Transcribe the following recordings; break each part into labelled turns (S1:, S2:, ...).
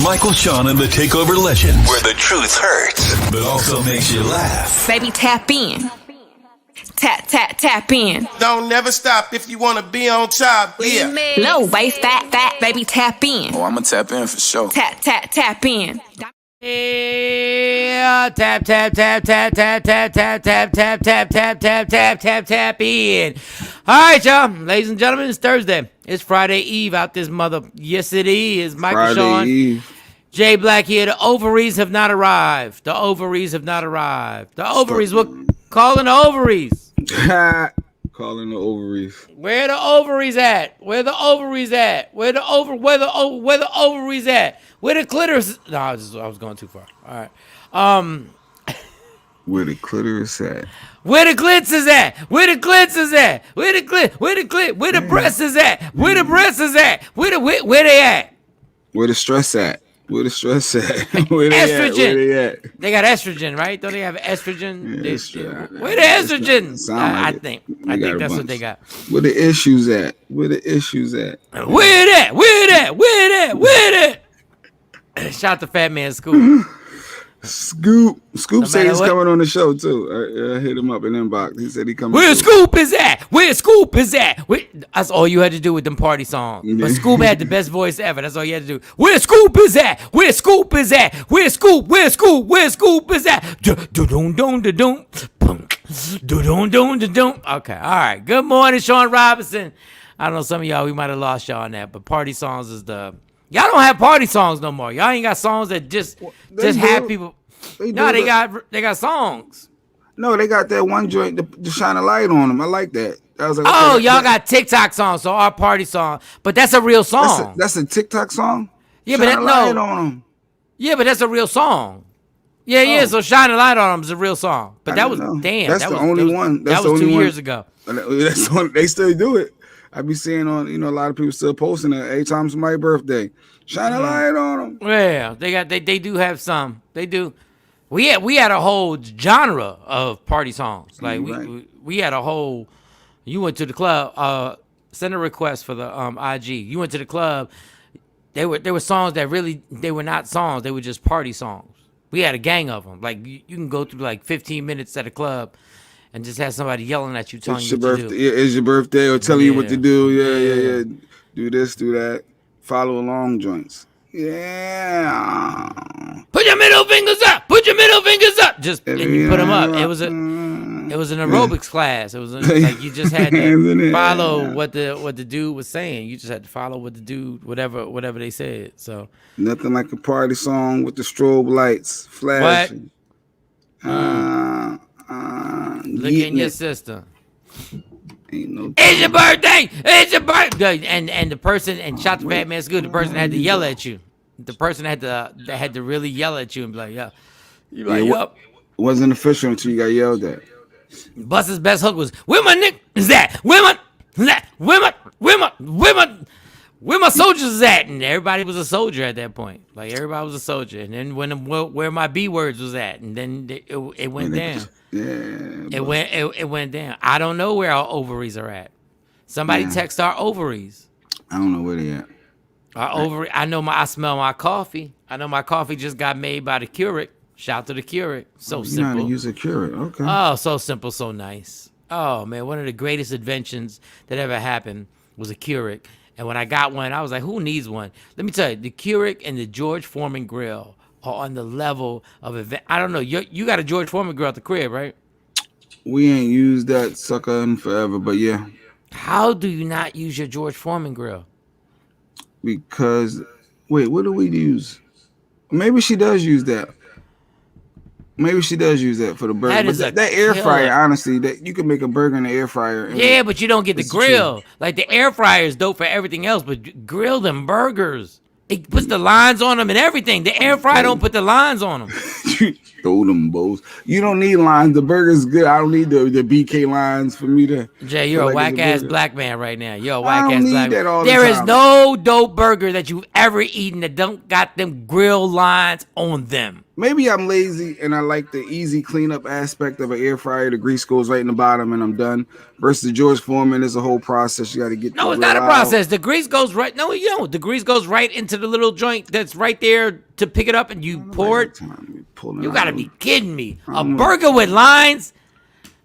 S1: Michael, Shawn, and the Takeover Legends, where the truth hurts, but also makes you laugh.
S2: Baby, tap in. Tap in.
S3: Don't never stop if you want to be on top. Yeah.
S2: Low bass, fat, baby, tap in.
S4: Oh, I'ma tap in for sure.
S2: Tap in.
S5: Yeah, tap in. All right, y'all, ladies and gentlemen, it's Thursday. It's Friday Eve out this mother. Yes, it is. Michael, Shawn,
S6: Eve.
S5: Jay Black here. The ovaries have not arrived. The ovaries, we're calling the ovaries.
S6: Calling the ovaries.
S5: Where the ovaries at? Where the ovaries at? Where the ovaries at? Where the clitoris? No, I was going too far. All right.
S6: Where the clitoris at?
S5: Where the glitz is at? Where the glitz is at? Where the breast is at? Where the breast is at? Where they at?
S6: Where the stress at? Where the stress at? Where they
S5: Estrogen.
S6: at? Where they at?
S5: They got estrogen, right? Don't they have estrogen?
S6: Yeah,
S5: Where the estrogen?
S6: I
S5: think that's what they got.
S6: Where the issues at? Where the issues at?
S5: Where that? Shout out to Fat Man Scoop.
S6: Scoop said he's
S5: what?
S6: coming on the show too. I hit him up in inbox. He said he coming.
S5: Where Scoop is at? That's all you had to do with them party songs. But Scoop had the best voice ever. That's all you had to do. Where Scoop is at? Where Scoop is at? Where Scoop is at? Okay, all right. Good morning, Shawn Robinson. I don't know, some of y'all, we might have lost y'all on that, but party songs is the... Y'all don't have party songs no more. Y'all ain't got songs that just have people... They got songs.
S6: No, they got that one joint to shine a light on them. I like that. I was like,
S5: y'all got TikTok songs, so our party song. But that's a real song.
S6: That's a TikTok song?
S5: Yeah,
S6: shine
S5: but
S6: a light on them.
S5: Yeah, but that's a real song. Yeah, so Shine a Light on Them is a real song. But that was, damn.
S6: That's the only one.
S5: That was 2 years ago.
S6: They still do it. I be seeing on, a lot of people still posting it every time it's my birthday. Shine a light on them.
S5: Yeah, they do have some. They do. We had a whole genre of party songs. Like we had a whole. You went to the club. Send a request for the IG. You went to the club. There were songs that really they were not songs. They were just party songs. We had a gang of them. Like you can go through like 15 minutes at a club. And just have somebody yelling at you, telling you what to do.
S6: It's your birthday, or telling you what to do. Yeah. Do this, do that. Follow along joints. Yeah.
S5: Put your middle fingers up. Just and you put them up. It was an aerobics class. It was like you just had to follow what the dude was saying. You just had to follow what the dude, whatever they said. So
S6: nothing like a party song with the strobe lights flashing.
S5: Look in your system.
S6: Ain't no
S5: it's your birthday. And the person, and shout to Fat Man School, the person had to yell at you. The person had to really yell at you and be like, yeah. You like, yup.
S6: It wasn't official until you got yelled at.
S5: Bus's best hook was, where my niggas at? Where my soldiers is at? And everybody was a soldier at that point. Like everybody was a soldier. And then where my B words was at, and then it went down. It went down. I don't know where our ovaries are at. Somebody text our ovaries.
S6: I don't know where they at.
S5: Our ovary. I smell my coffee. I know my coffee just got made by the Keurig. Shout to the Keurig. So simple.
S6: You know how to use a Keurig. Okay.
S5: Oh, so simple, so nice. Oh man, one of the greatest inventions that ever happened was a Keurig. And when I got one, I was like, who needs one? Let me tell you, the Keurig and the George Foreman grill are on the level of event. I don't know. You got a George Foreman grill at the crib, right?
S6: We ain't used that sucker in forever, but yeah.
S5: How do you not use your George Foreman grill?
S6: Because, wait, what do we use? Maybe she does use that. Maybe she does use that for the burger. That air fryer, honestly, that you can make a burger in the air fryer.
S5: Yeah, but you don't get the grill. Like the air fryer is dope for everything else, but grill them burgers. It puts the lines on them and everything. The air fryer don't put the lines on them.
S6: Throw them bows. You don't need lines. The burger's good. I don't need the BK lines for me to.
S5: Jay, you're a whack ass black man right now. You're a whack ass black man.
S6: There
S5: is no dope burger that you've ever eaten that don't got them grill lines on them.
S6: Maybe I'm lazy and I like the easy cleanup aspect of an air fryer. The grease goes right in the bottom and I'm done. Versus the George Foreman, there's a whole process. You got to get
S5: No,
S6: the
S5: it's
S6: grill
S5: not a
S6: out.
S5: process. The grease goes right. No, you don't. The grease goes right into the little joint that's right there to pick it up, and you pour it. You gotta be kidding me. A burger with lines.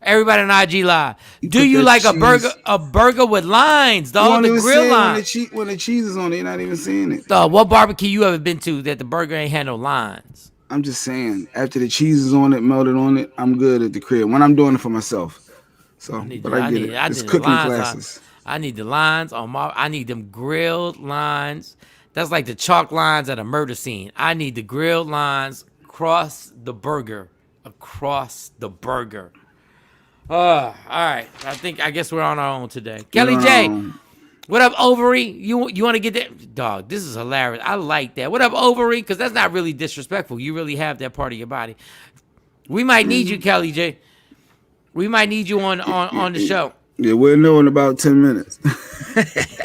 S5: Everybody on IG Live. Do you like cheese. a burger with lines, dog? The grill line.
S6: When the cheese is on it, you're not even seeing it.
S5: Dog, what barbecue you ever been to that the burger ain't had no lines?
S6: I'm just saying, after the cheese is on it, melted on it, I'm good at the crib. When I'm doing it for myself. So, I get it. It's cooking classes.
S5: I need the lines on I need them grilled lines. That's like the chalk lines at a murder scene. I need the grilled lines across the burger. All right. I guess we're on our own today. Kelly J, what up, Ovary? You want to get that? Dog, this is hilarious. I like that. What up, Ovary? Because that's not really disrespectful. You really have that part of your body. We might need you, Kelly J. We might need you on the show.
S6: Yeah, we'll know in about 10 minutes.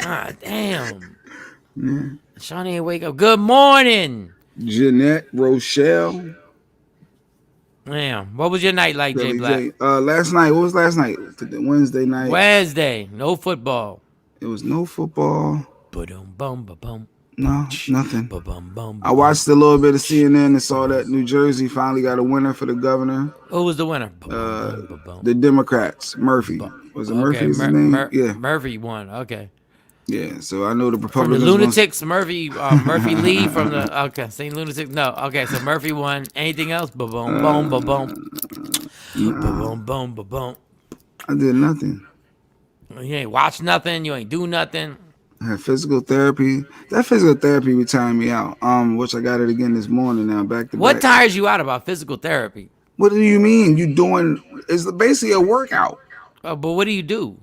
S5: God damn. Yeah. Shawnee ain't wake up. Good morning.
S6: Jeanette Rochelle.
S5: Damn. What was your night like, Jay Black?
S6: Last night. What was last night? Wednesday night.
S5: Wednesday. No football.
S6: It was no football.
S5: Ba-dum-bum-ba-bum.
S6: No, nothing. I watched a little bit of CNN and saw that New Jersey finally got a winner for the governor.
S5: Who was the winner?
S6: The Democrats. Murphy. Was it Murphy's name? Yeah.
S5: Murphy won. Okay.
S6: Yeah, so I know the Republicans.
S5: From the Lunatics, Murphy Lee from the St. Lunatics. No, okay, so Murphy won. Anything else? Ba-boom, boom, ba-boom. Ba-boom, boom, ba-boom.
S6: I did nothing.
S5: You ain't watch nothing. You ain't do nothing.
S6: I had physical therapy. That physical therapy would tire me out. Which I got it again this morning now, back to back.
S5: What tires you out about physical therapy?
S6: What do you mean? It's basically a workout.
S5: But what do you do?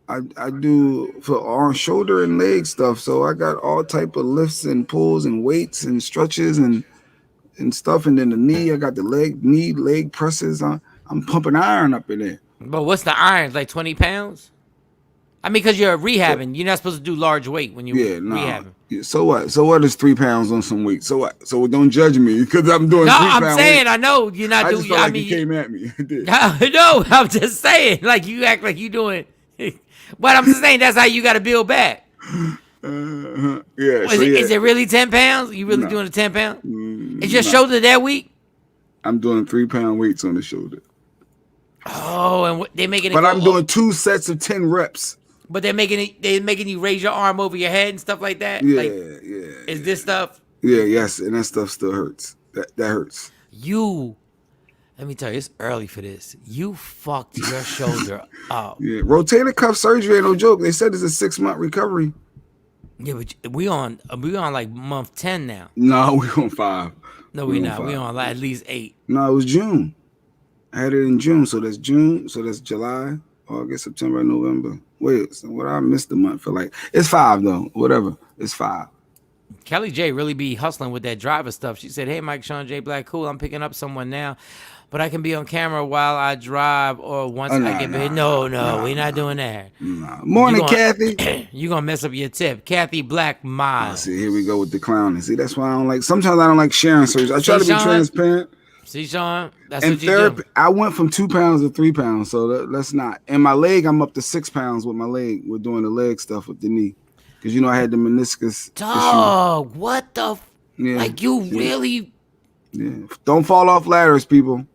S6: I do for arm, shoulder, and leg stuff. So I got all type of lifts and pulls and weights and stretches and stuff. And then the knee, I got the leg presses. I'm pumping iron up in there.
S5: But what's the iron? Like 20 pounds? I mean, because you're rehabbing. You're not supposed to do large weight when you're rehabbing.
S6: Yeah, so what? So what is 3 pounds on some weight? So what? So don't judge me because I'm doing 3 pounds.
S5: No, I'm saying, I know you're not doing.
S6: I just felt like you came at me.
S5: No, I'm just saying. Like, you act like you doing. But I'm just saying that's how you got to build back.
S6: Yeah.
S5: Is it really 10 pounds? You really doing the 10 pound? Is your shoulder that weak?
S6: I'm doing 3 pound weights on the shoulder.
S5: Oh, and they making it.
S6: But I'm doing 2 sets of 10 reps.
S5: But they're making you raise your arm over your head and stuff like that.
S6: Yeah,
S5: like,
S6: yeah.
S5: Is this stuff?
S6: Yeah, yes, and that stuff still hurts. That hurts.
S5: Let me tell you, it's early for this. You fucked your shoulder up.
S6: Yeah, rotator cuff surgery ain't no joke. They said it's a 6-month recovery.
S5: Yeah, but we on like month 10 now.
S6: No, we on 5.
S5: No, we not. 5. We on like at least 8.
S6: No, it was June. I had it in June, so that's June. So that's July, August, September, November. Wait, so what I missed a month for? Like it's 5 though. Whatever, it's 5.
S5: Kelly J really be hustling with that driver stuff. She said, "Hey, Mike, Shawn J Black, cool. I'm picking up someone now, but I can be on camera while I drive or once I get paid." No, we're not doing that.
S6: Morning, Kathy.
S5: You gonna mess up your tip, Kathy Black Miles.
S6: See, here we go with the clowning. See, that's why I don't like. Sometimes I don't like sharing surgery. I try to be transparent.
S5: See, Shawn, that's
S6: and
S5: what you
S6: therapy,
S5: do.
S6: I went from 2 pounds to 3 pounds, so let's not. And my leg, I'm up to 6 pounds with my leg. We're doing the leg stuff with the knee. Because, I had the meniscus
S5: Dog,
S6: issue.
S5: What the?
S6: Yeah.
S5: Like, you really?
S6: Yeah. Don't fall off ladders, people.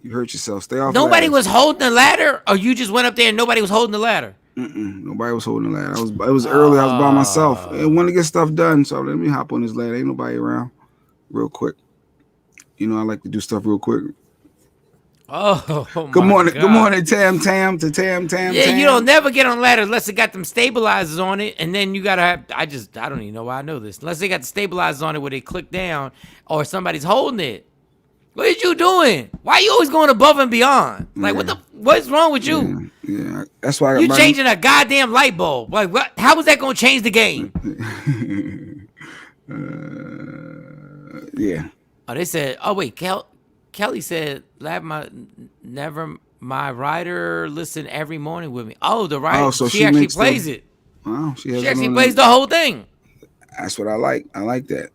S6: You hurt yourself. Stay off
S5: Nobody
S6: ladders.
S5: was holding the ladder? Or you just went up there and nobody was holding the ladder?
S6: Nobody was holding the ladder. It was early. I was by myself. I wanted to get stuff done, so let me hop on this ladder. Ain't nobody around. Real quick. I like to do stuff real quick.
S5: Oh,
S6: good morning.
S5: God.
S6: Good morning, Tam.
S5: Yeah, you don't never get on ladder unless it got them stabilizers on it, and then you gotta have. I don't even know why I know this. Unless they got the stabilizers on it where they click down, or somebody's holding it. What are you doing? Why are you always going above and beyond? Like what's wrong with you?
S6: Yeah. That's why
S5: you changing a goddamn light bulb. Like what? How is that gonna change the game?
S6: Yeah.
S5: Oh, they said. Oh wait, Kelly said, never my rider listen every morning with me. Oh, the rider.
S6: Oh, so
S5: she actually plays it.
S6: Wow,
S5: she actually plays the whole thing.
S6: That's what I like. I like that.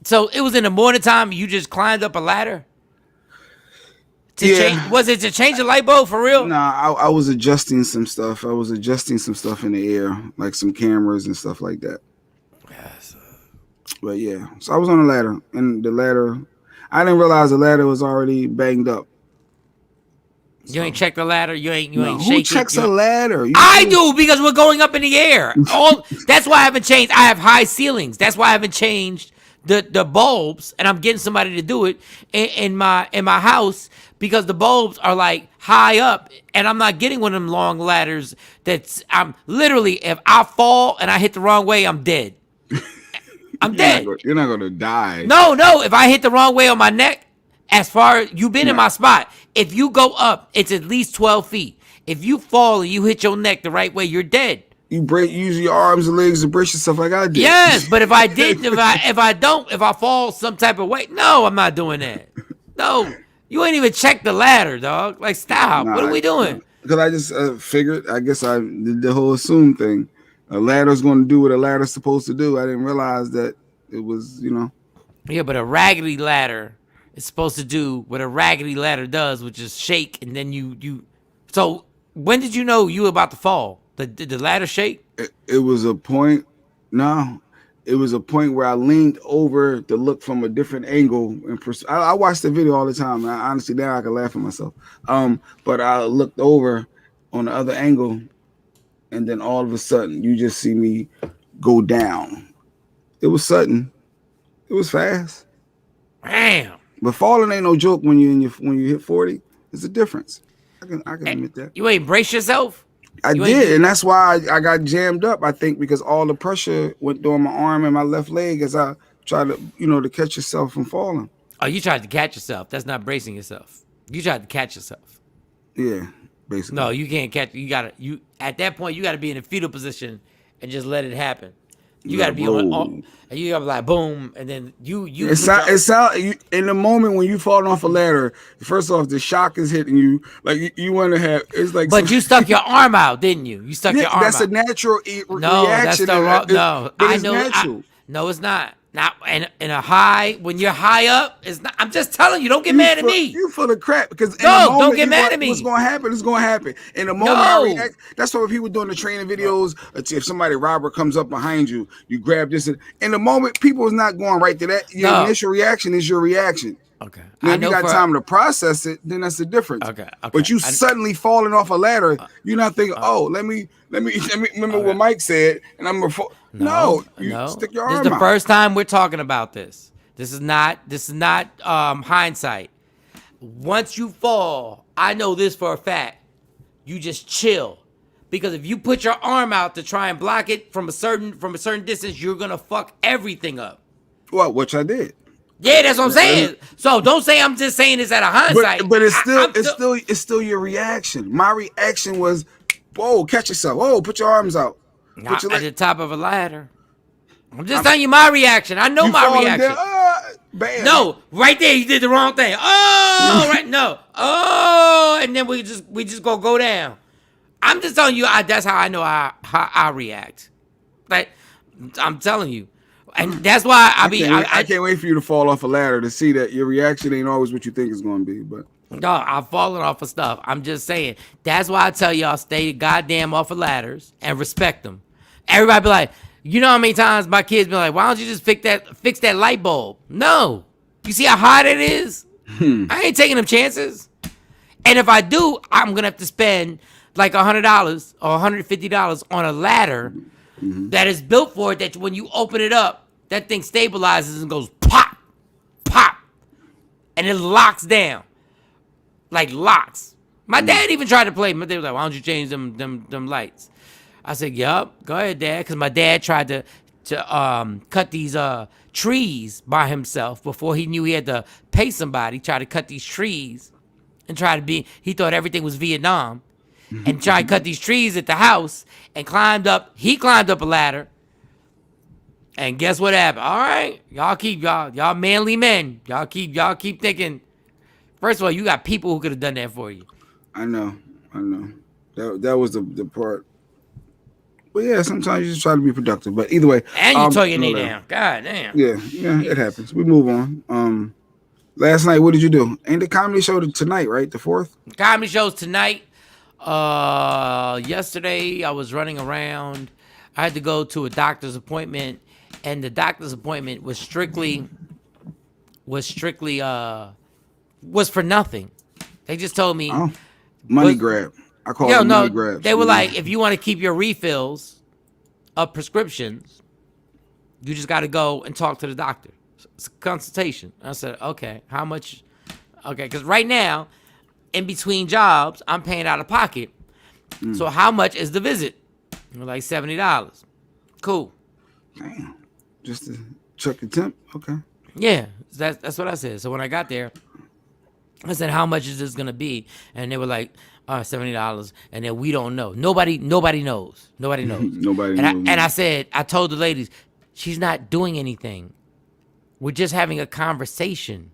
S5: So it was in the morning time. You just climbed up a ladder. Was it to change the light bulb for real?
S6: Nah, I was adjusting some stuff. I was adjusting some stuff in the air, like some cameras and stuff like that.
S5: Yes.
S6: But yeah, so I was on a ladder, and the ladder, I didn't realize the ladder was already banged up.
S5: You ain't checked the ladder. You ain't shake
S6: Who checks a ladder?
S5: I do, because we're going up in the air. That's why I haven't changed. I have high ceilings. That's why I haven't changed the bulbs, and I'm getting somebody to do it in my house, because the bulbs are like high up, and I'm not getting one of them long ladders. I'm literally, if I fall and I hit the wrong way, I'm dead. I'm dead.
S6: You're not gonna die.
S5: No. If I hit the wrong way on my neck, as far as you've been in my spot, if you go up, it's at least 12 feet. If you fall and you hit your neck the right way, you're dead.
S6: You use your arms and legs to brace yourself like I did.
S5: Yes, but if I didn't, if I fall some type of way, no, I'm not doing that. No, you ain't even checked the ladder, dog. Like, stop. What are we doing?
S6: Because I just figured, I guess I did the whole assume thing. A ladder's going to do what a ladder's supposed to do. I didn't realize that it was,
S5: Yeah, but a raggedy ladder is supposed to do what a raggedy ladder does, which is shake, and then you. So when did you know you were about to fall? Did the ladder shake?
S6: It was a point. No, it was a point where I leaned over to look from a different angle. And I watch the video all the time. Honestly, now I can laugh at myself. But I looked over on the other angle, and then all of a sudden, you just see me go down. It was sudden. It was fast.
S5: Damn.
S6: But falling ain't no joke when you hit 40. It's a difference. I can admit that.
S5: You ain't brace yourself?
S6: I did, and that's why I got jammed up, I think, because all the pressure went through my arm and my left leg as I tried to, to catch yourself from falling.
S5: Oh, you tried to catch yourself. That's not bracing yourself. You tried to catch yourself.
S6: Yeah, basically.
S5: No, you can't catch. At that point, you gotta be in a fetal position and just let it happen. You gotta be on, and you gotta be like boom, and then you.
S6: In the moment when you falling off a ladder, first off, the shock is hitting you. Like you want to have. It's like.
S5: But you stuck your arm out, didn't you? You stuck your arm out.
S6: That's a natural reaction.
S5: That's the wrong. No,
S6: I know. Natural.
S5: No, it's not. Not in a high, when you're high up, it's not. I'm just telling you, don't get mad at me.
S6: You full of crap, because
S5: don't get mad at me.
S6: What's gonna happen is gonna happen. In the moment I react, that's why when people doing the training videos, if somebody robber comes up behind you, you grab this. In the moment, people is not going right to that. Your initial reaction is your reaction.
S5: Okay.
S6: Now, if you got time to process it, then that's the difference.
S5: Okay.
S6: But you suddenly falling off a ladder, you're not thinking, let me remember what Mike said, and I'm gonna fall. No, stick your arm out.
S5: This is the first time we're talking about this. This is not hindsight. Once you fall, I know this for a fact. You just chill, because if you put your arm out to try and block it from a certain distance, you're gonna fuck everything up.
S6: Well, which I did.
S5: Yeah, that's what I'm saying. So don't say I'm just saying this out of hindsight.
S6: But it's still your reaction. My reaction was, whoa, catch yourself. Whoa, put your arms out.
S5: Not at the top of a ladder. I'm just telling you my reaction. I know my reaction.
S6: Bam.
S5: No, right there you did the wrong thing. Oh, right, no. Oh, and then we just go down. I'm just telling you. That's how I know how I react. Like, I'm telling you. And that's why I
S6: can't wait for you to fall off a ladder to see that your reaction ain't always what you think it's going to be. But
S5: no, I'm falling off of stuff. I'm just saying. That's why I tell y'all, stay goddamn off of ladders and respect them. Everybody be like, you know how many times my kids be like, why don't you just fix that light bulb? No. You see how hot it is? I ain't taking them chances. And if I do, I'm going to have to spend like $100 or $150 on a ladder that is built for it, that when you open it up, that thing stabilizes and goes pop, pop, and it locks down. Like locks. My dad even tried to play. My dad was like, why don't you change them lights? I said, yup, go ahead, Dad. Because my dad tried to cut these trees by himself before he knew he had to pay somebody. Tried to cut these trees and he thought everything was Vietnam. And tried to cut these trees at the house and he climbed up a ladder. And guess what happened? All right, y'all manly men. Y'all keep thinking. First of all, you got people who could have done that for you.
S6: I know. That was the part But yeah, sometimes you just try to be productive. But either way,
S5: and you tore your knee down. God damn.
S6: Yeah, it happens. We move on. Last night, what did you do? Ain't the comedy show tonight, right? The 4th?
S5: Comedy show's tonight. Yesterday I was running around. I had to go to a doctor's appointment, and the doctor's appointment was strictly for nothing. They just told me
S6: money grab. I call it money grab.
S5: They were like, if you want to keep your refills of prescriptions, you just got to go and talk to the doctor. It's a consultation. I said, okay, how much? Okay, because right now, in between jobs, I'm paying out of pocket. So how much is the visit? Like $70. Cool.
S6: Damn. Just to check the temp? Okay.
S5: Yeah, that's what I said. So when I got there, I said, how much is this going to be? And they were like, $70. And then we don't know. Nobody knows. Nobody knows.
S6: Nobody knows.
S5: And I told the ladies, she's not doing anything. We're just having a conversation.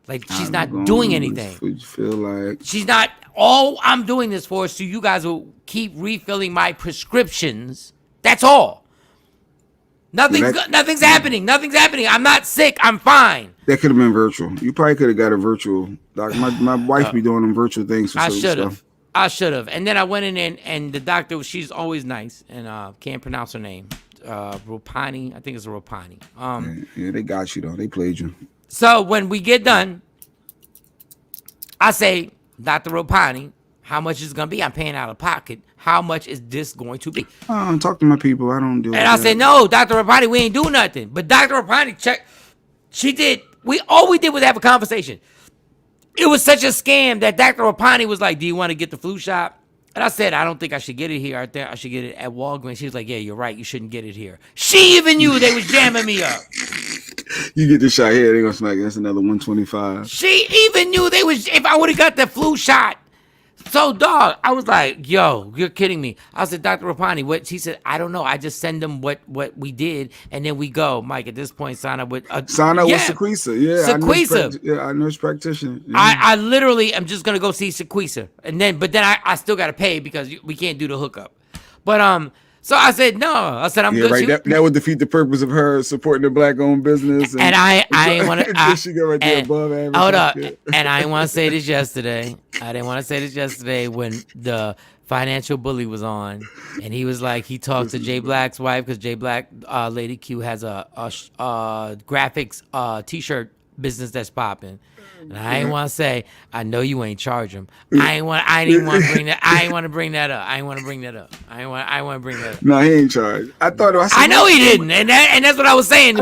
S5: Like, she's not doing anything.
S6: You feel like
S5: she's not. All I'm doing this for is so you guys will keep refilling my prescriptions. That's all. Nothing's happening. Nothing's happening. I'm not sick. I'm fine.
S6: That could have been virtual. You probably could have got a virtual. Like my wife be doing them virtual things. For
S5: I should have. And then I went in and the doctor, she's always nice and can't pronounce her name. Ropani. I think it's Ropani.
S6: Yeah, they got you though. They played you.
S5: So when we get done, I say, Dr. Ropani, how much is it going to be? I'm paying out of pocket. How much is this going to be?
S6: Talk to my people. I don't do it.
S5: And I said, no, Dr. Ropani, we ain't do nothing. But Dr. Ropani, all we did was have a conversation. It was such a scam that Dr. Ropani was like, do you want to get the flu shot? And I said, I don't think I should get it here. I think I should get it at Walgreens. She was like, yeah, you're right. You shouldn't get it here. She even knew they was jamming me up.
S6: You get the shot here, they gonna smack. That's another 125.
S5: She even knew they was. If I would have got the flu shot, so dog, I was like, yo, you're kidding me. I said, Dr. Rapani, what? She said, I don't know. I just send them what we did, and then we go. Mike, at this point, sign up with
S6: Sequisa. Yeah,
S5: Sequisa.
S6: I nurse practitioner. Yeah.
S5: I literally am just gonna go see Sequisa, but then I still gotta pay because we can't do the hookup. But So I said no. I said I'm good.
S6: Right. That would defeat the purpose of her supporting the black-owned business.
S5: And I ain't want to.
S6: She go right there above average.
S5: Hold up. And I didn't want to say this yesterday. When the financial bully was on, and he was like, he talked to Jay Black's wife because Jay Black, Lady Q, has a graphics T-shirt business that's popping. And I ain't want to say, I know you ain't charge him. I ain't want to bring that. I ain't want to bring that up. I want to bring that up.
S6: No, he ain't charged.
S5: I know he didn't, and that's what I was saying.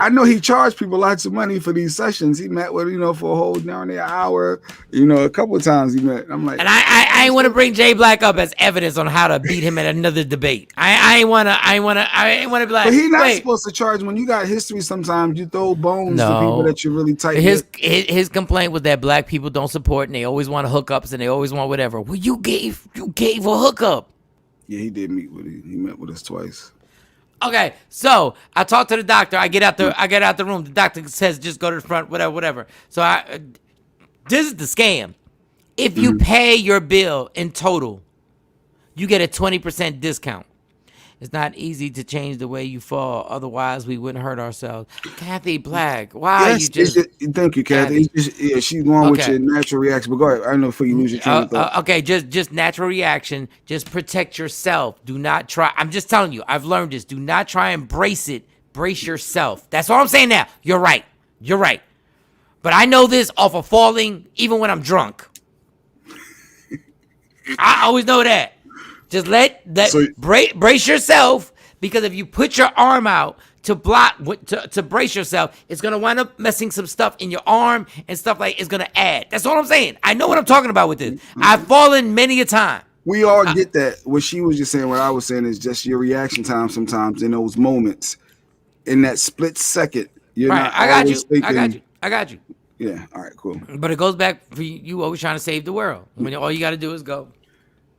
S6: I know he charged people lots of money for these sessions. He met with for a whole down there hour. A couple of times he met. I'm like,
S5: and I ain't want to bring Jay Black up as evidence on how to beat him at another debate. I ain't want to be like.
S6: But he's not supposed to charge when you got history. Sometimes you throw bones to people that you're really tight with.
S5: His complaint was that black people don't support and they always want hookups and they always want whatever. Well, you gave a hookup.
S6: Yeah, he did meet with He met with us twice.
S5: Okay, so I talked to the doctor. I get out the room. The doctor says just go to the front, whatever. So this is the scam. If you pay your bill in total, you get a 20% discount. It's not easy to change the way you fall. Otherwise, we wouldn't hurt ourselves. Kathy Black, why are you just...
S6: Thank you, Kathy. She's going with your natural reaction. But go ahead. I don't know if you lose your train of thought.
S5: Okay, just natural reaction. Just protect yourself. Do not try. I'm just telling you. I've learned this. Do not try and brace it. Brace yourself. That's all I'm saying now. You're right. But I know this off of falling even when I'm drunk. I always know that. Just brace yourself, because if you put your arm out to brace yourself, it's gonna wind up messing some stuff in your arm and stuff like it's gonna add. That's all I'm saying. I know what I'm talking about with this. I've fallen many a time.
S6: We all get that. What she was just saying, what I was saying is just your reaction time sometimes in those moments, in that split second. You're
S5: right.
S6: not
S5: I got you.
S6: Thinking,
S5: I got you.
S6: Yeah. All right. Cool.
S5: But it goes back for you always trying to save the world. When all you got to do is go.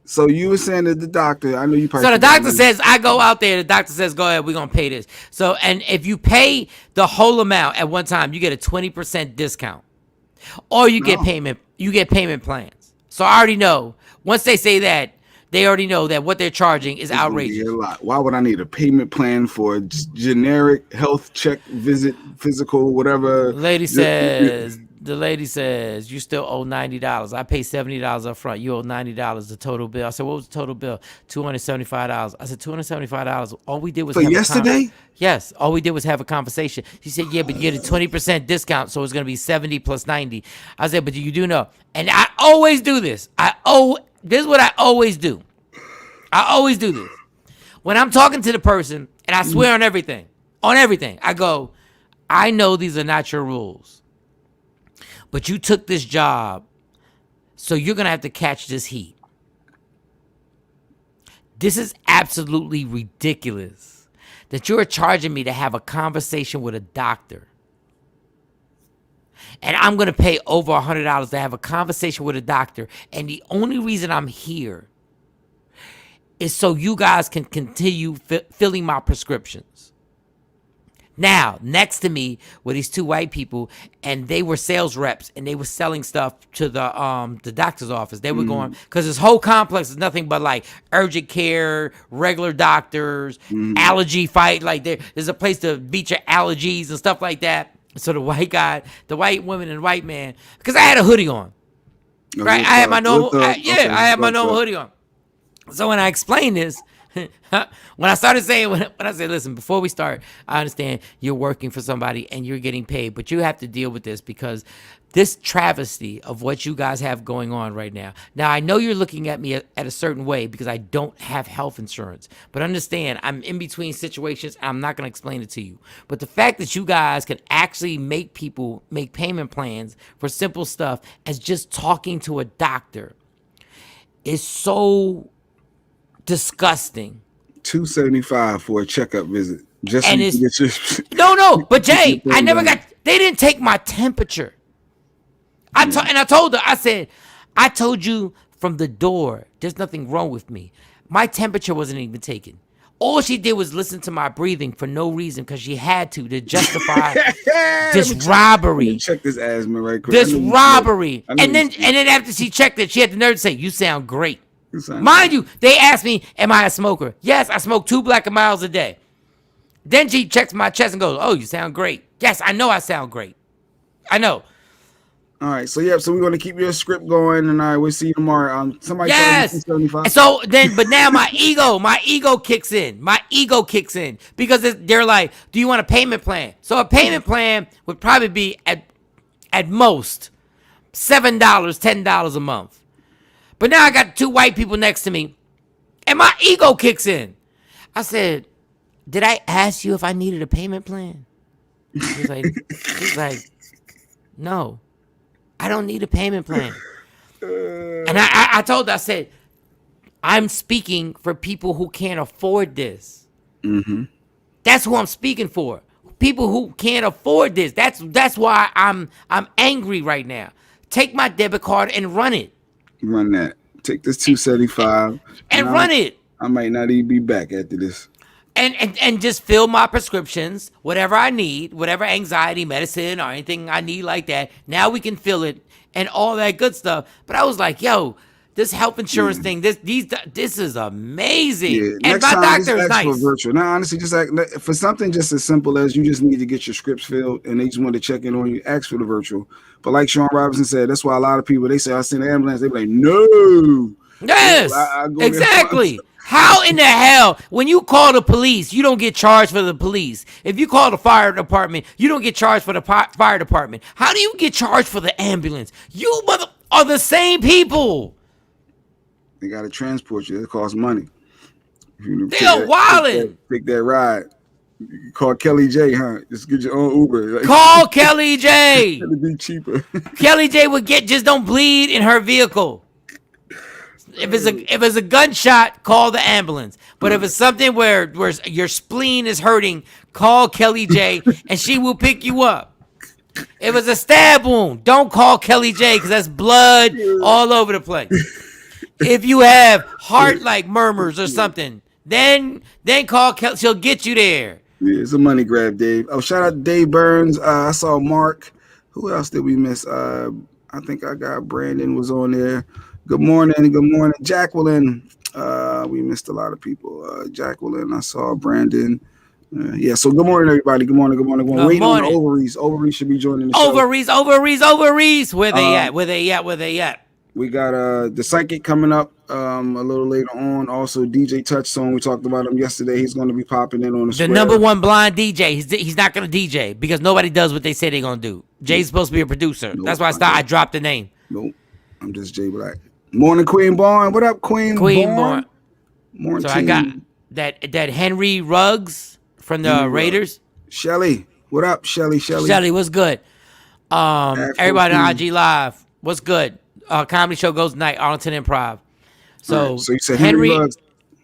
S6: So you were saying that the doctor, I know you probably...
S5: So the doctor says, I go out there, the doctor says, go ahead, we're going to pay this. So, and if you pay the whole amount at one time, you get a 20% discount. Or you get payment plans. So I already know, once they say that, They already know that what they're charging is outrageous.
S6: A lot. Why would I need a payment plan for a generic health check, visit, physical, whatever?
S5: The lady says, you still owe $90. I pay $70 up front. You owe $90, the total bill. I said, what was the total bill? $275. I said, $275. All we did was
S6: for yesterday?
S5: Yes. All we did was have a conversation. She said, yeah, but you get a 20% discount, so it's going to be 70 plus 90. I said, but you do know. And I always do this. This is what I always do. I always do this. When I'm talking to the person, and I swear on everything, I go, I know these are not your rules, but you took this job, so you're going to have to catch this heat. This is absolutely ridiculous that you're charging me to have a conversation with a doctor. And I'm going to pay over $100 to have a conversation with a doctor. And the only reason I'm here is so you guys can continue filling my prescriptions. Now, next to me were these two white people, and they were sales reps, and they were selling stuff to the doctor's office. They were going, because this whole complex is nothing but like urgent care, regular doctors, allergy fight. Like there's a place to beat your allergies and stuff like that. So the white woman and white man, because I had a hoodie on, right? I had my normal, I had my normal hoodie on. So when I explained this, when I started saying, when I said, listen, before we start, I understand you're working for somebody and you're getting paid, but you have to deal with this because this travesty of what you guys have going on right now. Now, I know you're looking at me at a certain way because I don't have health insurance, but understand I'm in between situations. I'm not going to explain it to you. But the fact that you guys can actually make people make payment plans for simple stuff as just talking to a doctor is so disgusting.
S6: $275 for a checkup visit. Just
S5: and
S6: so
S5: it's,
S6: get your,
S5: no, but Jay, I never got. They didn't take my temperature. And I told her, I said, I told you from the door, there's nothing wrong with me. My temperature wasn't even taken. All she did was listen to my breathing for no reason because she had to justify this robbery.
S6: Check this asthma right quick.
S5: This robbery. And then after she checked it, she had the nerve to say, you sound great. Mind you, they asked me, am I a smoker? Yes, I smoke 2 Black & Milds a day. Then she checks my chest and goes, oh, you sound great. Yes, I know I sound great. I know.
S6: All right, so we're going to keep your script going, and we'll see you tomorrow. Somebody
S5: yes. So then, but now my ego kicks in. My ego kicks in because they're like, do you want a payment plan? So a payment plan would probably be at most $7, $10 a month. But now I got 2 white people next to me, and my ego kicks in. I said, did I ask you if I needed a payment plan? He's like, no, I don't need a payment plan. And I told her, I said, I'm speaking for people who can't afford this. Mm-hmm. That's who I'm speaking for. People who can't afford this. That's why I'm angry right now. Take my debit card and run it.
S6: Run that. Take this $275
S5: and run it.
S6: I might not even be back after this.
S5: And just fill my prescriptions, whatever I need, whatever anxiety medicine or anything I need like that. Now we can fill it and all that good stuff. But I was like, yo, this health insurance thing, this is amazing. Yeah. And
S6: next
S5: my
S6: time,
S5: doctor is nice.
S6: For virtual. Now, honestly, just for something just as simple as you just need to get your scripts filled and they just want to check in on you, ask for the virtual. But like Shawn Robinson said, that's why a lot of people, they say, I send an ambulance. They be like, no.
S5: Yes, exactly. How in the hell, when you call the police, you don't get charged for the police? If you call the fire department, you don't get charged for the fire department. How do you get charged for the ambulance? You mother are the same people.
S6: They got to transport you. It costs money.
S5: They are wilding.
S6: Take that ride. You call Kelly J, huh? Just get your own Uber.
S5: Call Kelly J.
S6: It'll be cheaper.
S5: Kelly J would just don't bleed in her vehicle. If it's a gunshot, call the ambulance. But if it's something where your spleen is hurting, call Kelly J and she will pick you up. If it's a stab wound, don't call Kelly J because that's blood all over the place. If you have heart-like murmurs or something, then call Kelly. She'll get you there.
S6: Yeah, it's a money grab, Dave. Oh, shout out to Dave Burns. I saw Mark. Who else did we miss? I think I got Brandon was on there. Good morning. Jacqueline. We missed a lot of people. Jacqueline, I saw Brandon. Yeah, so good morning, everybody. Good morning. Waiting on the ovaries. Ovaries should be joining the show.
S5: Ovaries. Where they at?
S6: We got the Psychic coming up a little later on. Also, DJ Touchstone. We talked about him yesterday. He's going to be popping in on the square.
S5: Number one blind DJ. He's not going to DJ because nobody does what they say they're going to do. Jay's supposed to be a producer.
S6: Nope,
S5: that's why I dropped the name.
S6: Nope. I'm just Jay Black. Morning, Queen Barn. What up, Queen Barn? Morning.
S5: So I got that Henry Ruggs from the Raiders.
S6: Shelly. What up, Shelly?
S5: Shelly, what's good? Everybody on IG Live. What's good? Comedy show goes tonight, Arlington Improv. So,
S6: right, so you said Henry Ruggs.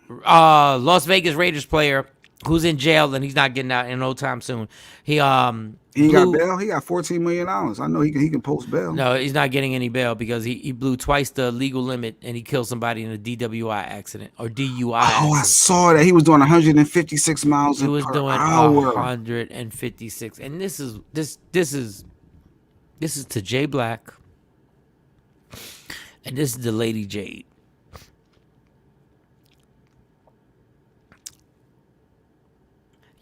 S5: Las Vegas Raiders player who's in jail and he's not getting out in no time soon. He got
S6: bail. He got $14 million. I know he can post bail.
S5: No, he's not getting any bail because he blew twice the legal limit and he killed somebody in a DWI accident or DUI. Accident.
S6: I saw that he was doing 156 miles per hour. He was doing
S5: 156, and this is to Jay Black, and this is the Lady Jade.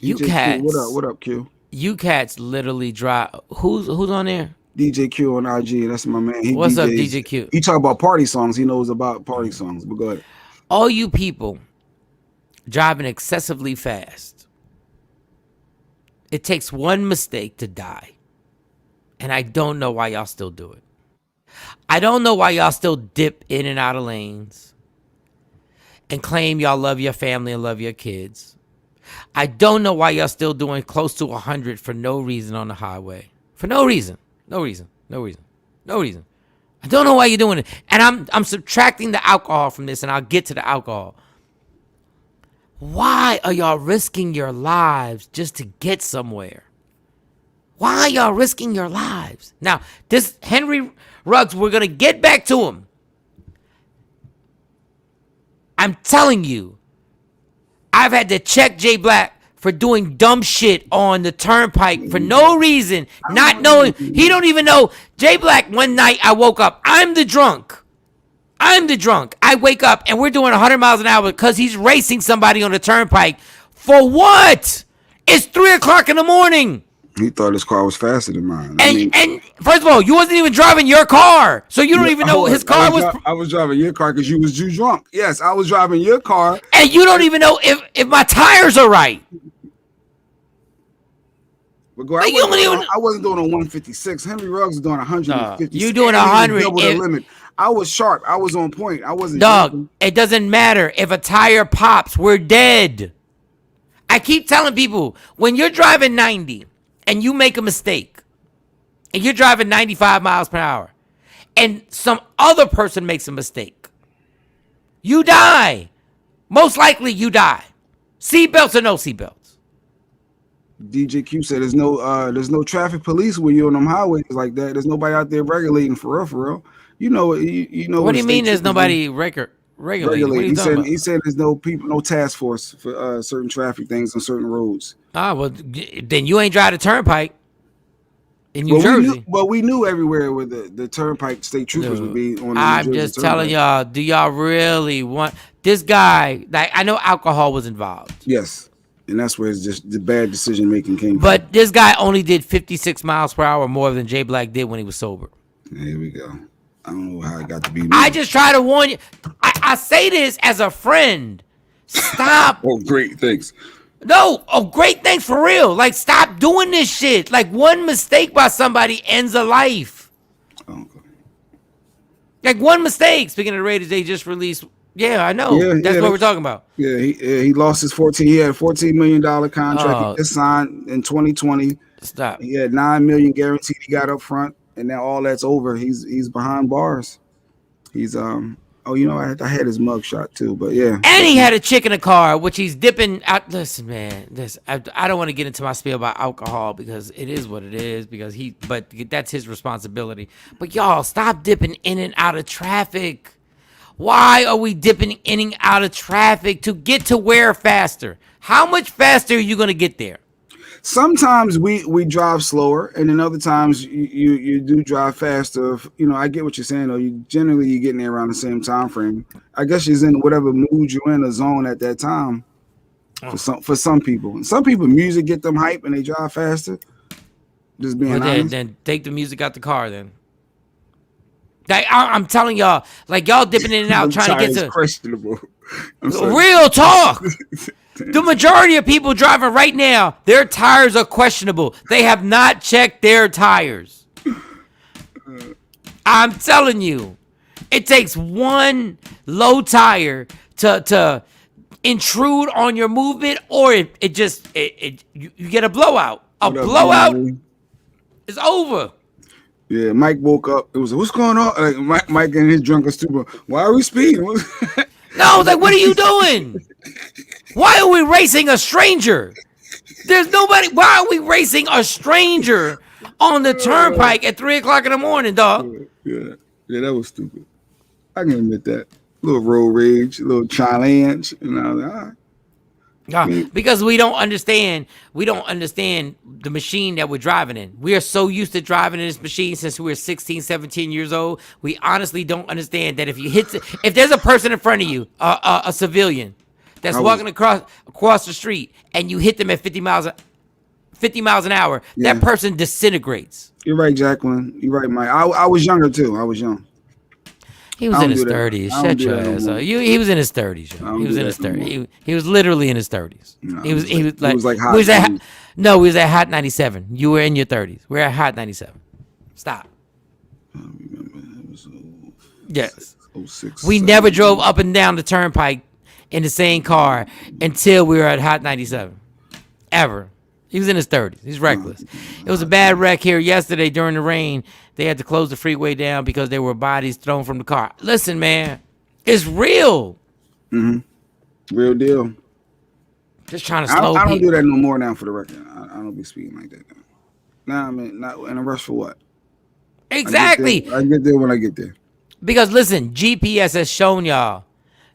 S5: You cats,
S6: what up, Q?
S5: You cats literally drive. Who's on there?
S6: DJ Q on IG. That's my man.
S5: What's up, DJ Q?
S6: He talk about party songs. He knows about party songs. But go ahead.
S5: All you people driving excessively fast. It takes one mistake to die. And I don't know why y'all still do it. I don't know why y'all still dip in and out of lanes and claim y'all love your family and love your kids. I don't know why y'all still doing close to 100 for no reason on the highway. For no reason. No reason. I don't know why you're doing it. And I'm subtracting the alcohol from this, and I'll get to the alcohol. Why are y'all risking your lives just to get somewhere? Why are y'all risking your lives? Now, this Henry Ruggs, we're going to get back to him. I'm telling you, I've had to check Jay Black for doing dumb shit on the turnpike for no reason, not knowing. He don't even know. Jay Black, one night I woke up. I'm the drunk. I wake up and we're doing 100 miles an hour because he's racing somebody on the turnpike. For what? It's 3 o'clock in the morning.
S6: He thought his car was faster than mine.
S5: And first of all, you wasn't even driving your car, so you don't even know his car was.
S6: I was driving your car because you was too drunk. Yes, I was driving your car,
S5: and you don't even know if my tires are right.
S6: But go, I wasn't doing a 156. Henry Ruggs was doing 150.
S5: You doing 100?
S6: Double the limit. I was sharp. I was on point. I wasn't.
S5: Dog,
S6: driving.
S5: It doesn't matter if a tire pops. We're dead. I keep telling people when you're driving 90. And you make a mistake, and you're driving 95 miles per hour, and some other person makes a mistake, you die. Most likely you die. Seatbelts or no seatbelts.
S6: DJ Q said there's no traffic police when you're on them highways like that. There's nobody out there regulating for real. You know.
S5: What do you mean there's nobody regulating?
S6: He said there's no people, no task force for certain traffic things on certain roads.
S5: Well, then you ain't drive the turnpike in New Jersey.
S6: We knew everywhere where the turnpike state troopers would be on the
S5: I'm just telling y'all, do y'all really want this guy? Like, I know alcohol was involved.
S6: Yes, and that's where it's just the bad decision making came from.
S5: But this guy only did 56 miles per hour more than Jay Black did when he was sober.
S6: Here we go. I don't know how it got to be.
S5: I just try to warn you. I say this as a friend. Stop.
S6: Great, thanks.
S5: No, great, thanks for real. Like, stop doing this shit. Like, one mistake by somebody ends a life. Okay. Like, one mistake. Speaking of the Raiders, they just released. Yeah, I know. That's what we're talking about.
S6: Yeah, he lost his 14. He had a $14 million contract. He just signed in 2020.
S5: Stop.
S6: He had $9 million guaranteed. He got up front. And now all that's over. He's behind bars. He's I had his mug shot too, but yeah.
S5: And he had a chick in the car, which he's dipping out. Listen, man, I don't want to get into my spiel about alcohol because it is what it is. But that's his responsibility. But y'all, stop dipping in and out of traffic. Why are we dipping in and out of traffic to get to where faster? How much faster are you gonna get there?
S6: sometimes we drive slower, and then other times you do drive faster. I get what you're saying though. You getting there around the same time frame. I guess you're in whatever mood you're in, a zone at that time. For some people, and some people, music get them hype and they drive faster. Just being honest.
S5: Then take the music out the car. Then, like I'm telling y'all, like y'all dipping in and out trying to get to
S6: questionable.
S5: Real talk. The majority of people driving right now, their tires are questionable. They have not checked their tires. I'm telling you, it takes one low tire to intrude on your movement, or you get a blowout. A blowout is over.
S6: Yeah, Mike woke up. It was what's going on? Like Mike and his drunken stupor. Why are we speeding?
S5: No, I was like, what are you doing? Why are we racing a stranger? There's nobody. Why are we racing a stranger on the turnpike at 3:00 in the morning, dog?
S6: Yeah, that was stupid. I can admit that. A little road rage, a little challenge, all right.
S5: Because we don't understand the machine that we're driving in. We are so used to driving in this machine since we were 16, 17 years old. We honestly don't understand that if there's a person in front of you, a civilian that's walking across the street, and you hit them at 50 miles an hour, that person disintegrates.
S6: You're right, Jacqueline. You're right, Mike. I was younger too. I was young.
S5: He was in his 30s. Shut your ass up. He was in his 30s. He was in his 30s. He was literally in his 30s.
S6: No,
S5: he was like
S6: hot.
S5: We was at Hot 97. You were in your 30s. We're at Hot 97. Stop.
S6: I remember it was
S5: yes.
S6: 06,
S5: we never drove up and down the turnpike in the same car until we were at Hot 97. Ever. He was in his 30s. He's reckless. It was a bad wreck here yesterday during the rain. They had to close the freeway down because there were bodies thrown from the car. Listen, man, it's real.
S6: Mm-hmm. Real deal.
S5: Just trying to slow
S6: I don't do that no more now, for the record. I don't be speaking like that now. Nah, I mean, not in a rush for what?
S5: Exactly.
S6: I get there when I get there.
S5: Because listen, GPS has shown y'all.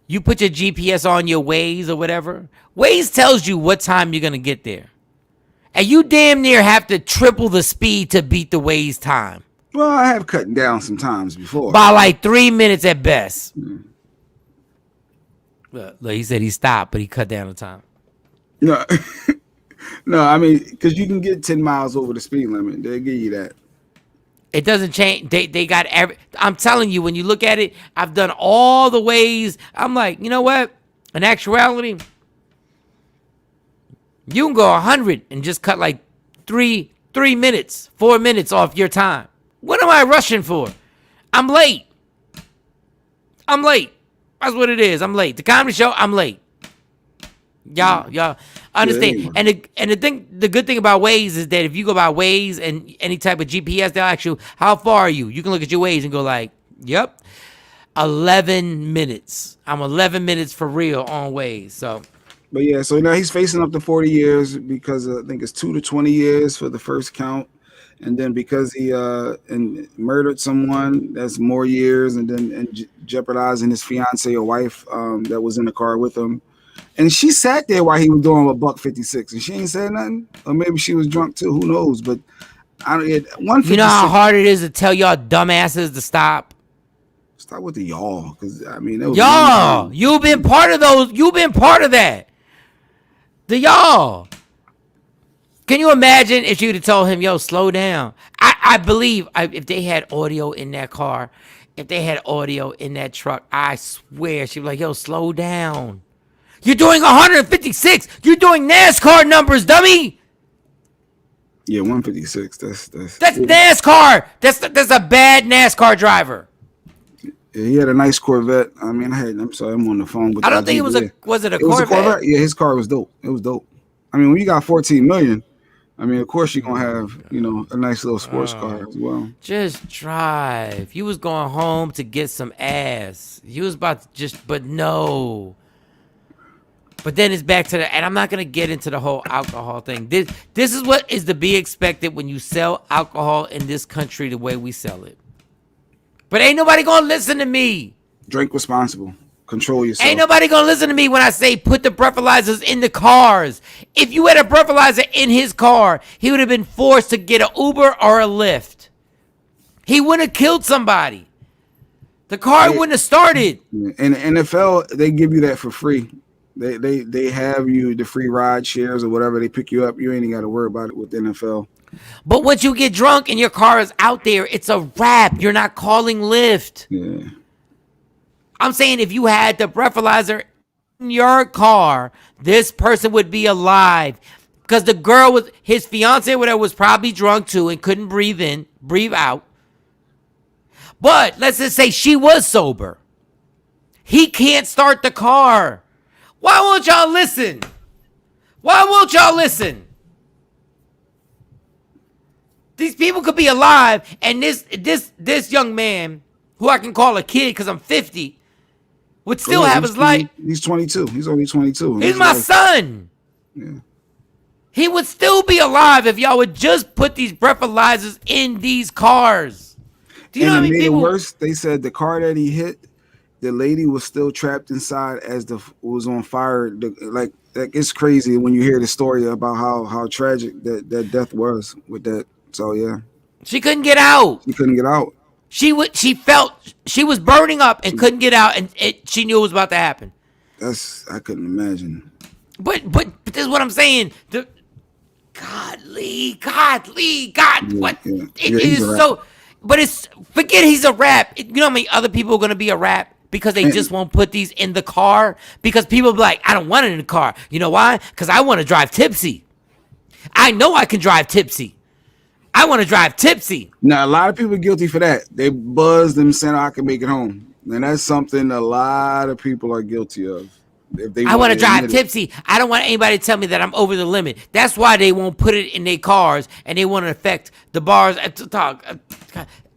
S5: You put your GPS on your Waze or whatever. Waze tells you what time you're going to get there. And you damn near have to triple the speed to beat the Waze time.
S6: Well, I have cut down some times before.
S5: By like 3 minutes at best. Look, he said he stopped, but he cut down the time.
S6: No, no, I mean, because you can get 10 miles over the speed limit. They'll give you that.
S5: It doesn't change. They got I'm telling you, when you look at it, I've done all the ways. I'm like, you know what? In actuality, you can go 100 and just cut like 3 minutes, 4 minutes off your time. What am I rushing for? I'm late. That's what it is. I'm late. The comedy show, I'm late. Y'all understand. And the good thing about Waze is that if you go by Waze and any type of GPS, they'll ask you, how far are you? You can look at your Waze and go like, yep, 11 minutes. I'm 11 minutes for real on Waze. So.
S6: But yeah, so now he's facing up to 40 years because I think it's 2 to 20 years for the first count. And then because he murdered someone, that's more years, and then jeopardizing his fiance or wife that was in the car with him. And she sat there while he was doing $156, and she ain't said nothing. Or maybe she was drunk too. Who knows? But
S5: you know how hard it is to tell y'all dumbasses to stop.
S6: Stop with the y'all, because I mean,
S5: y'all. You've been part of those. You've been part of that. The y'all. Can you imagine if you'd have told him, yo, slow down? I believe if they had audio in that car, if they had audio in that truck, I swear she'd be like, yo, slow down. You're doing 156. You're doing NASCAR numbers, dummy.
S6: Yeah, 156. That's
S5: NASCAR. That's a bad NASCAR driver.
S6: Yeah, he had a nice Corvette. I mean, I'm sorry, I'm on the phone. But
S5: I don't think it was a Corvette?
S6: Was a Corvette? Yeah, his car was dope. It was dope. I mean, when you got 14 million, I mean, of course you're going to have, a nice little sports car as well.
S5: Just drive. You was going home to get some ass. You was about to but no. But then it's back to and I'm not going to get into the whole alcohol thing. This is what is to be expected when you sell alcohol in this country the way we sell it. But ain't nobody going to listen to me.
S6: Drink responsible. control yourself.
S5: Ain't nobody gonna listen to me when I say put the breathalyzers in the cars. If you had a breathalyzer in his car, he would have been forced to get an Uber or a Lyft. He wouldn't have killed somebody. The car wouldn't have started.
S6: In the NFL, they give you that for free. They have you the free ride shares or whatever. They pick you up. You ain't got to worry about it with the NFL.
S5: But once you get drunk and your car is out there, it's a wrap. You're not calling Lyft.
S6: Yeah.
S5: I'm saying if you had the breathalyzer in your car, this person would be alive. Because the girl was, his fiance or whatever was probably drunk too and couldn't breathe out. But let's just say she was sober. He can't start the car. Why won't y'all listen? Why won't y'all listen? These people could be alive, and this young man, who I can call a kid because I'm 50, would still have his life.
S6: He's 22. He's only 22.
S5: He's my son.
S6: Yeah.
S5: He would still be alive if y'all would just put these breathalyzers in these cars. Do you know how many people?
S6: Worse, they said the car that he hit, the lady was still trapped inside as was on fire. Like it's crazy when you hear the story about how tragic that death was with that. So yeah,
S5: she couldn't get out.
S6: She couldn't get out.
S5: She felt she was burning up and couldn't get out, and she knew it was about to happen.
S6: I couldn't imagine.
S5: But this is what I'm saying. God.
S6: Yeah,
S5: what?
S6: Yeah.
S5: It is so. But forget he's a rap. You know how many other people are going to be a rap because they just won't put these in the car? Because people be like, I don't want it in the car. You know why? Because I want to drive tipsy. I know I can drive tipsy. I want to drive tipsy.
S6: Now, a lot of people are guilty for that. They buzz them saying, I can make it home. And that's something a lot of people are guilty of.
S5: I want to drive tipsy. I don't want anybody to tell me that I'm over the limit. That's why they won't put it in their cars and they want to affect the bars.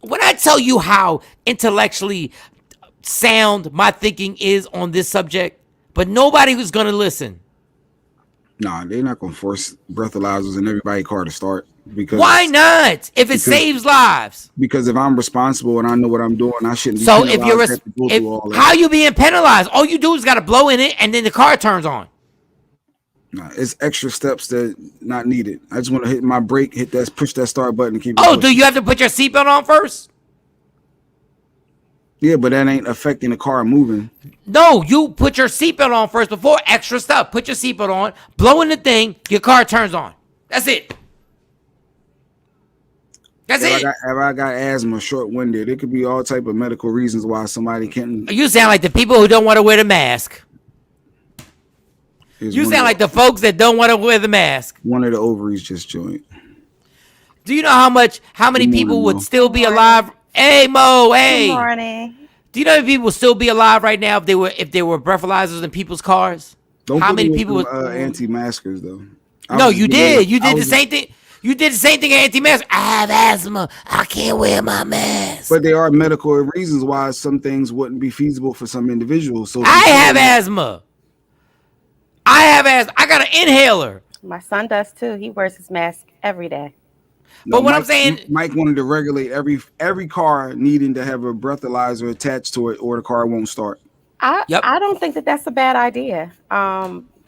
S5: When I tell you how intellectually sound my thinking is on this subject, but nobody was going to listen.
S6: Nah, they're not going to force breathalyzers in everybody's car to start. Because
S5: why not? If it saves lives.
S6: Because if I'm responsible and I know what I'm doing, I shouldn't be
S5: so if how you being penalized? All you do is got to blow in it and then the car turns on.
S6: Nah, it's extra steps that not needed. I just want to hit my brake, push that start button and keep it.
S5: Oh, do you have to put your seatbelt on first?
S6: Yeah, but that ain't affecting the car moving.
S5: No, you put your seatbelt on first before extra stuff. Put your seatbelt on, blow in the thing, your car turns on. That's it. That's it.
S6: If I got asthma, short-winded, it could be all type of medical reasons why somebody can't.
S5: You sound like the people who don't want to wear the mask. You sound like the folks that don't want to wear the mask.
S6: One of the ovaries just joined.
S5: Do you know how many people would still be alive? Hey, Mo. Hey.
S4: Good morning.
S5: Do you know how many people would still be alive right now if they were breathalyzers in people's cars?
S6: How many people would anti-maskers though?
S5: No, you did. You did the same thing. You did the same thing at anti-mask. I have asthma. I can't wear my mask.
S6: But there are medical reasons why some things wouldn't be feasible for some individuals. So
S5: I have asthma. I got an inhaler.
S4: My son does too. He wears his mask every day.
S5: But what I'm saying,
S6: Mike wanted to regulate every car needing to have a breathalyzer attached to it, or the car won't start.
S4: I don't think that that's a bad idea.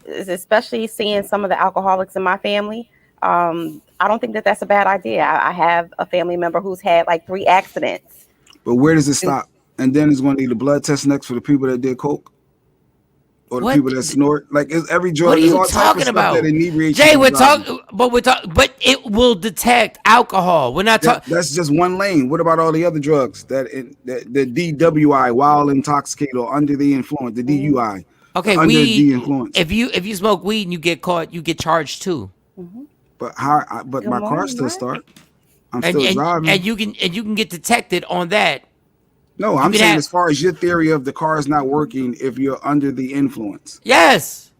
S4: Especially seeing some of the alcoholics in my family. I don't think that that's a bad idea. I have a family member who's had like 3 accidents.
S6: But where does it stop? And then it's going to need a blood test next for the people that did coke, or the people that snort. Like every drug.
S5: What are you talking about? Jay, we're talking, but it will detect alcohol. We're not talking.
S6: That's just one lane. What about all the other drugs? The DWI, wild intoxicated or under the influence, the DUI.
S5: Okay,
S6: under
S5: weed.
S6: The influence.
S5: If you smoke weed and you get caught, you get charged too.
S4: Mm-hmm.
S6: But my car still start. I'm still driving,
S5: and you can get detected on that.
S6: No, I'm saying as far as your theory of the car is not working if you're under the influence.
S5: Yes.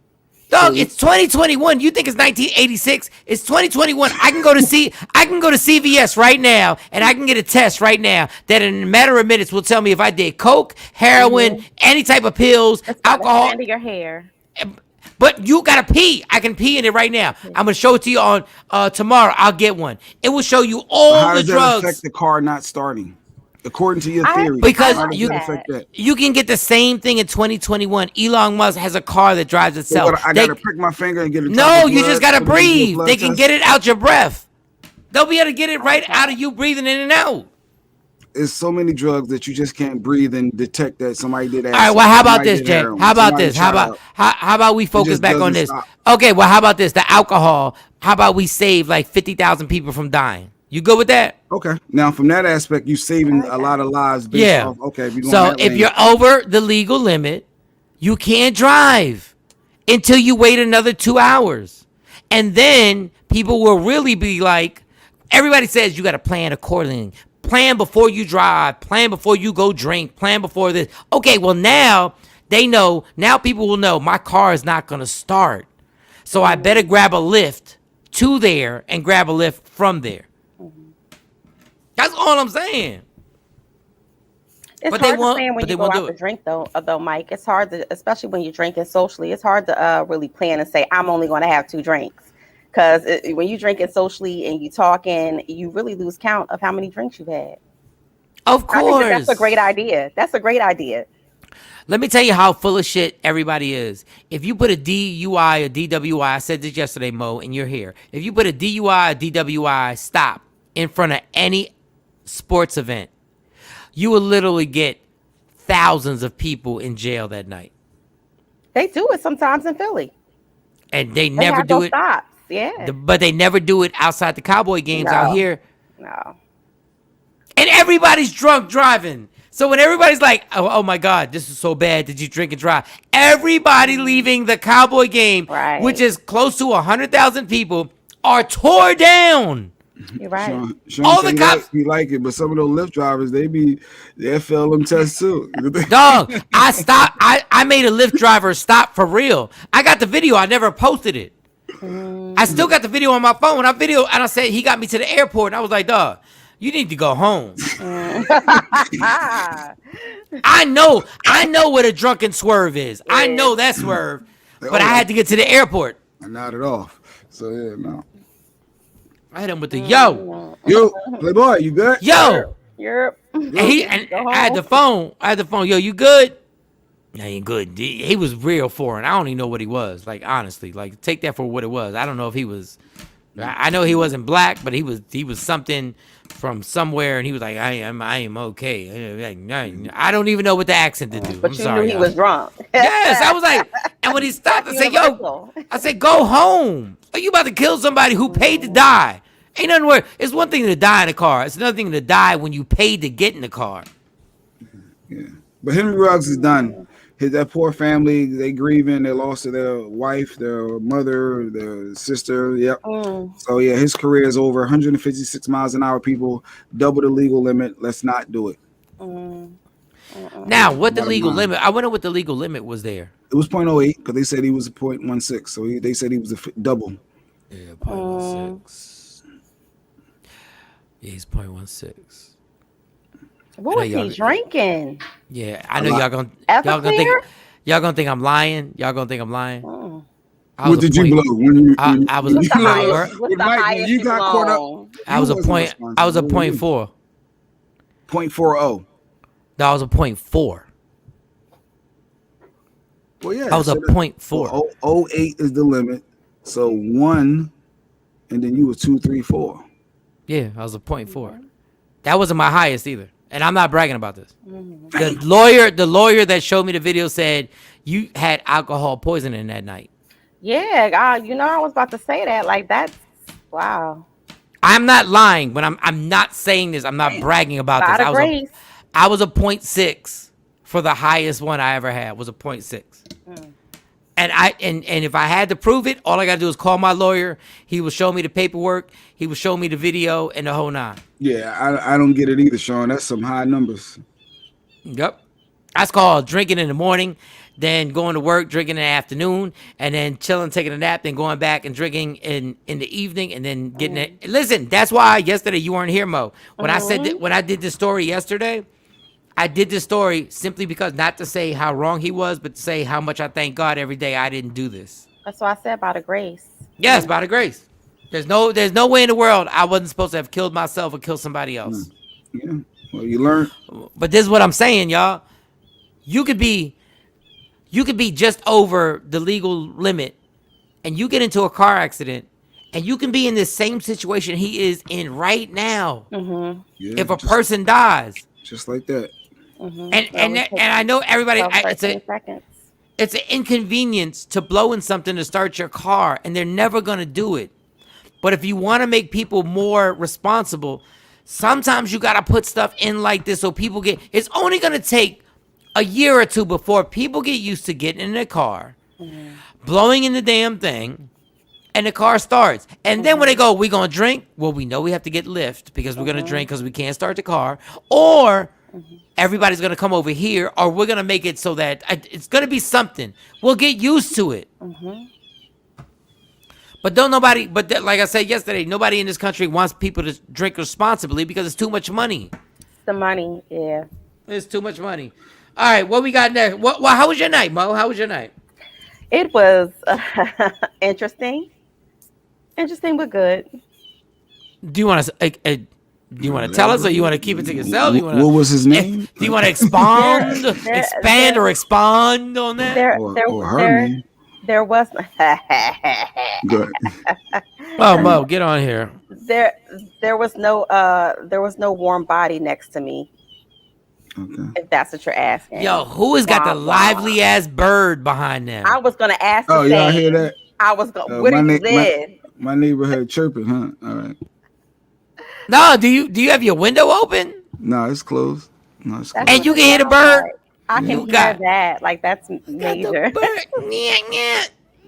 S5: Dog, it's 2021. You think it's 1986? It's 2021. I can go to CVS right now and I can get a test right now that in a matter of minutes will tell me if I did coke, heroin, any type of pills, alcohol.
S4: Under your hair.
S5: But you gotta pee. I can pee in it right now. I'm gonna show it to you on tomorrow. I'll get one. It will show you all the drugs.
S6: How does that affect the car not starting? According to your theory,
S5: because
S6: how does it affect that?
S5: You can get the same thing in 2021. Elon Musk has a car that drives itself.
S6: So I gotta prick my finger and get it.
S5: No, you just gotta breathe. They can get it out your breath. They'll be able to get it right out of you breathing in and out.
S6: There's so many drugs that you just can't breathe and detect that somebody did acid.
S5: All right, well, how about this, Jay? How about this? How about we focus back on this? Stop. Okay, well, how about this? The alcohol. How about we save like 50,000 people from dying? You good with that?
S6: Okay. Now, from that aspect, you're saving a lot of lives. Based off, okay.
S5: So if you're over the legal limit, you can't drive until you wait another 2 hours. And then people will really be like, everybody says you got to plan accordingly. Plan before you drive. Plan before you go drink. Plan before this. Okay, well, now they know. Now people will know my car is not going to start. So I better grab a lift to there and grab a lift from there. That's all I'm saying.
S4: It's hard to plan when you go out to drink, though, Mike. It's hard to, especially when you're drinking socially. It's hard to really plan and say, I'm only going to have 2 drinks. Because when you're drinking socially and you talking, you really lose count of how many drinks you've had.
S5: Of course.
S4: That's a great idea. That's a great idea.
S5: Let me tell you how full of shit everybody is. If you put a DUI or DWI, I said this yesterday, Mo, and you're here. If you put a DUI or DWI stop in front of any sports event, you will literally get thousands of people in jail that night.
S4: They do it sometimes in Philly.
S5: And they never do it.
S4: Stops. Yeah.
S5: But they never do it outside the Cowboy games out here.
S4: No.
S5: And everybody's drunk driving. So when everybody's like, oh my God, this is so bad. Did you drink and drive? Everybody leaving the Cowboy game, which is close to 100,000 people, are tore down.
S4: You're right.
S6: Sean all the cops he like it, but some of those Lyft drivers, they fail them tests too.
S5: Dog, I made a Lyft driver stop for real. I got the video. I never posted it. I still got the video on my phone. I said he got me to the airport. And I was like, dog, you need to go home. I know what a drunken swerve is. I know that swerve, but I had to get to the airport.
S6: I nodded off. So yeah, no.
S5: I hit him with the yo,
S6: Playboy, you good?
S5: Yo,
S4: yep.
S5: And I had the phone. Yo, you good? I ain't good. He was real foreign. I don't even know what he was. Like honestly, like take that for what it was. I don't know if he was. I know he wasn't black, but he was something from somewhere, and he was like, I am okay. I don't even know what the accent to do.
S4: But you knew he was drunk.
S5: Yes, I was like, and when he stopped, I said, yo, go home. Are you about to kill somebody who paid to die? Ain't nothing worse. It's one thing to die in a car. It's another thing to die when you paid to get in the car.
S6: Yeah, but Henry Ruggs is done. That poor family, they grieving. They lost their wife, their mother, their sister. Yep. So yeah, his career is over. 156 miles an hour. People, double the legal limit. Let's not do it.
S5: Now, what the legal limit? I wonder what the legal limit was there.
S6: It was 0.08 because they said he was a 0.16. So they said he was a double.
S5: Yeah, 0.16. Yeah, he's 0.16.
S4: What was he drinking?
S5: Yeah, I know y'all gonna think I'm lying. Y'all gonna think I'm lying.
S6: What did you blow?
S5: I was
S4: the highest
S6: you got caught up.
S5: I was a 0.4.
S6: 0.40.
S5: That was a 0.4.
S6: Well, yeah.
S5: I was a 0.4.
S6: 08 is the limit. So 1, and then you were 2, 3, 4.
S5: Yeah, I was a 0.4. That wasn't my highest either. And I'm not bragging about this. The lawyer that showed me the video said you had alcohol poisoning that night.
S4: Yeah, I was about to say that. Like that's wow.
S5: I'm not lying, but I'm not saying this. I'm not bragging about this. I was a 0.6 for the highest one I ever had. Was a 0.6. And if I had to prove it, all I got to do is call my lawyer. He will show me the paperwork. He will show me the video and the whole nine.
S6: Yeah, I don't get it either, Sean. That's some high numbers.
S5: Yep. That's called drinking in the morning, then going to work, drinking in the afternoon, and then chilling, taking a nap, then going back and drinking in the evening, and then getting it. Listen, that's why yesterday you weren't here, Mo. When I said that, when I did this story yesterday, I did this story simply because not to say how wrong he was, but to say how much I thank God every day I didn't do this.
S4: That's what I said, by the grace.
S5: Yes, by the grace. There's no way in the world I wasn't supposed to have killed myself or killed somebody else.
S6: Yeah. Well, you learn.
S5: But this is what I'm saying, y'all. You could be just over the legal limit, and you get into a car accident, and you can be in this same situation he is in right now.
S4: Mm-hmm.
S6: Yeah,
S5: if a person dies,
S6: just like that.
S4: Mm-hmm.
S5: And I know everybody.
S4: 13 seconds.
S5: It's an inconvenience to blow in something to start your car, and they're never gonna do it. But if you want to make people more responsible, sometimes you gotta put stuff in like this so people get. It's only gonna take a year or two before people get used to getting in their car, blowing in the damn thing, and the car starts. And then when they go, we gonna drink. Well, we know we have to get lift because we're gonna drink because we can't start the car, or everybody's gonna come over here, or we're gonna make it so that it's gonna be something. We'll get used to it. But like I said yesterday, nobody in this country wants people to drink responsibly because it's too much money.
S4: The money, yeah.
S5: It's too much money. All right, what we got next? How was your night, Mo? How was your night?
S4: It was interesting. Interesting, but good.
S5: Do you want to tell us, or you want to keep it to yourself?
S6: What was his name?
S5: Do you want to expand on that?
S4: There was.
S6: Good.
S5: Oh, Mo, get on here.
S4: There was no warm body next to me.
S6: Okay.
S4: If that's what you're asking.
S5: Yo, who has got the lively ass bird behind them?
S4: I was gonna ask.
S6: Oh, y'all hear that?
S4: I was going. Where do you live?
S6: My neighborhood chirping, huh? All right.
S5: No, do you have your window open?
S6: No, it's closed. No, it's closed.
S5: And you can hear the bird.
S4: I can hear that. Like that's major.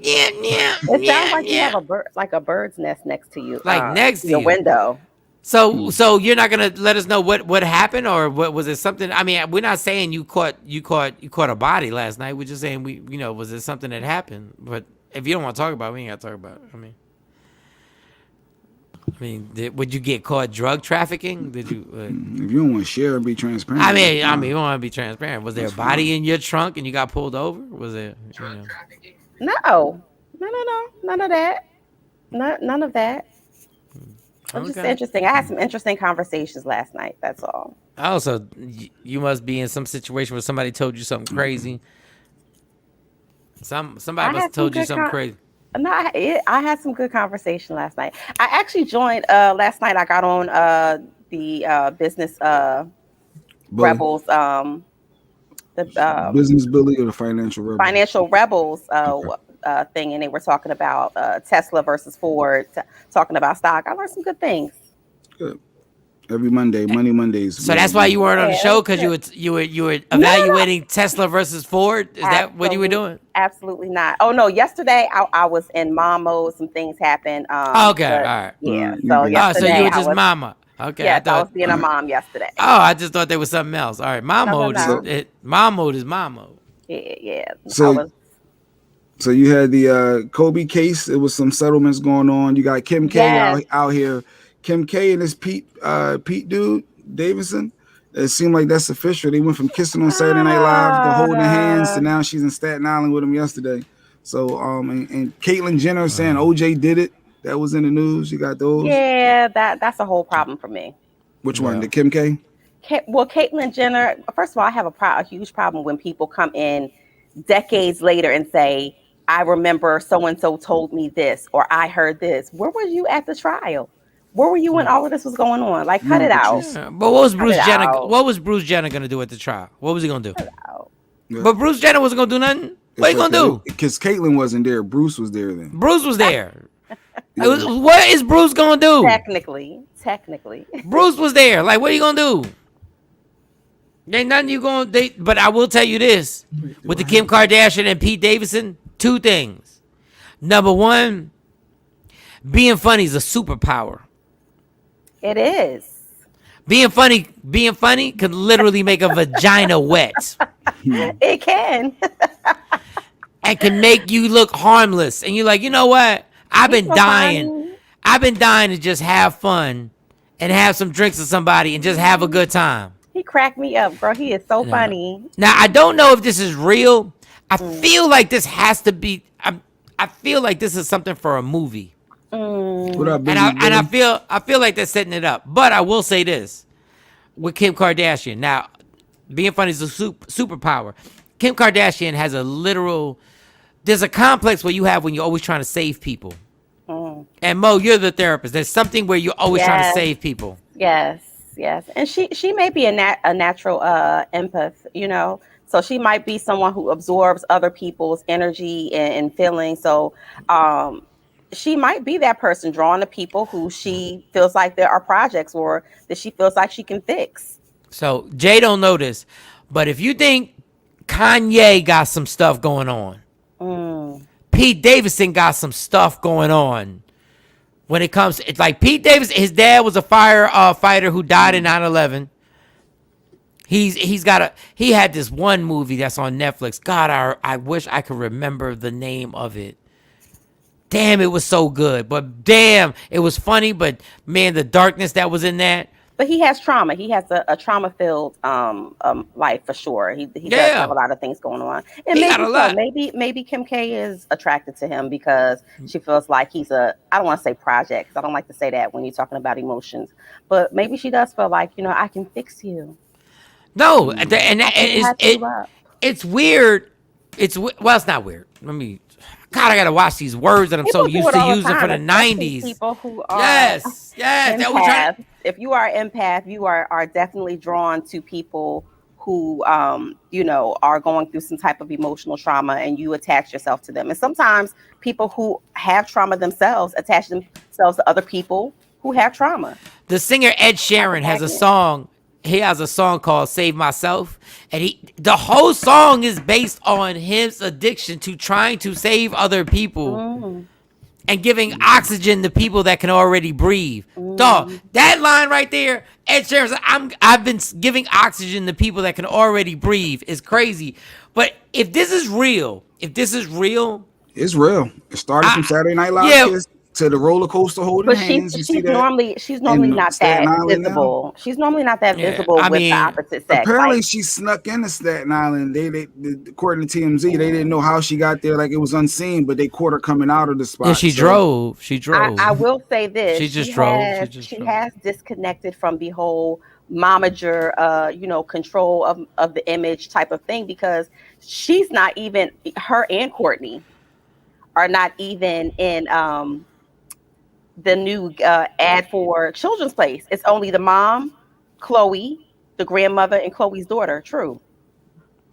S4: It sounds like you have a bird, like a bird's nest next to you,
S5: like next to
S4: your window.
S5: So you're not gonna let us know what happened, or what was it something? I mean, we're not saying you caught a body last night. We're just saying was it something that happened? But if you don't want to talk about it, we ain't got to talk about it. I mean, would you get caught drug trafficking? Did you?
S6: If you don't want to share, be transparent.
S5: I mean, you want to be transparent. Was there a body in your trunk and you got pulled over? Was there?
S4: No, none of that. None of that. It was just interesting. I had some interesting conversations last night. That's all.
S5: Also, you must be in some situation where somebody told you something crazy. Somebody must have told you something crazy.
S4: No, I had some good conversation last night. I actually joined last night. I got on the business rebels. The
S6: business bully or the financial rebels?
S4: Financial rebels thing, and they were talking about Tesla versus Ford, talking about stock. I learned some good things. Good.
S6: Every Monday, Money Mondays.
S5: So that's why you weren't on the show, because you were evaluating Tesla versus Ford. Is that what you were doing?
S4: Absolutely not. Oh no, yesterday I was in mom mode. Some things happened.
S5: Okay, all right.
S4: Yeah. So yesterday,
S5: so you were just mama. Okay.
S4: Yeah, I was being a mom yesterday.
S5: Oh, I just thought there was something else. All right, mom mode. Mom mode is mom mode.
S4: Yeah.
S6: So you had the Kobe case. It was some settlements going on. You got Kim K out here. Kim K and this Pete dude, Davidson. It seemed like that's official. They went from kissing on Saturday Night Live to holding hands to now she's in Staten Island with him yesterday. So and Caitlyn Jenner saying OJ did it. That was in the news. You got those?
S4: Yeah, that's a whole problem for me.
S6: Which one? The Kim K?
S4: Well, Caitlyn Jenner. First of all, I have a huge problem when people come in decades later and say, "I remember so and so told me this," or "I heard this." Where were you at the trial? Where were you when all of this was going on? Like, cut it out.
S5: Yeah, but what was Bruce Jenner? What was Bruce Jenner gonna do at the trial? What was he gonna do? Yeah. But Bruce Jenner wasn't gonna do nothing. What he gonna do?
S6: Because Caitlyn wasn't there. Bruce was there then.
S5: Bruce was there. What is Bruce gonna do?
S4: Technically.
S5: Bruce was there. Like, what are you gonna do? Ain't nothing you gonna. But I will tell you this: with the Kim Kardashian and Pete Davidson, two things. Number one, being funny is a superpower.
S4: It is.
S5: Being funny can literally make a vagina wet.
S4: It can.
S5: And can make you look harmless. And you're like, you know what? I've been dying to just have fun and have some drinks with somebody and just have a good time.
S4: He cracked me up, bro. He is so funny.
S5: Now, I don't know if this is real. I feel like this has to be. I feel like this is something for a movie.
S6: What up,
S5: and I feel like they're setting it up. But I will say this: with Kim Kardashian. Now, being funny is a superpower. Kim Kardashian has a literal. There's a complex where you have when you're always trying to save people. And Mo, you're the therapist. There's something where you're always trying to save people.
S4: Yes, and she may be a natural empath, you know. So she might be someone who absorbs other people's energy and feelings. So she might be that person drawn to people who she feels like there are projects or that she feels like she can fix.
S5: So Jay don't know this, but if you think Kanye got some stuff going on, Pete Davidson got some stuff going on. When it comes, it's like Pete Davidson, his dad was a firefighter who died in 9/11. He had this one movie that's on Netflix. God, I wish I could remember the name of it. Damn, it was so good. But damn, it was funny. But man, the darkness that was in that.
S4: But he has trauma. He has a trauma-filled life for sure. He does have a lot of things going on. And
S5: he got a lot.
S4: Maybe Kim K is attracted to him because she feels like he's I don't want to say project, because I don't like to say that when you're talking about emotions. But maybe she does feel like, you know, I can fix you.
S5: No, and it's weird. It's not weird. God, I gotta watch these words that I'm so used to using for the 90s.
S4: People who are
S5: yes.
S4: If you are an empath, you are definitely drawn to people who you know, are going through some type of emotional trauma, and you attach yourself to them. And sometimes people who have trauma themselves attach themselves to other people who have trauma.
S5: The singer Ed Sheeran has a song. He has a song called Save Myself. And the whole song is based on his addiction to trying to save other people and giving oxygen to people that can already breathe. Dog, that line right there, Ed Sheeran said, I've been giving oxygen to people that can already breathe, is crazy. But if this is real, it's real.
S6: It started from Saturday Night Live to the roller coaster holding hands.
S4: She's normally not that visible. She's normally not that visible with the opposite sex.
S6: Apparently, she snuck into Staten Island. They according to TMZ, they didn't know how she got there. Like, it was unseen, but they caught her coming out of the spot.
S5: Yeah, she drove.
S4: I will say this:
S5: she drove.
S4: She has disconnected from the whole momager, you know, control of the image type of thing, because she's not even, her and Courtney are not even in the new ad for Children's Place. It's only the mom, Chloe, the grandmother, and Chloe's daughter, True.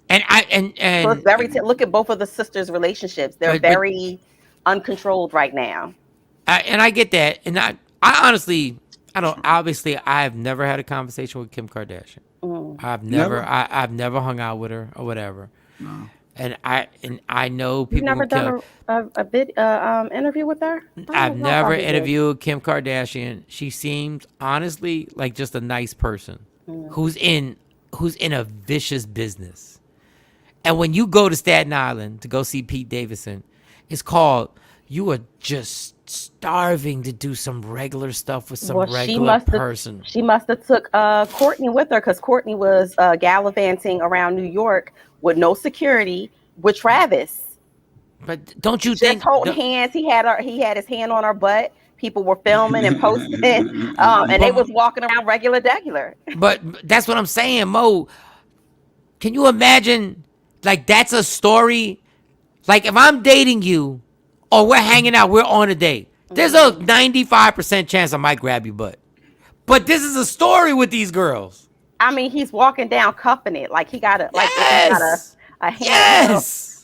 S5: And
S4: so it's very look at both of the sisters' relationships. They're very uncontrolled right now.
S5: I get that. And I honestly, I've never had a conversation with Kim Kardashian. I've never hung out with her or whatever. No. And I know people.
S4: You've never done a interview with her?
S5: I've never interviewed Kim Kardashian. She seems honestly like just a nice person who's in a vicious business. And when you go to Staten Island to go see Pete Davidson, it's called you are just starving to do some regular stuff with some regular person.
S4: She must have took Courtney with her, because Courtney was gallivanting around New York with no security with Travis.
S5: But don't you think?
S4: Just holding hands. He had his hand on her butt. People were filming and posting, and they was walking around regular.
S5: But that's what I'm saying, Mo. Can you imagine? Like, that's a story. Like, if I'm dating you, or we're hanging out, we're on a date, there's a 95% chance I might grab your butt. But this is a story with these girls.
S4: I mean, he's walking down cuffing it like he got a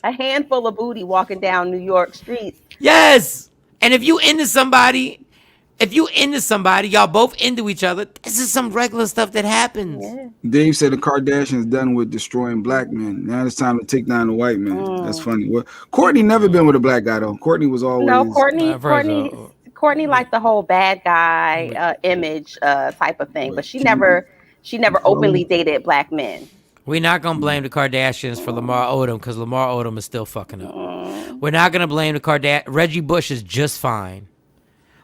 S4: handful of booty walking down New York streets.
S5: Yes. And if you into somebody, y'all both into each other, this is some regular stuff that happens. Yeah.
S6: Dave said the Kardashians done with destroying black men. Now it's time to take down the white men. That's funny. Well, Courtney never been with a black guy though. Courtney was always
S4: Courtney liked the whole bad guy image type of thing, but she never openly dated black men.
S5: We're not gonna blame the Kardashians for Lamar Odom, because Lamar Odom is still fucking up. We're not gonna blame the Kardashians. Reggie Bush is just fine.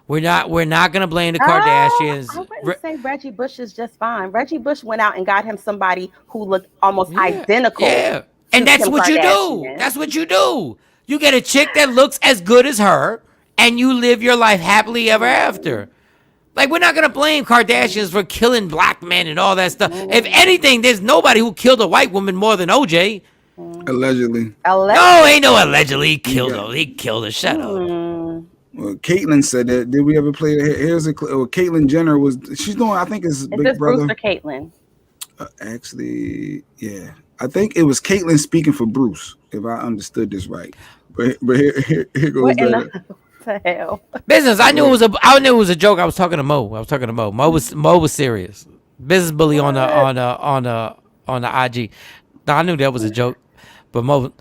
S5: We're not gonna blame the Kardashians.
S4: I wouldn't say Reggie Bush is just fine. Reggie Bush went out and got him somebody who looked almost identical.
S5: Yeah, and that's what you do. That's what you do. You get a chick that looks as good as her, and you live your life happily ever after. Like, we're not gonna blame Kardashians for killing black men and all that stuff. If anything, there's nobody who killed a white woman more than OJ.
S6: Allegedly.
S5: No, ain't no allegedly. He killed her. He killed her. Shut up.
S6: Well, Caitlyn said that. Did we ever play that? Here's a Caitlyn Jenner was. She's doing. I think it's Big
S4: this
S6: Brother.
S4: Bruce or Caitlyn?
S6: Actually, yeah. I think it was Caitlyn speaking for Bruce, if I understood this right. But here goes
S4: What in
S6: that.
S4: the hell?
S5: Business. I knew it was a joke. I was talking to Mo. Mo was serious. Business bully on the IG. No, I knew that was a joke, but Mo,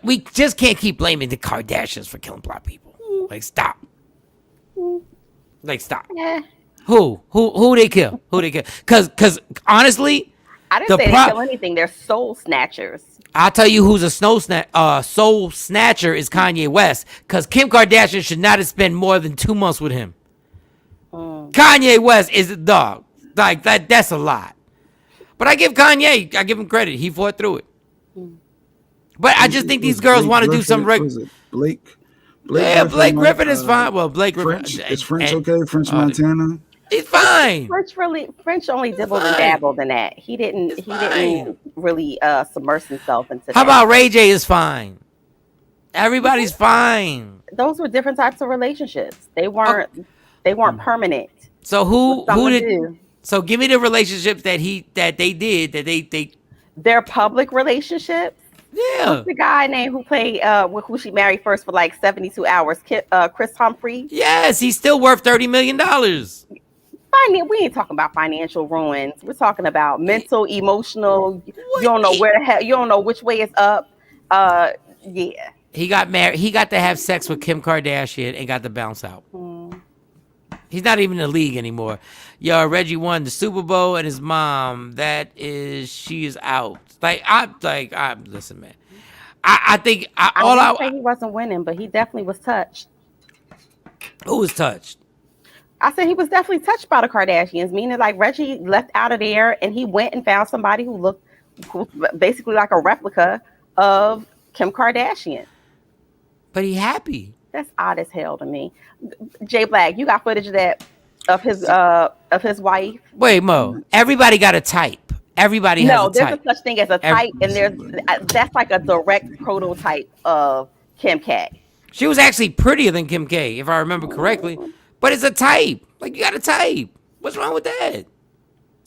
S5: we just can't keep blaming the Kardashians for killing black people. Like, stop. Like, stop.
S4: Yeah.
S5: Who they kill? Who they kill? Cause honestly,
S4: I didn't say they kill anything. They're soul snatchers.
S5: I'll tell you who's a soul snatcher is Kanye West. Cause Kim Kardashian should not have spent more than 2 months with him. Kanye West is a dog. Like that's a lot. But I give him credit. He fought through it. But I just think these girls want to do some
S6: Blake
S5: Griffin is fine. Well, Blake Griffin
S6: is French okay? French Montana.
S5: He's fine.
S4: French only dibbled and dabbled in that. He didn't really submerge himself into that.
S5: How about Ray J is fine? Everybody's fine.
S4: Those were different types of relationships. They weren't permanent.
S5: So who did? So give me the relationships that they did.
S4: Their public relationships.
S5: Yeah.
S4: What's the guy named who played who she married first for like 72 hours? Chris Humphrey.
S5: Yes, he's still worth $30 million.
S4: We ain't talking about financial ruins. We're talking about mental, emotional. You don't know where the hell. You don't know which way it's up. Yeah.
S5: He got married. He got to have sex with Kim Kardashian and got to bounce out. He's not even in the league anymore. Yo, Reggie won the Super Bowl and his mom. She is out. Listen, man. I think
S4: I say he wasn't winning, but he definitely was touched.
S5: Who was touched?
S4: I said he was definitely touched by the Kardashians, meaning like Reggie left out of there and he went and found somebody who looked basically like a replica of Kim Kardashian.
S5: But he happy.
S4: That's odd as hell to me. Jay Black, you got footage of his wife?
S5: Wait, Mo. Everybody got a type. Everybody has a type.
S4: No, there's a such thing as a type, and that's like a direct prototype of Kim K.
S5: She was actually prettier than Kim K, if I remember correctly. But it's a type. Like, you got a type. What's wrong with that?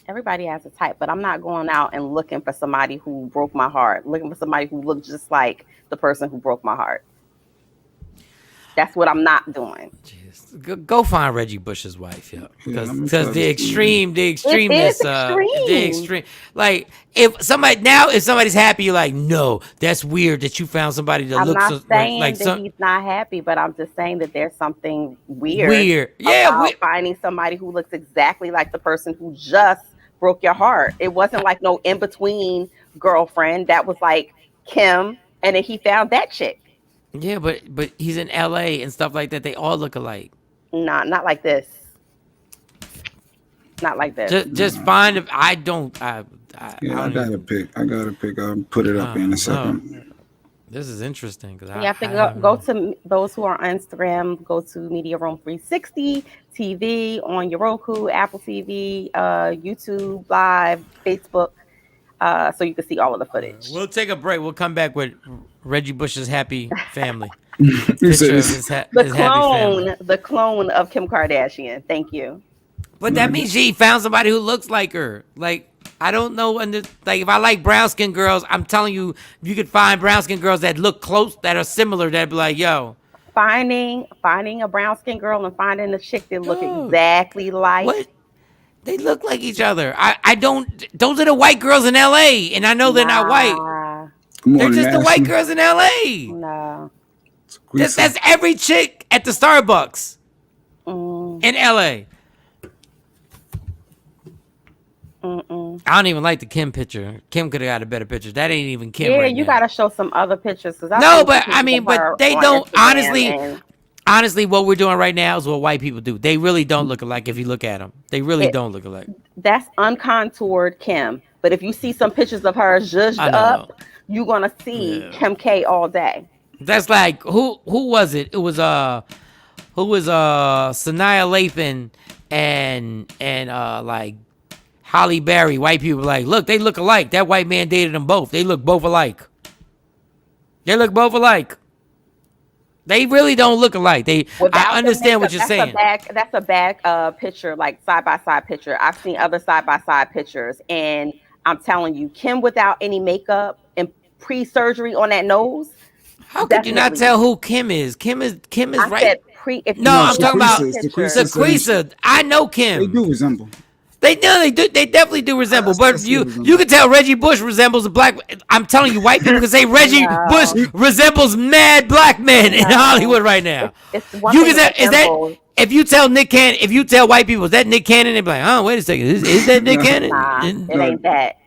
S4: Everybody has a type, but I'm not going out and looking for somebody who broke my heart. Looking for somebody who looked just like the person who broke my heart. That's what I'm not doing.
S5: Jeez. Go find Reggie Bush's wife, yo. Because the extremeness, the extreme. Like, if somebody's happy, you're like, no, that's weird that you found somebody that looks
S4: I'm not saying that he's not happy, but I'm just saying that there's something weird.
S5: About
S4: finding somebody who looks exactly like the person who just broke your heart. It wasn't like no in between girlfriend. That was like Kim, and then he found that chick.
S5: Yeah, but he's in LA and stuff like that. They all look alike.
S4: Not like this. Not like this.
S5: Just find if I don't.
S6: I gotta pick. I'll put it up in a second.
S5: This is interesting because
S4: you have to go to those who are on Instagram. Go to Media Room 360 TV on your Roku, Apple TV, YouTube Live, Facebook. So you can see all of the footage.
S5: We'll take a break. We'll come back with Reggie Bush's happy family.
S4: The clone of Kim Kardashian. Thank you.
S5: But that means she found somebody who looks like her. Like, I don't know. Like, if I like brown skin girls, I'm telling you, you could find brown skin girls that look close, that are similar. That'd be like, yo.
S4: Finding a brown skin girl and finding a chick that look exactly like.
S5: What? They look like each other. I don't. Those are the white girls in LA, and I know they're not white. They're just the white girls in LA.
S4: No.
S5: That's every chick at the Starbucks in LA. I don't even like the Kim picture. Kim could have got a better picture. That ain't even Kim.
S4: Yeah, you gotta show some other pictures.
S5: But they don't. Honestly, what we're doing right now is what white people do. They really don't look alike if you look at them. They really don't look alike.
S4: That's uncontoured Kim. But if you see some pictures of her zhuzhed up, you're gonna see Kim K all day.
S5: That's like who was it? It was Sanaya Lathan and like Holly Berry, white people are like, look, they look alike. That white man dated them both. They look both alike. They look both alike. They really don't look alike. I understand what you're saying.
S4: That's a bad picture, like side-by-side picture. I've seen other side-by-side pictures, and I'm telling you, Kim without any makeup and pre-surgery on that nose.
S5: How could you not tell who Kim is? Kim is
S4: I
S5: right.
S4: Said
S5: I'm talking about Shaquisa. I know Kim.
S6: They do resemble.
S5: They definitely do resemble. But you can tell Reggie Bush resembles a black. I'm telling you, white people can say Reggie Bush resembles mad black men in Hollywood right now. You can say, is that if you tell white people, is that Nick Cannon? They're like, oh, wait a second, is that Nick Cannon?
S4: Nah, it ain't that.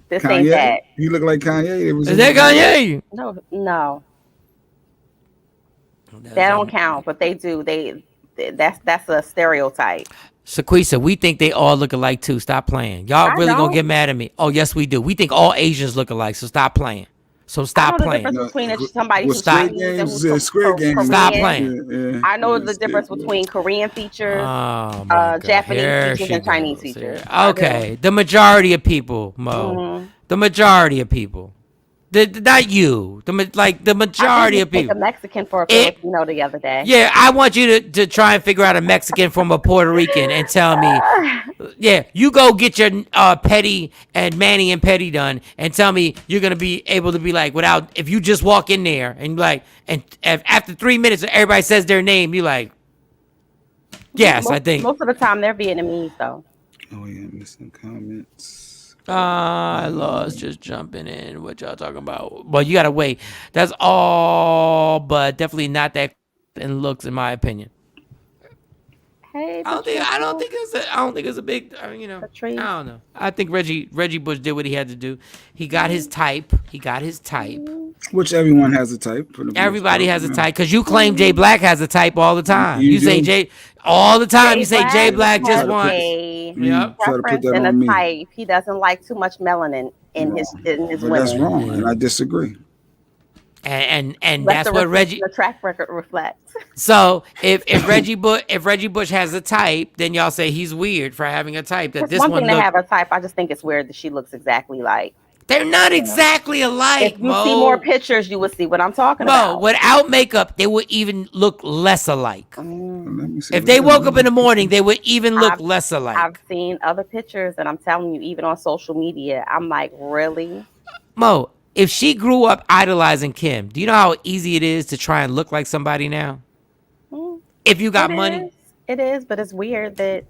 S4: This
S6: Kanye?
S4: ain't that.
S6: You look like Kanye.
S5: Is that Kanye?
S4: No. That don't count, but they do. That's a stereotype.
S5: Shaquisa, we think they all look alike too. Stop playing. Y'all really gonna get mad at me. Oh, yes, we do. We think all Asians look alike, so stop playing. Stop playing.
S4: The difference between somebody who's
S6: Squid
S4: Chinese
S6: Games, Squid Games.
S5: Stop playing.
S6: Yeah.
S4: I know the difference between Korean features, Japanese features, and Chinese features.
S5: Okay, the majority of people, Mo. Mm-hmm. The majority of people. Not you. The majority of people.
S4: I a Mexican for a Filipino the other day.
S5: Yeah, I want you to try and figure out a Mexican from a Puerto Rican and tell me. Yeah, you go get your petty and Manny and petty done and tell me you're gonna be able to be like if you just walk in there and like and after 3 minutes everybody says their name, you like. Yes, I think
S4: most of the time they're Vietnamese though.
S6: Oh yeah, missing comments.
S5: I lost just jumping in. What y'all talking about? Well, you gotta wait. That's all, but definitely not that in looks, in my opinion.
S4: Hey,
S5: I don't think it's a big. I don't know. I think Reggie Bush did what he had to do. He got his type.
S6: Which everyone has a type.
S5: Everybody has a type because you claim Jay Black has a type all the time. You say Jay all the time. You say Jay Black just wants.
S4: Yep. Preference and a type. He doesn't like too much melanin in his women.
S6: That's wrong, and I disagree.
S5: And that's what the
S4: track record reflects.
S5: So if Reggie Bush has a type, then y'all say he's weird for having a type. That this
S4: one thing to have a type. I just think it's weird that she looks exactly like.
S5: They're not exactly alike.
S4: If you see more pictures, you will see what I'm talking about.
S5: Without makeup, they would even look less alike. If they woke up in the morning, they would even look less alike.
S4: I've seen other pictures, and I'm telling you, even on social media, I'm like, really?
S5: Mo, if she grew up idolizing Kim, do you know how easy it is to try and look like somebody now? If you got money?
S4: It is, but it's weird that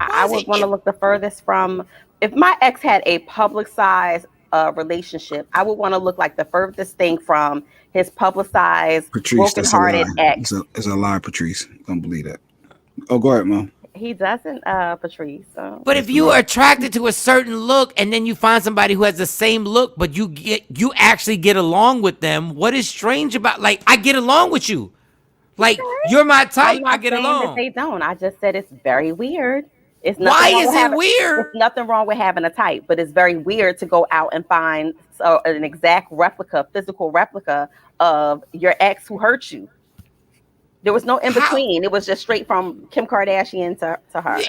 S4: I would want to look the furthest from... If my ex had a publicized relationship, I would want to look like the furthest thing from his publicized, broken-hearted ex.
S6: It's a lie, Patrice. Don't believe that. Oh, go ahead, Mom.
S4: He doesn't, Patrice. So.
S5: But if you are attracted to a certain look and then you find somebody who has the same look, but you actually get along with them, what is strange about? Like, I get along with you. Like, you're my type. I get along.
S4: That they don't. I just said it's very weird.
S5: Why is it weird?
S4: There's nothing wrong with having a type, but it's very weird to go out and find an exact physical replica of your ex who hurt you. There was no in between. It was just straight from Kim Kardashian to her.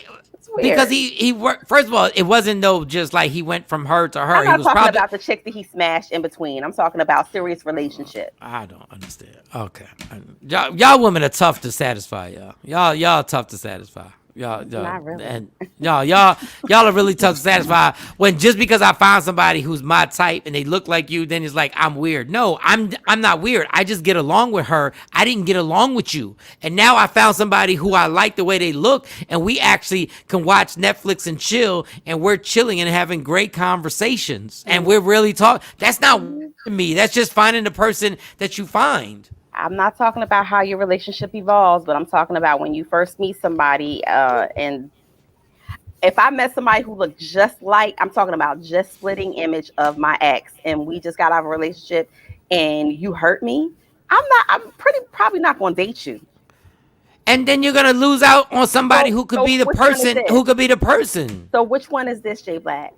S5: Because he worked. First of all, it wasn't just like he went from her to her.
S4: I'm not talking about the chick that he smashed in between. I'm talking about serious relationship.
S5: I don't understand. Okay, y'all women are tough to satisfy. Y'all tough to satisfy. Y'all,
S4: not really.
S5: And y'all are really tough to satisfy. When just because I found somebody who's my type and they look like you, then it's like I'm weird. No, I'm not weird. I just get along with her. I didn't get along with you, and now I found somebody who I like the way they look, and we actually can watch Netflix and chill, and we're chilling and having great conversations, and we're really talking. That's not me. That's just finding the person that you find.
S4: I'm not talking about how your relationship evolves, but I'm talking about when you first meet somebody. And if I met somebody who looked just like, I'm talking about just splitting image of my ex, and we just got out of a relationship, and you hurt me, I'm probably not going to date you.
S5: And then you're gonna lose out on somebody who could be the person. Who could be the person?
S4: So which one is this, Jay Black?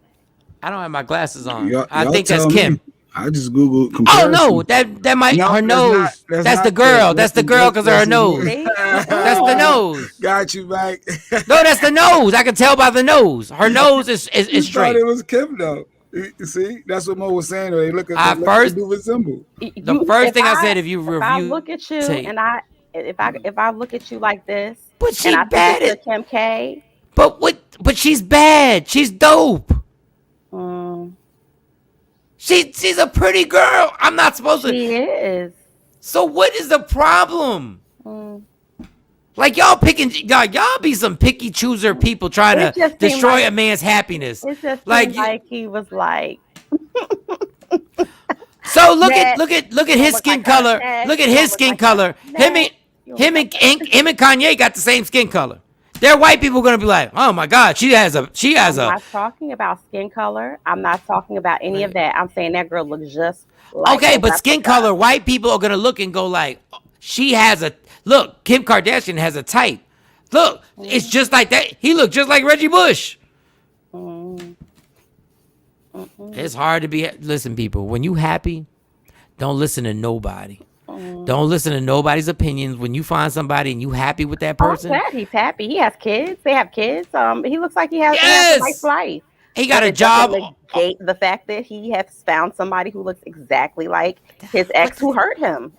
S5: I don't have my glasses on. I think that's Kim.
S6: I just Googled
S5: Oh
S6: comparison.
S5: no, that might
S6: No,
S5: her
S6: that's
S5: nose.
S6: not-
S5: That's the girl. That's the girl because of her nose. That's the nose.
S6: Got you, Mike.
S5: No, that's the nose. I can tell by the nose. Her nose is
S6: You
S5: straight.
S6: thought it was Kim though. You see, that's what Mo was saying. They look at
S5: first-
S6: they do resemble.
S5: The first thing I said, if you
S4: if I
S5: review,
S4: look at you
S5: tape.
S4: and if I look at you like this,
S5: But she
S4: and I
S5: bad
S4: think
S5: at-
S4: it's Kim K.
S5: But what? But she's bad. She's dope. She's a pretty girl. I'm not supposed to.
S4: She is.
S5: So what is the problem? Like y'all be some picky chooser people trying
S4: It
S5: to
S4: just seemed
S5: destroy
S4: like-
S5: a man's happiness.
S4: It just
S5: Like,
S4: seemed like he was like.
S5: So look
S4: That-
S5: at his
S4: look
S5: skin
S4: like
S5: color.
S4: that.
S5: Look at
S4: You
S5: his
S4: look
S5: skin
S4: like
S5: color.
S4: that.
S5: Him and Kanye got the same skin color. They're white people gonna be like, oh my God, she has
S4: I'm
S5: a.
S4: not talking about skin color. I'm not talking about any of that. I'm saying that girl looks just like
S5: Okay,
S4: a
S5: but skin
S4: replica.
S5: color, white people are gonna look and go like, she has a look. Kim Kardashian has a type. Look, it's just like that. He looked just like Reggie Bush. It's hard to be. Listen, people, when you happy, don't listen to nobody. Don't listen to nobody's opinions. When you find somebody and you happy with that person,
S4: I'm glad he's happy. He has kids. They have kids. He looks like he has a nice life.
S5: he got
S4: But
S5: a
S4: it doesn't
S5: job.
S4: negate the fact that he has found somebody who looks exactly like his ex who hurt him.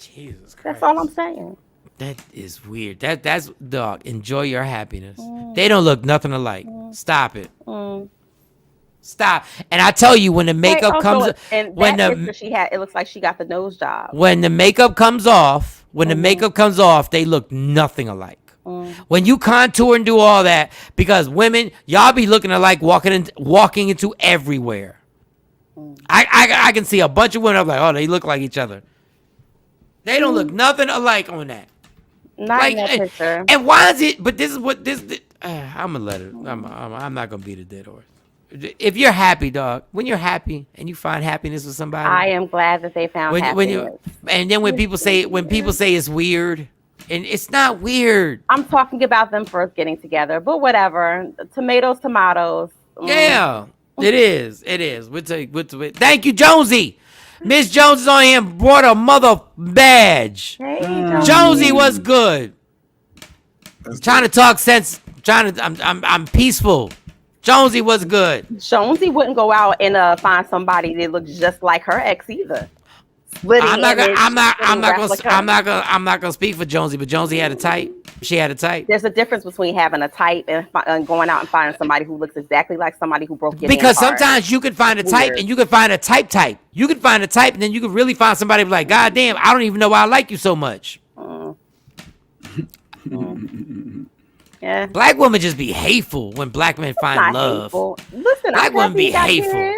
S5: Jesus Christ.
S4: That's all I'm saying.
S5: That is weird. That's dog. Enjoy your happiness. They don't look nothing alike. Stop it. Stop. And I tell you, when the makeup comes,
S4: and
S5: when
S4: that
S5: the
S4: picture she had, it looks like she got the nose job.
S5: when the makeup comes off, they look nothing alike. When you contour and do all that, because women, y'all be looking alike walking into everywhere. I can see a bunch of women. I'm like, oh, they look like each other. They don't look nothing alike on that.
S4: Not in that picture.
S5: And why is it? But this is what this. I'm gonna let it. I'm not gonna beat a dead horse. If you're happy, dog, when you're happy and you find happiness with somebody,
S4: I am glad that they found happiness.
S5: And then when people say it's weird, and it's not weird.
S4: I'm talking about them first getting together, but whatever. Tomatoes.
S5: Yeah, it is. It is. Thank you, Jonesy. Miss Jones is on here and brought a mother badge.
S4: Hey,
S5: Jonesy was good. Trying to talk sense. I'm peaceful. Jonesy was good.
S4: Jonesy wouldn't go out and find somebody that looks just like her ex either.
S5: I'm not gonna speak for Jonesy, but Jonesy had a type. She had a type.
S4: There's a difference between having a type and going out and finding somebody who looks exactly like somebody who broke your
S5: Because
S4: damn heart.
S5: sometimes you can find a type and you can find a type. You can find a type and then you can really find somebody who's like, God damn, I don't even know why I like you so much.
S4: Yeah.
S5: Black women just be hateful when black men find love.
S4: Hateful. Listen,
S5: Black women be hateful.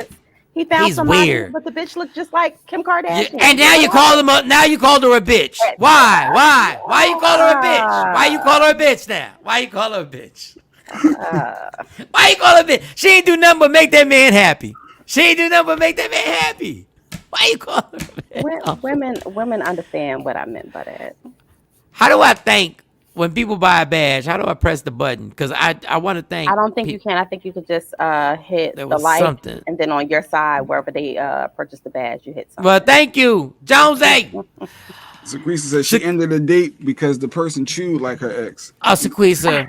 S4: He found
S5: He's
S4: somebody,
S5: weird.
S4: but the bitch looked just like Kim Kardashian.
S5: Yeah, and now you call him now you called her a bitch. Why? Why you call her a bitch? Why you call her a bitch now? Why you call her a bitch? Why you call her a bitch? She ain't do nothing but make that man happy. Why you call her a bitch?
S4: Women understand what I meant by that.
S5: How do I thank when people buy a badge? How do I press the button? Because I want to thank.
S4: I don't think you can. I think you could just hit the like,
S5: something.
S4: and then on your side, wherever they purchase the badge, you hit something.
S5: Well, thank you, Jonesy.
S6: Sequisa said she ended the date because the person chewed like her ex.
S5: Oh, Sequisa.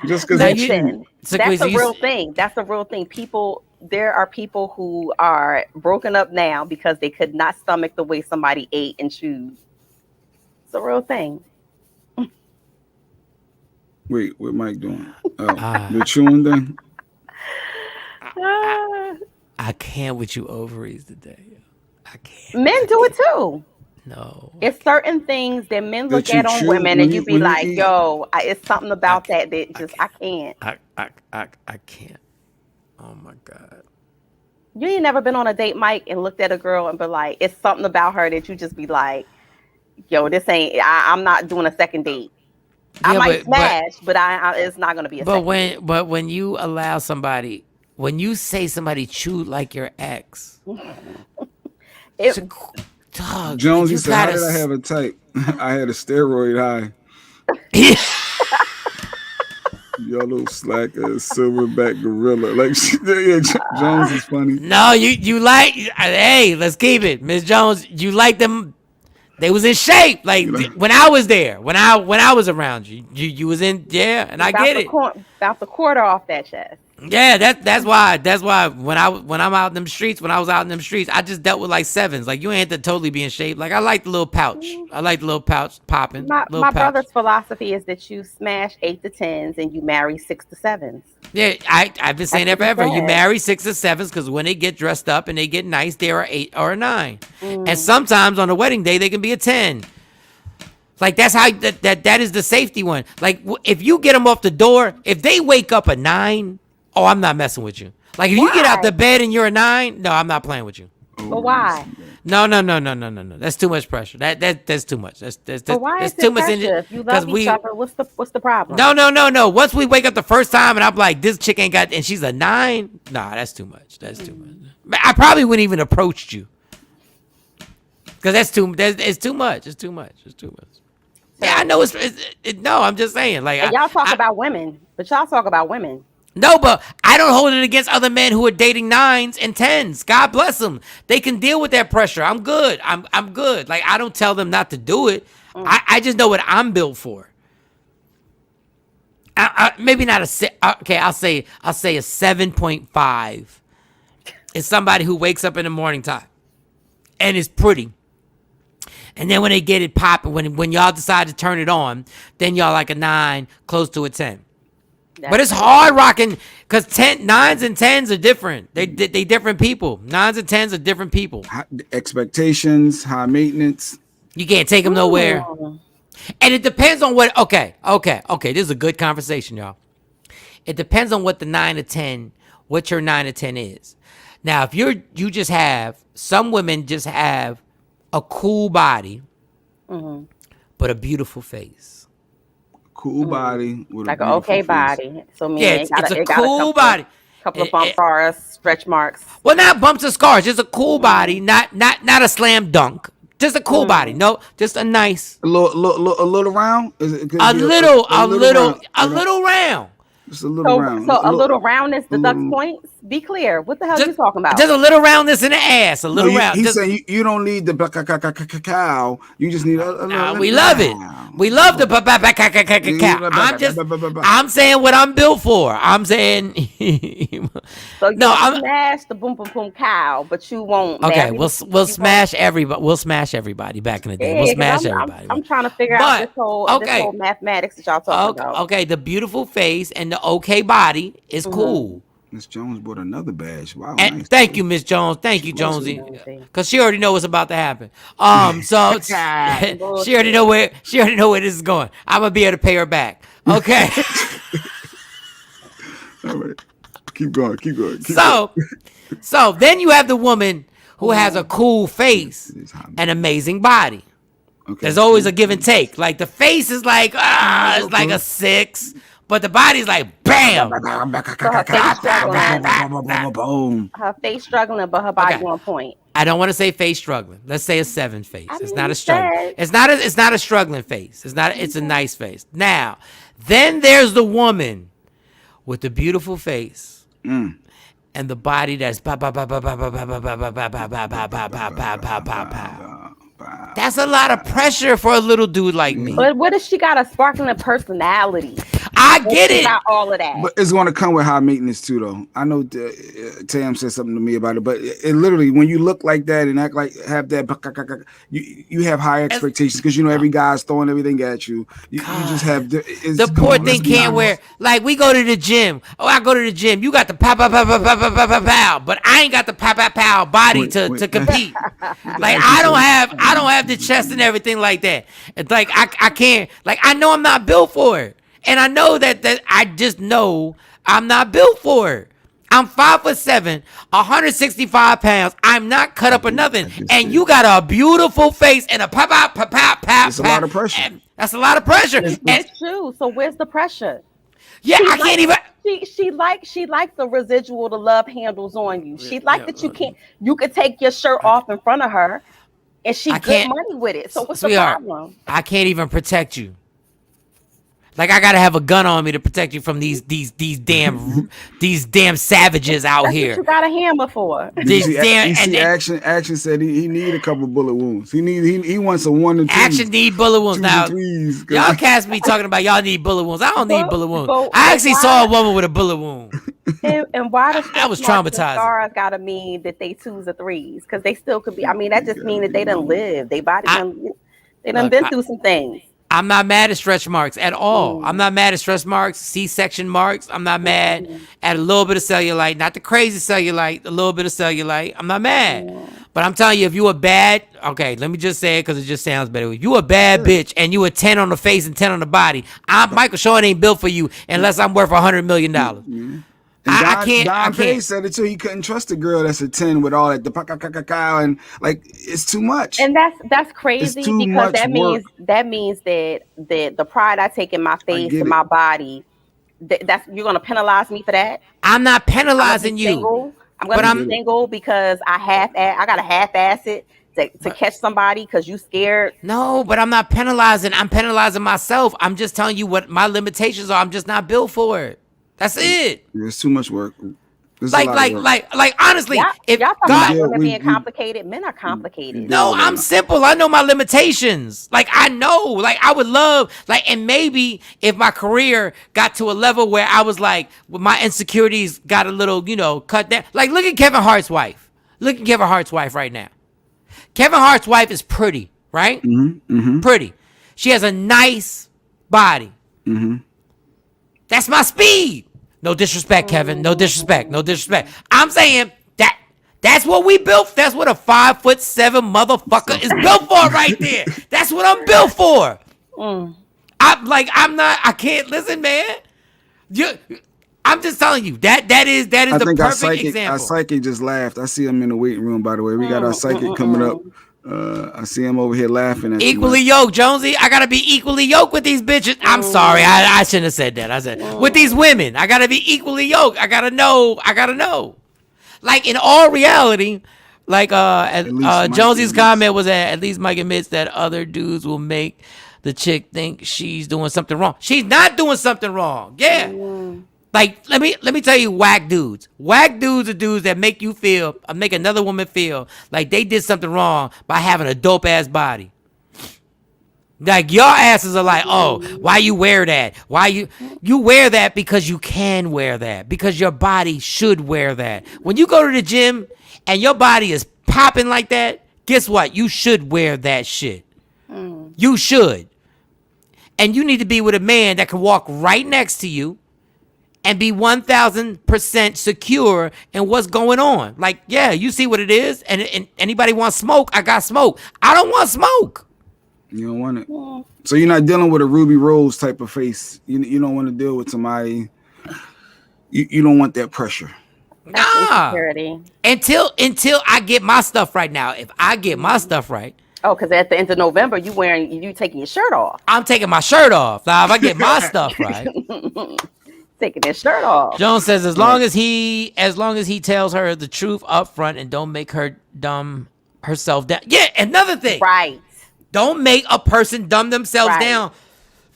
S6: Just because
S4: Listen, that's a
S5: Sequisa,
S4: real thing. That's a real thing. There are people who are broken up now because they could not stomach the way somebody ate and chewed. It's a real thing.
S6: Wait, what Mike doing? The chewing thing?
S5: I can't with you ovaries today. I can't.
S4: Men do it too.
S5: No.
S4: It's certain things that men look
S6: That you
S4: at on
S6: chew
S4: women,
S6: when
S4: and
S6: you-
S4: you be
S6: when you
S4: like,
S6: eat.
S4: "Yo, it's something about that just I can't."
S5: I can't. Oh my God.
S4: You ain't never been on a date, Mike, and looked at a girl and be like, "It's something about her that you just be like, yo, this ain't. I'm not doing a second date. I
S5: Yeah,
S4: might smash, but it's not gonna be a second.
S5: But when you allow somebody, when you say somebody chewed like your ex, dog,
S6: Jonesy
S5: you
S6: said, "How
S5: gotta
S6: did I have a type? I had a steroid high." Yellow slacker, silverback gorilla. Like yeah, Jones is funny.
S5: No, you like. Hey, let's keep it, Miss Jones. You like them. They was in shape, like when I was there, when I was around you, you was in, yeah, and I get it.
S4: About the quarter off that chest.
S5: Yeah, that's why when I'm out in them streets, when I was out in them streets, I just dealt with like sevens. Like you ain't have to totally be in shape. Like I like the little pouch. I like the little pouch popping.
S4: My brother's philosophy is that you smash 8 to 10s and you marry 6 to 7s.
S5: Yeah, I've been saying that forever. You marry 6 to 7s because when they get dressed up and they get nice, they're an 8 or a 9. And sometimes on the wedding day they can be a 10. Like that's how that is the safety one. Like if you get them off the door, if they wake up a 9, oh, I'm not messing with you. Like if you get out the bed and you're a 9, no, I'm not playing with you.
S4: But why?
S5: No. That's too much pressure. That's too much. That's
S4: why is
S5: too
S4: it
S5: much
S4: pressure? If you love each other, what's the problem?
S5: No. Once we wake up the first time and I'm like, this chick ain't got, and she's a 9. Nah, that's too much. That's too much. I probably wouldn't even approach you because it's too much. It's too much. Yeah, I know. No, I'm just saying. Like
S4: y'all talk about women, but y'all talk about women.
S5: No, but I don't hold it against other men who are dating 9s and 10s. God bless them. They can deal with that pressure. I'm good. I'm good. Like I don't tell them not to do it. I just know what I'm built for. Maybe not a 6. Okay, I'll say a 7.5. It's somebody who wakes up in the morning time and is pretty. And then when they get it popping, when y'all decide to turn it on, then y'all like a 9, close to a 10. But it's hard rocking because 9s and 10s are different. They different people. 9s and 10s are different people.
S6: Expectations, high maintenance.
S5: You can't take them nowhere. And it depends on what. Okay. This is a good conversation, y'all. It depends on what the 9 or 10, what your 9 or 10 is. Now, if you just have, some women just have a cool body, but a beautiful face.
S6: Cool body with
S4: like
S6: an
S4: okay
S6: face.
S4: body. So
S5: it's a cool body.
S4: Couple of bump scars, stretch marks.
S5: Well, not bumps and scars. Just a cool body, not a slam dunk. Just a cool body. No, just a nice.
S6: A little round.
S5: A little round.
S6: Just a little round.
S4: So a little roundness deducts points. Be clear. What the hell are you talking about?
S5: Just a little roundness in the ass. A little round.
S6: He's saying you don't need the cow. You just need a
S5: we love it. We love the cow. I'm saying what I'm built for. I'm saying.
S4: So you smash the boom boom boom cow, but you won't.
S5: Okay, we'll smash everybody. We'll smash everybody back in the day. We'll smash everybody.
S4: I'm trying to figure out this whole mathematics that y'all talking about.
S5: Okay, the beautiful face and the okay body is cool.
S6: Miss Jones bought another badge. Wow.
S5: And
S6: nice.
S5: Thank you, Miss Jones. Thank you, Jonesy. Because she already know what's about to happen. So she already know where this is going. I'm gonna be able to pay her back. Okay.
S6: All right. Keep going.
S5: So then you have the woman who has a cool face and amazing body. Okay. There's always a give and take. Like the face is like it's like a 6. But the body's like, bam!
S4: Her face struggling, but her body on point.
S5: I don't want to say face struggling. Let's say a 7 face. It's not a struggling. It's not a struggling face. It's a nice face. Now, then there's the woman with the beautiful face and the body that's That's a lot of pressure for a little dude like me.
S4: But what if she got a sparkling personality?
S5: I get it.
S4: Got all of that.
S6: But it's going to come with high maintenance too, though. I know Tam said something to me about it, but it literally, when you look like that and act like have that, you have high expectations because you know every guy's throwing everything at you. You just have
S5: the poor thing can't wear. Like we go to the gym. Oh, I go to the gym. You got the pow, but I ain't got the pow body to compete. Like I don't have the chest and everything like that. It's like I can't. Like I know I'm not built for it. And I know that I just know I'm not built for it. I'm 5'7", 165 pounds. I'm not cut up or nothing. And you got a beautiful face and a pow.
S6: That's a lot of pressure.
S5: That's a lot of pressure.
S4: It's true. So where's the pressure?
S5: Yeah, I can't even.
S4: She likes the residual, the love handles on you. She like that you could take your shirt off in front of her, and she get money with it. So what's the problem?
S5: I can't even protect you. Like I gotta have a gun on me to protect you from these damn savages out
S4: That's
S5: here.
S4: what you got a hammer for.
S6: Action said he need a couple bullet wounds. He wants a 1 to 2.
S5: Action need bullet wounds. Now y'all cats be talking about y'all need bullet wounds. I don't need bullet wounds. I actually saw a woman with a bullet wound.
S4: And why does
S5: that was traumatizing?
S4: Stars gotta mean that they 2s or 3s because they still could be. I mean, that just means that they done live. They body they done been through some things.
S5: I'm not mad at stretch marks at all. I'm not mad at stretch marks, C-section marks. I'm not mad at a little bit of cellulite, not the crazy cellulite, a little bit of cellulite. I'm not mad. But I'm telling you, if you a bad, okay, let me just say it because it just sounds better. If you a bad bitch and you a 10 on the face and 10 on the body, Michael Shawn ain't built for you unless I'm worth $100 million. I can't.
S6: Don Pay said it too. He couldn't trust a girl that's a 10 with all that and like it's too much.
S4: And that's crazy because that means that the pride I take in my face and my body, that's you're gonna penalize me for that.
S5: I'm not penalizing you.
S4: I'm gonna be single because I gotta half-ass it to catch somebody because you scared.
S5: No, but I'm not penalizing. I'm penalizing myself. I'm just telling you what my limitations are. I'm just not built for it. That's it.
S6: There's too much work.
S5: Like honestly, if
S4: y'all talking about women being complicated, men are complicated.
S5: No, I'm simple. I know my limitations. Like I know, like I would love, like, and maybe if my career got to a level where I was like, my insecurities got a little, cut down. Like, look at Kevin Hart's wife. Look at Kevin Hart's wife right now. Kevin Hart's wife is pretty, right? Pretty. She has a nice body. That's my speed. No disrespect, Kevin. No disrespect. I'm saying that's what we built. That's what a 5'7" motherfucker is built for right there. That's what I'm built for. I can't listen, man. I'm just telling you that is the perfect example.
S6: Our psychic just laughed. I see him in the waiting room, by the way. We got our psychic coming up. I see him over here laughing at
S5: equally yoked, Jonesy. I gotta be equally yoked with these bitches. I'm sorry, I shouldn't have said that. I said with these women, I gotta be equally yoked. I gotta know. Like in all reality, like Jonesy's comment was that at least Mike admits that other dudes will make the chick think she's doing something wrong. She's not doing something wrong. Yeah. Like, let me tell you, whack dudes. Whack dudes are dudes that make another woman feel like they did something wrong by having a dope ass body. Like your asses are like, oh, why you wear that? Why you wear that because you can wear that, because your body should wear that. When you go to the gym and your body is popping like that, guess what? You should wear that shit. You should. And you need to be with a man that can walk right next to you and be 1,000% secure in what's going on. Like, yeah, you see what it is, and anybody wants smoke, I got smoke. I don't want smoke.
S6: You don't want it. So you're not dealing with a Ruby Rose type of face. You don't want to deal with somebody. You don't want that pressure.
S5: Nah. Until I get my stuff right now. If I get my stuff right.
S4: Oh, because at the end of November, you taking your shirt off.
S5: I'm taking my shirt off. Now, if I get my stuff right.
S4: Taking his shirt off.
S5: Jones says as long as he tells her the truth up front and don't make her dumb herself down. Yeah, another thing.
S4: Right.
S5: Don't make a person dumb themselves down.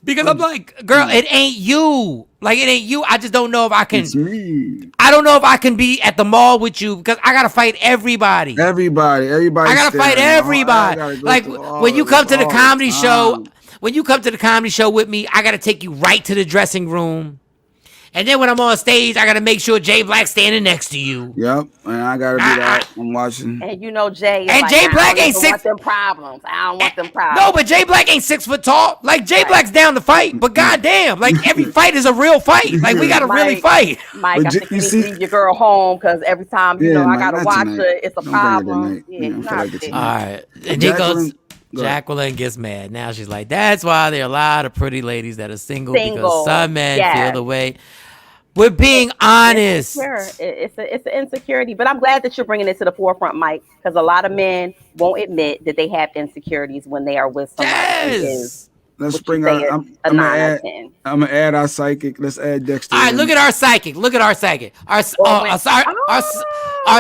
S5: Because I'm like, girl, it ain't you. Like, it ain't you. I just don't know if I can.
S6: It's me.
S5: I don't know if I can be at the mall with you because I gotta fight everybody.
S6: Everybody.
S5: I gotta fight everybody. Like when you come to the comedy show, with me, I gotta take you right to the dressing room. And then when I'm on stage, I gotta make sure Jay Black's standing next to you.
S6: Yep, and I gotta be that. I'm watching.
S4: And Jay.
S5: And Jay Black ain't
S4: I don't want them problems.
S5: No, but Jay Black ain't 6 foot tall. Like Jay Black's down to fight, but goddamn, like every fight is a real fight. Like we gotta really fight.
S4: Mike, I think you need to leave your girl home because every time I gotta watch her, it's a problem.
S5: All right, and he goes. Jacqueline gets mad. Now she's like, that's why there are a lot of pretty ladies that are single. Because some men feel the way. We're being honest.
S4: It's an insecurity, but I'm glad that you're bringing it to the forefront, Mike, because a lot of men won't admit that they have insecurities when they are with somebody.
S5: Yes.
S6: Let's bring our. I'm gonna add our psychic. Let's add Dexter.
S5: All right, look at our psychic. Our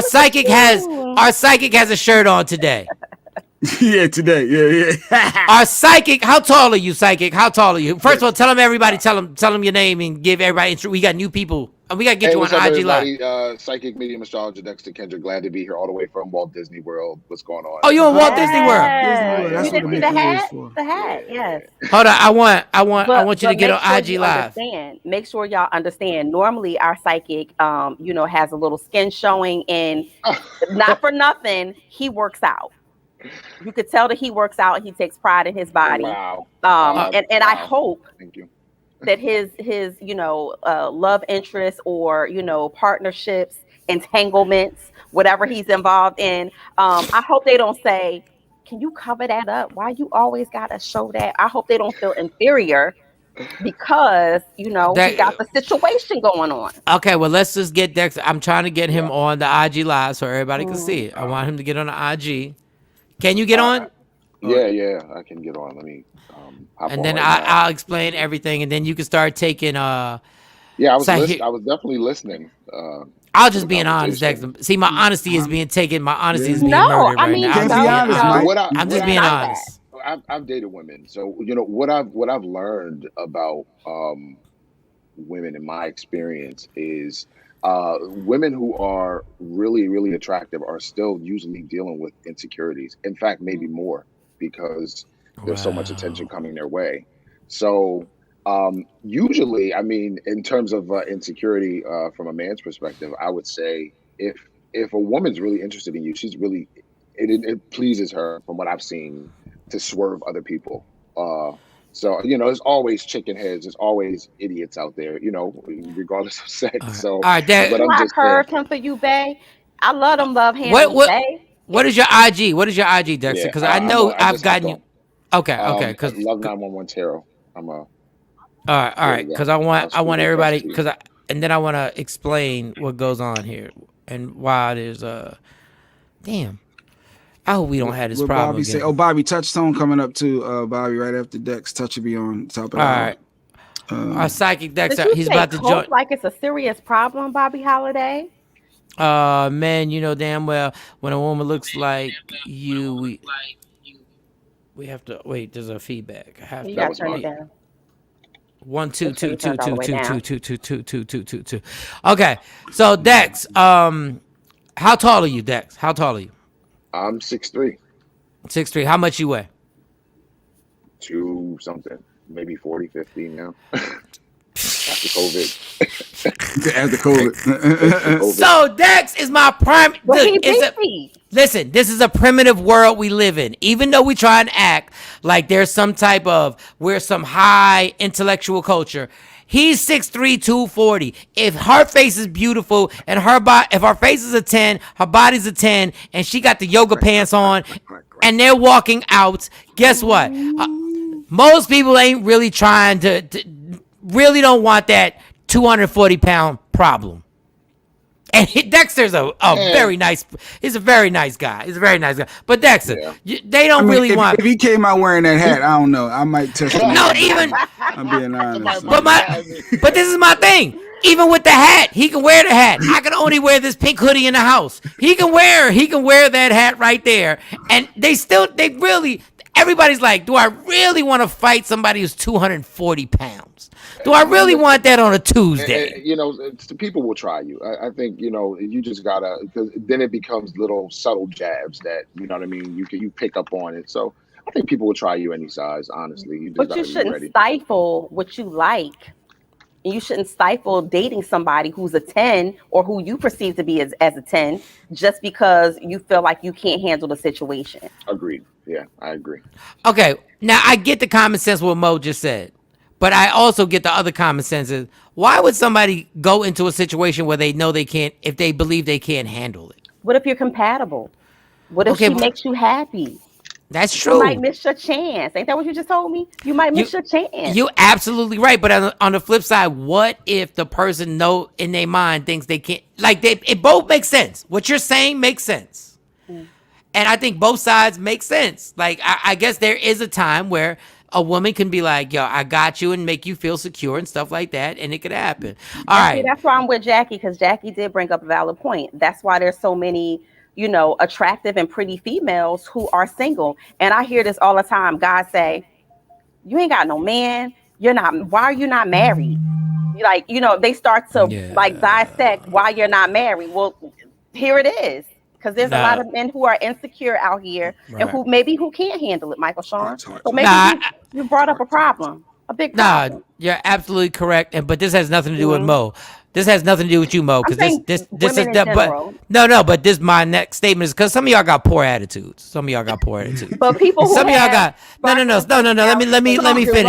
S5: psychic has a shirt on today.
S6: Yeah, today. Yeah.
S5: Our psychic. How tall are you, psychic? How tall are you? First of all, tell them everybody. Tell them your name and give everybody. We got new people, and we got to get you on
S7: what's up,
S5: IG Live.
S7: everybody? Psychic medium astrologer Dexter Kendrick. Glad to be here all the way from Walt Disney World. What's going on?
S5: Oh, you on Walt Disney World?
S6: That's
S4: You
S6: what
S4: didn't see the hat? The hat, yes.
S5: Hold on, I want you to get on
S4: make
S5: IG
S4: sure you
S5: Live.
S4: Understand. Make sure y'all understand. Normally, our psychic, has a little skin showing, and not for nothing, he works out. You could tell that he works out. He takes pride in his body.
S7: Wow.
S4: And I hope
S7: Thank you.
S4: that his love interests or partnerships, entanglements, whatever he's involved in, I hope they don't say, can you cover that up? Why you always gotta show that? I hope they don't feel inferior because he got the situation going on.
S5: Okay, well, let's just get Dexter. I'm trying to get him on the IG Live so everybody can see it. I want him to get on the IG. Can you get on?
S7: Yeah, I can get on. Let me hop
S5: and
S7: on
S5: then
S7: right now.
S5: I'll explain everything, and then you can start taking.
S7: I was definitely listening.
S5: I'll just being honest, Dexter. See, my honesty is being taken. My honesty is being murdered right now.
S6: Can't be honest,
S5: I'm just being honest.
S7: I've dated women, so what I've learned about women in my experience is women who are really, really attractive are still usually dealing with insecurities. In fact, maybe more because there's so much attention coming their way. So usually, I mean, in terms of insecurity from a man's perspective, I would say if a woman's really interested in you, she's really it pleases her from what I've seen to swerve other people. So, there's always chicken heads. There's always idiots out there, regardless of sex. So,
S5: all right,
S4: I heard him for you, babe. I love them love hands.
S5: What is your IG? What is your IG, Dexter? Because I know I've gotten you. Okay. Because
S7: Love 911 Tarot.
S5: All right. Because I want everybody. And then I want to explain what goes on here and why there's damn. I hope we don't have this problem.
S6: Bobby say, Bobby, Touchstone coming up too. Bobby, right after Dex, Touch will be on top of that.
S5: All right. Our psychic Dexter, he's about to join.
S4: Like it's a serious problem, Bobby Holiday.
S5: Man, you know damn well when a woman looks like you, we have to wait. There's a feedback.
S4: You gotta turn it down.
S5: 1 2 2 2 2 2 2 2 2 2 2 2 2. Okay, so Dex, how tall are you, Dex? How tall are you?
S7: I'm 6'3".
S5: 6'3". How much you weigh?
S7: 2 something, maybe 40, 50 now. After COVID.
S6: After COVID.
S5: So Dex is my prime. Listen, this is a primitive world we live in. Even though we try and act like there's some type of we're some high intellectual culture. He's 6'3", 240. If her face is beautiful and if her face is a 10, her body's a 10, and she got the yoga pants on, and they're walking out, guess what? Most people ain't really trying to really don't want that 240-pound problem. And Dexter's a very nice. He's a very nice guy. But Dexter, they don't really want.
S6: If he came out wearing that hat, I don't know. I might test him.
S5: No, even.
S6: I'm being honest.
S5: But this is my thing. Even with the hat, he can wear the hat. I can only wear this pink hoodie in the house. He can wear that hat right there. And everybody's like, do I really want to fight somebody who's 240 pounds? Do I really want that on a Tuesday?
S7: People will try you. I think, you just gotta, because then it becomes little subtle jabs that, you know what I mean? You pick up on it. So I think people will try you any size, honestly.
S4: But you shouldn't stifle what you like. And you shouldn't stifle dating somebody who's a 10 or who you perceive to be as a 10 just because you feel like you can't handle the situation.
S7: Agreed. Yeah, I agree.
S5: Okay. Now, I get the common sense what Mo just said. But I also get the other common sense is, why would somebody go into a situation where they know they can't, if they believe they can't handle it?
S4: What if you're compatible? What if she makes you happy?
S5: That's true.
S4: You might miss your chance. Ain't that what you just told me? You might miss your chance.
S5: You're absolutely right. But on the flip side, what if the person in their mind thinks they can't? Like, it both makes sense. What you're saying makes sense. And I think both sides make sense. Like, I guess there is a time where a woman can be like, yo, I got you, and make you feel secure and stuff like that, and it could happen. All right.
S4: That's why I'm with Jackie, because Jackie did bring up a valid point. That's why there's so many attractive and pretty females who are single. And I hear this all the time. Guys say, you ain't got no man. Why are you not married? Like, they start to like dissect why you're not married. Well, here it is. Because there's a lot of men who are insecure out here and who can't handle it, Michael Shawn. So maybe you brought up a problem. A big problem.
S5: You're absolutely correct. But this has nothing to do with Mo. This has nothing to do with you, Mo, because this is but but this my next statement is because some of y'all got poor attitudes.
S4: But people who
S5: some of y'all got no. Let me finish.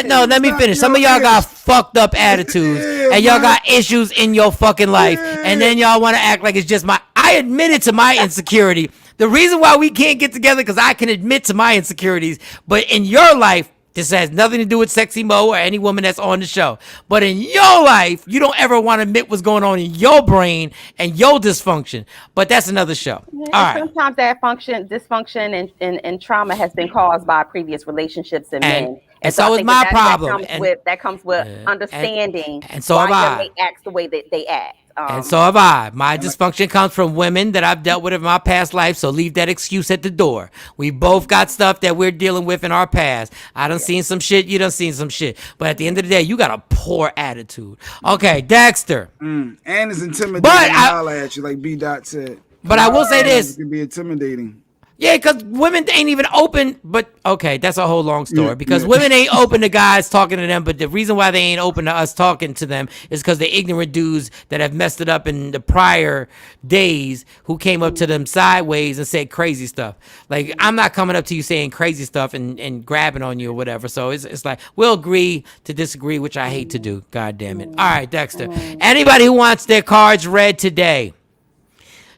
S5: Let me finish. Some of y'all got fucked up attitudes, and y'all got issues in your fucking life, and then y'all want to act like it's just I admitted to my insecurity. The reason why we can't get together because I can admit to my insecurities, but in your life. This has nothing to do with Sexy Mo or any woman that's on the show. But in your life, you don't ever want to admit what's going on in your brain and your dysfunction. But that's another show.
S4: Yeah, all right. Sometimes that dysfunction and trauma has been caused by previous relationships and men.
S5: And so is my problem.
S4: That comes with understanding
S5: and so why
S4: they act the way that they act.
S5: And so have I. My dysfunction comes from women that I've dealt with in my past life, so leave that excuse at the door. We both got stuff that we're dealing with in our past. I done seen some shit, you done seen some shit. But at the end of the day, you got a poor attitude. Okay, Dexter.
S6: And it's intimidating to holler at you, like B. Dot said.
S5: But I will say this.
S6: It can be intimidating.
S5: Yeah, because women ain't even open, but okay, that's a whole long story. Because women ain't open to guys talking to them, but the reason why they ain't open to us talking to them is because the ignorant dudes that have messed it up in the prior days who came up to them sideways and said crazy stuff. Like, I'm not coming up to you saying crazy stuff and grabbing on you or whatever. So it's like, we'll agree to disagree, which I hate to do. God damn it. All right, Dexter. Anybody who wants their cards read today,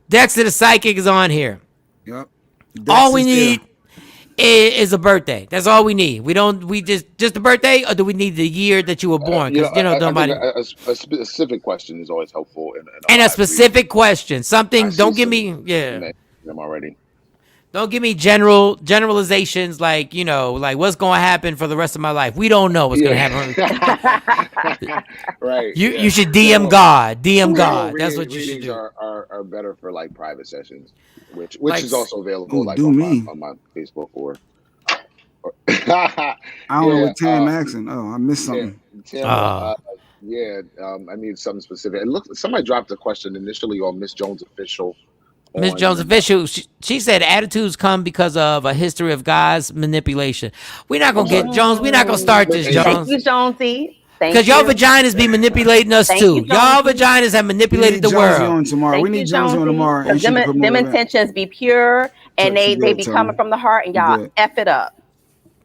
S5: Dexter the Psychic is on here.
S6: Yep.
S5: All we need is a birthday. That's all we need. We just a birthday, or do we need the year that you were born? Because nobody.
S7: A specific question is always helpful.
S5: And a specific question, something. Don't give me
S7: I'm already.
S5: Don't give me generalizations like like what's going to happen for the rest of my life. We don't know what's going to happen.
S7: Right.
S5: You should DM God. DM God. That's what you should do.
S7: Are better for like private sessions. Which is also available on my Facebook or
S6: I don't know what Tam asking. I missed something.
S7: I need something specific. Look, somebody dropped a question initially on Miss Jones Official.
S5: Miss Jones Official, she said attitudes come because of a history of guys manipulation. We're not gonna get Jones. We're not gonna start this, Jones.
S4: Thank you, Jonesy.
S5: Because y'all vaginas be manipulating us too. Y'all vaginas have manipulated the world.
S6: We need Jonesy on tomorrow. And
S4: them intentions be pure and they be coming from the heart and y'all F it up.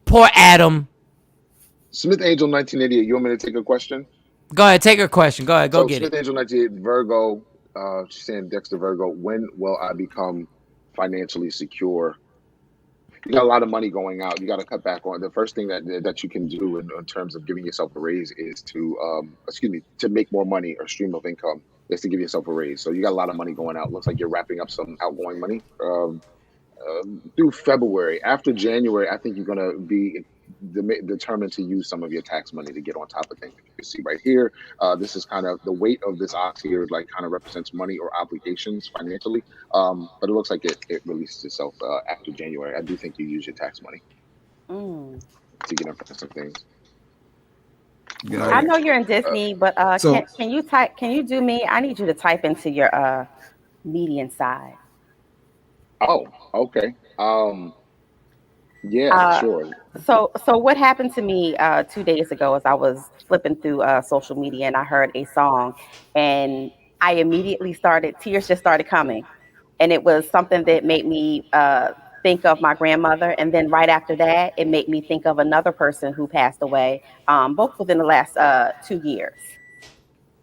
S5: Poor Adam.
S7: Smith Angel 1988. You want me to take a question?
S5: Go ahead, take her question. Go ahead, get
S7: Smith
S5: it.
S7: Angel 1988, Virgo. She's saying Dexter Virgo. When will I become financially secure? You got a lot of money going out. You got to cut back on. The first thing that you can do in terms of giving yourself a raise is to make more money or stream of income is to give yourself a raise. So you got a lot of money going out. Looks like you're wrapping up some outgoing money through February. After January, I think you're going to be determined to use some of your tax money to get on top of things. You can see right here, this is kind of the weight of this ox here, like kind of represents money or obligations financially. But it looks like it releases itself after January. I do think you use your tax money to get on some things.
S4: I know you're in Disney, but can you type? Can you do me? I need you to type into your median side.
S7: Oh, okay. Yeah, sure.
S4: So what happened to me 2 days ago is I was flipping through social media and I heard a song and I immediately tears just started coming. And it was something that made me think of my grandmother. And then right after that, it made me think of another person who passed away, both within the last 2 years.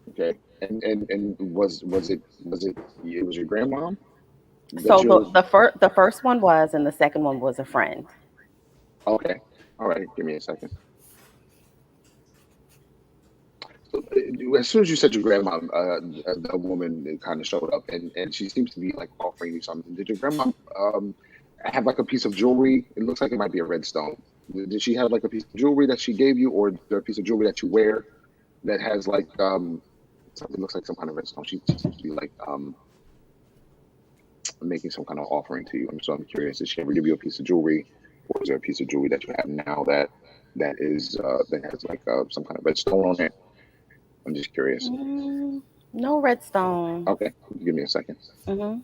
S7: Okay. And was it your grandma?
S4: So the first one was, and the second one was a friend.
S7: Okay. All right. Give me a second. So, as soon as you said your grandma, a woman kind of showed up, and she seems to be like offering you something. Did your grandma have like a piece of jewelry? It looks like it might be a red stone. Did she have like a piece of jewelry that she gave you, or a piece of jewelry that you wear that has like something looks like some kind of red stone? She seems to be like making some kind of offering to you. And so I'm curious, did she ever give you a piece of jewelry, or is there a piece of jewelry that you have now that has like some kind of red stone on it? I'm just curious.
S4: No redstone.
S7: Okay, give me a second.
S4: Mm-hmm.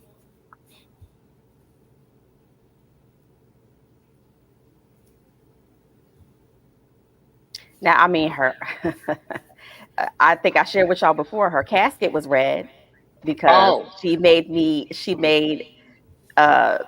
S4: Now, I mean, her. I think I shared with y'all before. Her casket was red because
S7: Oh,
S4: she made me. She made. Uh,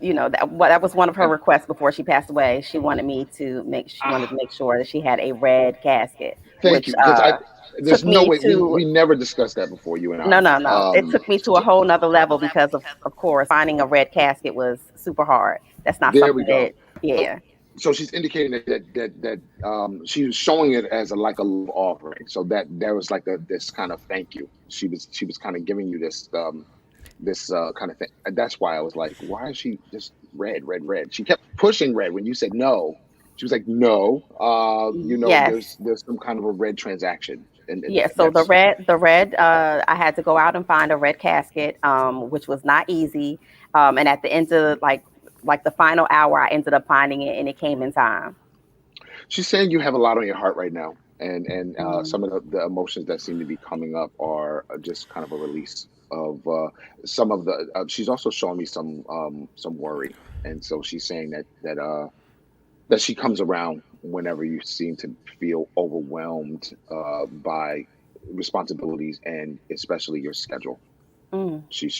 S4: that was one of her requests before she passed away. She wanted me to make. She wanted to make sure that she had a red casket,
S7: thank
S4: which
S7: you. Because
S4: took
S7: there's no
S4: me
S7: way
S4: to.
S7: we never discussed that before, you and
S4: No,
S7: I.
S4: no, no. It took me to a whole nother level because of course, finding a red casket was super hard. That's not
S7: There we
S4: something
S7: go.
S4: that. Yeah.
S7: So she's indicating that she was showing it as like a love offering. So that there was like this kind of thank you. She was kind of giving you this kind of thing. And that's why I was like, why is she just red, red, red? She kept pushing red when you said no. She was like, no,
S4: Yes.
S7: there's some kind of a red transaction, and
S4: Yeah, so
S7: that's
S4: the red, I had to go out and find a red casket, which was not easy. And at the end of like the final hour, I ended up finding it, and it came in time.
S7: she's saying you have a lot on your heart right now, and
S4: Mm.
S7: some of the emotions that seem to be coming up are just kind of a release of some of the. She's also showing me some worry, and so she's saying that she comes around whenever you seem to feel overwhelmed by responsibilities and especially your schedule.
S4: Mm.
S7: She's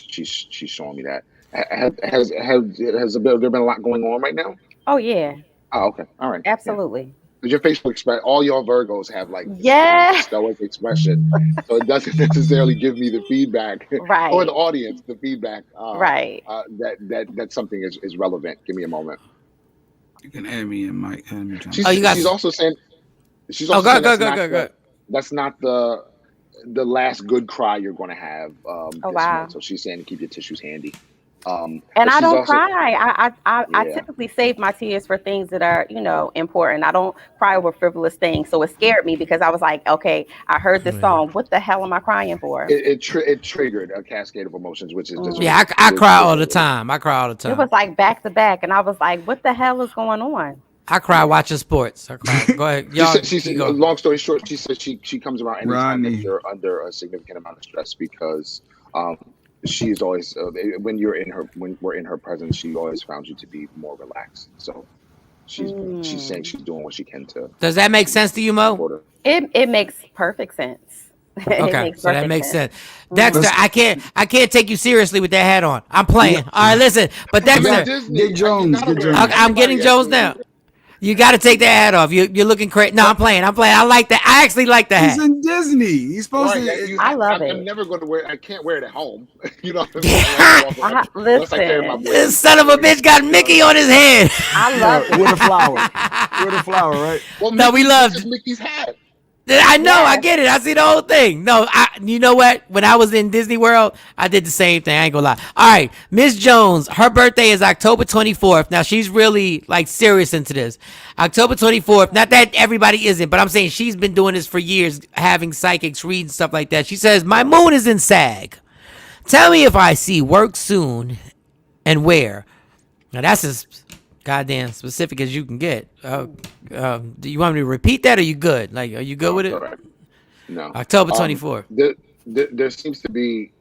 S7: showing me that. Has there been a lot going on right now?
S4: Oh yeah,
S7: Oh, okay, all right, yeah.
S4: absolutely.
S7: Because your facial expression, all your Virgos have like this kind of
S4: Yeah,
S7: stoic expression, so it doesn't necessarily give me the feedback or the
S4: right,
S7: audience the feedback
S4: right.
S7: that something is relevant. Give me a moment.
S6: You can add me in, Mike. Anytime.
S5: Oh, you
S7: She's
S5: guys.
S7: also saying she's
S5: Oh,
S7: also
S5: go,
S7: saying
S5: go, go, go, go.
S7: that's not the last good cry you're going to have
S4: Oh
S7: this month.
S4: wow.
S7: So she's saying to keep your tissues handy.
S4: And
S7: But
S4: I
S7: she's
S4: don't
S7: also
S4: cry. I
S7: yeah.
S4: typically save my tears for things that are, important. I don't cry over frivolous things. So it scared me because I was like, okay, I heard this
S5: Yeah.
S4: song. What the hell am I crying for?
S7: It triggered a cascade of emotions, which is just
S4: Mm.
S5: Yeah, I cry
S7: which
S5: all the
S7: is
S5: time. I cry all the
S4: It
S5: time.
S4: was like back to back, and I was like, what the hell is going on?
S5: I cry watching sports. I cry. Go ahead, y'all.
S7: she
S5: You
S7: said
S5: go.
S7: long story short, she said she comes around anytime that
S6: Rodney.
S7: you're under a significant amount of stress because um she is always when we're in her presence, she always found you to be more relaxed. So she's saying
S4: Mm.
S7: she's doing what she can
S5: Does that make sense to you, Mo?
S7: support her.
S4: It makes perfect sense. It
S5: Okay,
S4: makes
S5: so that
S4: perfect
S5: makes
S4: sense.
S5: sense. Dexter,
S4: Hmm.
S6: Let's
S5: I can't take you seriously with that hat on. I'm
S6: yeah,
S5: playing. All right, listen. But
S7: You're in
S5: Dexter,
S6: get
S7: Disney. You
S6: Jones.
S7: gotta
S6: Get
S7: wear it.
S6: Jones.
S5: I'm getting
S7: Everybody has
S5: Jones
S7: to.
S5: now. You got to take that hat off. You're looking crazy. No, I'm playing. I like that. I actually like the
S6: He's
S5: hat.
S6: in Disney. He's supposed
S7: Right,
S6: to.
S4: I love
S7: I'm
S4: it.
S7: never going to wear. I can't wear it at home. You know what I mean? Unless I walk around, unless I carry my
S4: Listen,
S5: This
S7: blade
S5: son of a
S7: properly.
S5: bitch got
S7: You know what I
S5: Mickey
S7: mean?
S5: on his head.
S4: I
S6: Yeah,
S4: love
S6: with a
S4: it.
S6: flower. With a flower, right?
S7: Well,
S5: No, we
S7: This is
S5: loved.
S7: Mickey's hat.
S5: I know, I
S4: Yes.
S5: get it. I see the whole thing. No, you know what? When I was in Disney World, I did the same thing. I ain't gonna lie. All right, Miss Jones, her birthday is October 24th. Now she's really like serious into this. October 24th. Not that everybody isn't, but I'm saying she's been doing this for years, having psychics read and stuff like that. She says, "My moon is in Sag. Tell me if I see work soon and where." Now that's as goddamn specific as you can get. Do you want me to repeat that? Or are you good? Like, are you good
S7: No,
S5: with
S7: it's
S5: it?
S7: all right. No.
S5: October
S7: Um,
S5: 24th.
S7: there seems to be